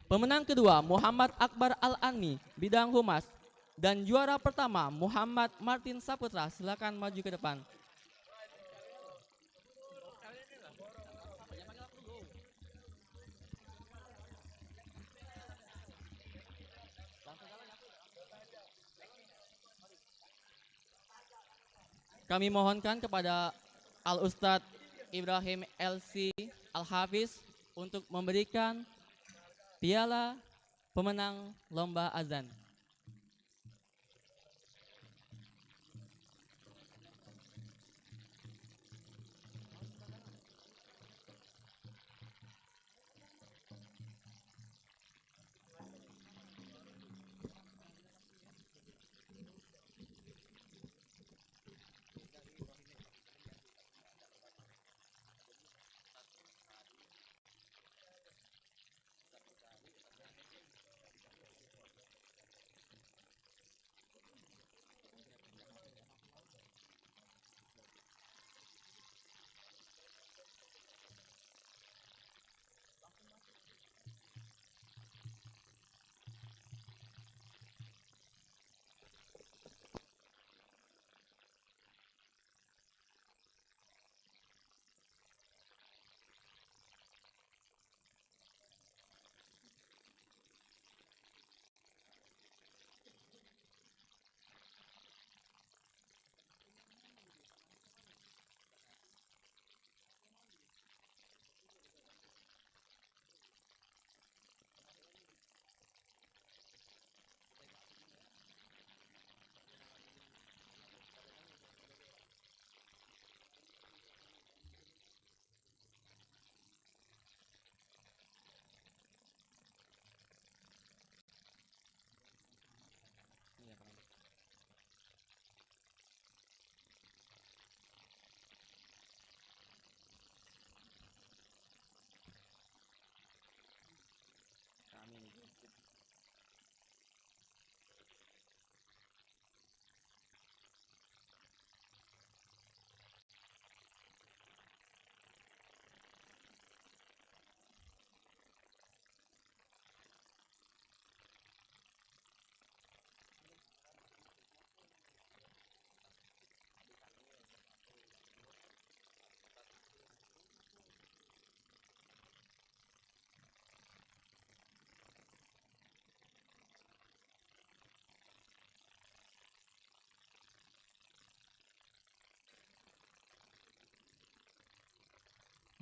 Pemenang kedua Muhammad Akbar Al-Anmi, bidang humas. Dan juara pertama Muhammad Martin Saputra, silakan maju ke depan. Kami mohonkan kepada Al-Ustadz Ibrahim LC Al-Hafiz untuk memberikan piala pemenang lomba azan.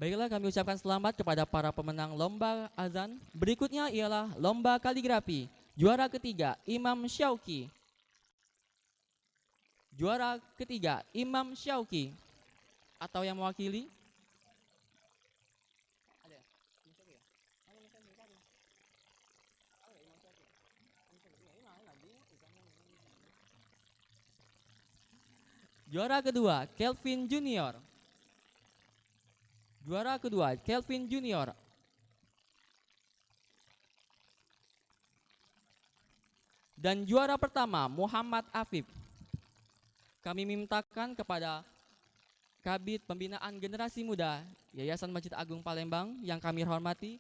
Baiklah, kami ucapkan selamat kepada para pemenang lomba azan. Berikutnya ialah lomba kaligrafi. Juara ketiga, Imam Syauqi. Juara ketiga, Imam Syauqi. Atau yang mewakili? Juara kedua, Kelvin Junior. Juara kedua, Kelvin Junior. Dan juara pertama, Muhammad Afif. Kami mintakan kepada Kabid Pembinaan Generasi Muda Yayasan Masjid Agung Palembang yang kami hormati,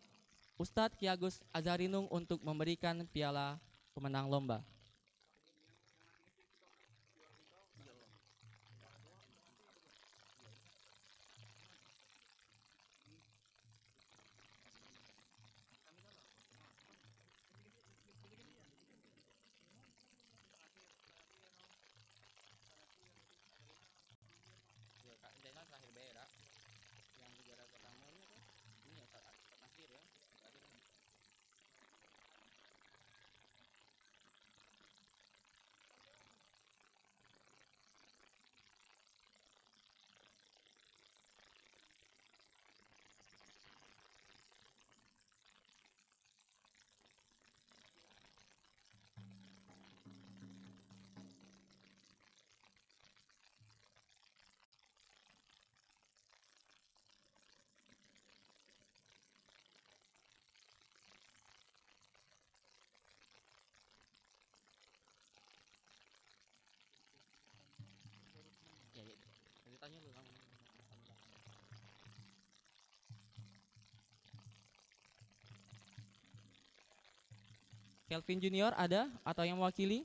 Ustadz Ki Agus Azharinung untuk memberikan piala pemenang lomba. Kelvin Junior ada atau yang mewakili?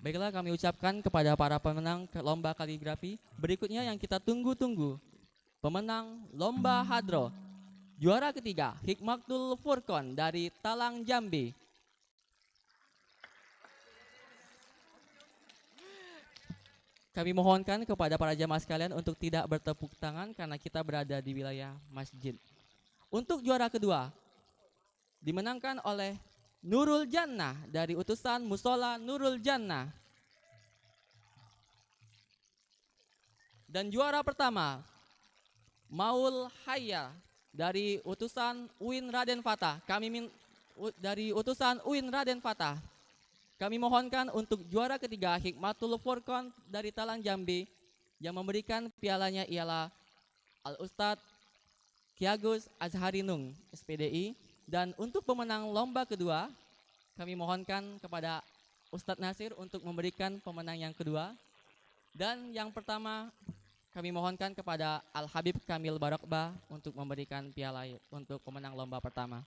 Baiklah, kami ucapkan kepada para pemenang lomba kaligrafi. Berikutnya yang kita tunggu-tunggu, pemenang lomba hadro. Juara ketiga, Hikmatul Furqon dari Talang Jambi. Kami mohonkan kepada para jamaah sekalian untuk tidak bertepuk tangan karena kita berada di wilayah masjid. Untuk juara kedua, dimenangkan oleh Nurul Jannah dari utusan Musola Nurul Jannah. Dan juara pertama, Maul Hayya dari utusan UIN Raden Fatah. Dari utusan UIN Raden Fatah. Kami mohonkan untuk juara ketiga, Hikmatul Furqon dari Talang Jambi, yang memberikan pialanya ialah Al-Ustadz Ki Agus Azharinung, SPDI. Dan untuk pemenang lomba kedua, kami mohonkan kepada Ustadz Nasir untuk memberikan pemenang yang kedua. Dan yang pertama, kami mohonkan kepada Al-Habib Kamil Barokbah untuk memberikan piala untuk pemenang lomba pertama.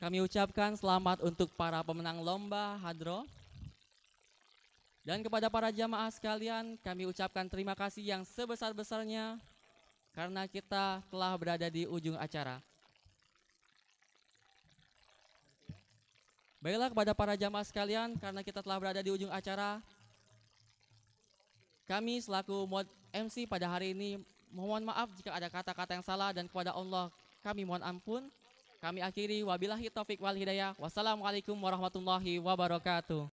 kami ucapkan selamat untuk para pemenang lomba hadroh. Dan kepada para jamaah sekalian, kami ucapkan terima kasih yang sebesar-besarnya karena kita telah berada di ujung acara. Baiklah kepada para jamaah sekalian, karena kita telah berada di ujung acara, kami selaku mod MC pada hari ini mohon maaf jika ada kata-kata yang salah dan kepada Allah kami mohon ampun. Kami akhiri wabillahi taufik wal hidayah. Wassalamualaikum warahmatullahi wabarakatuh.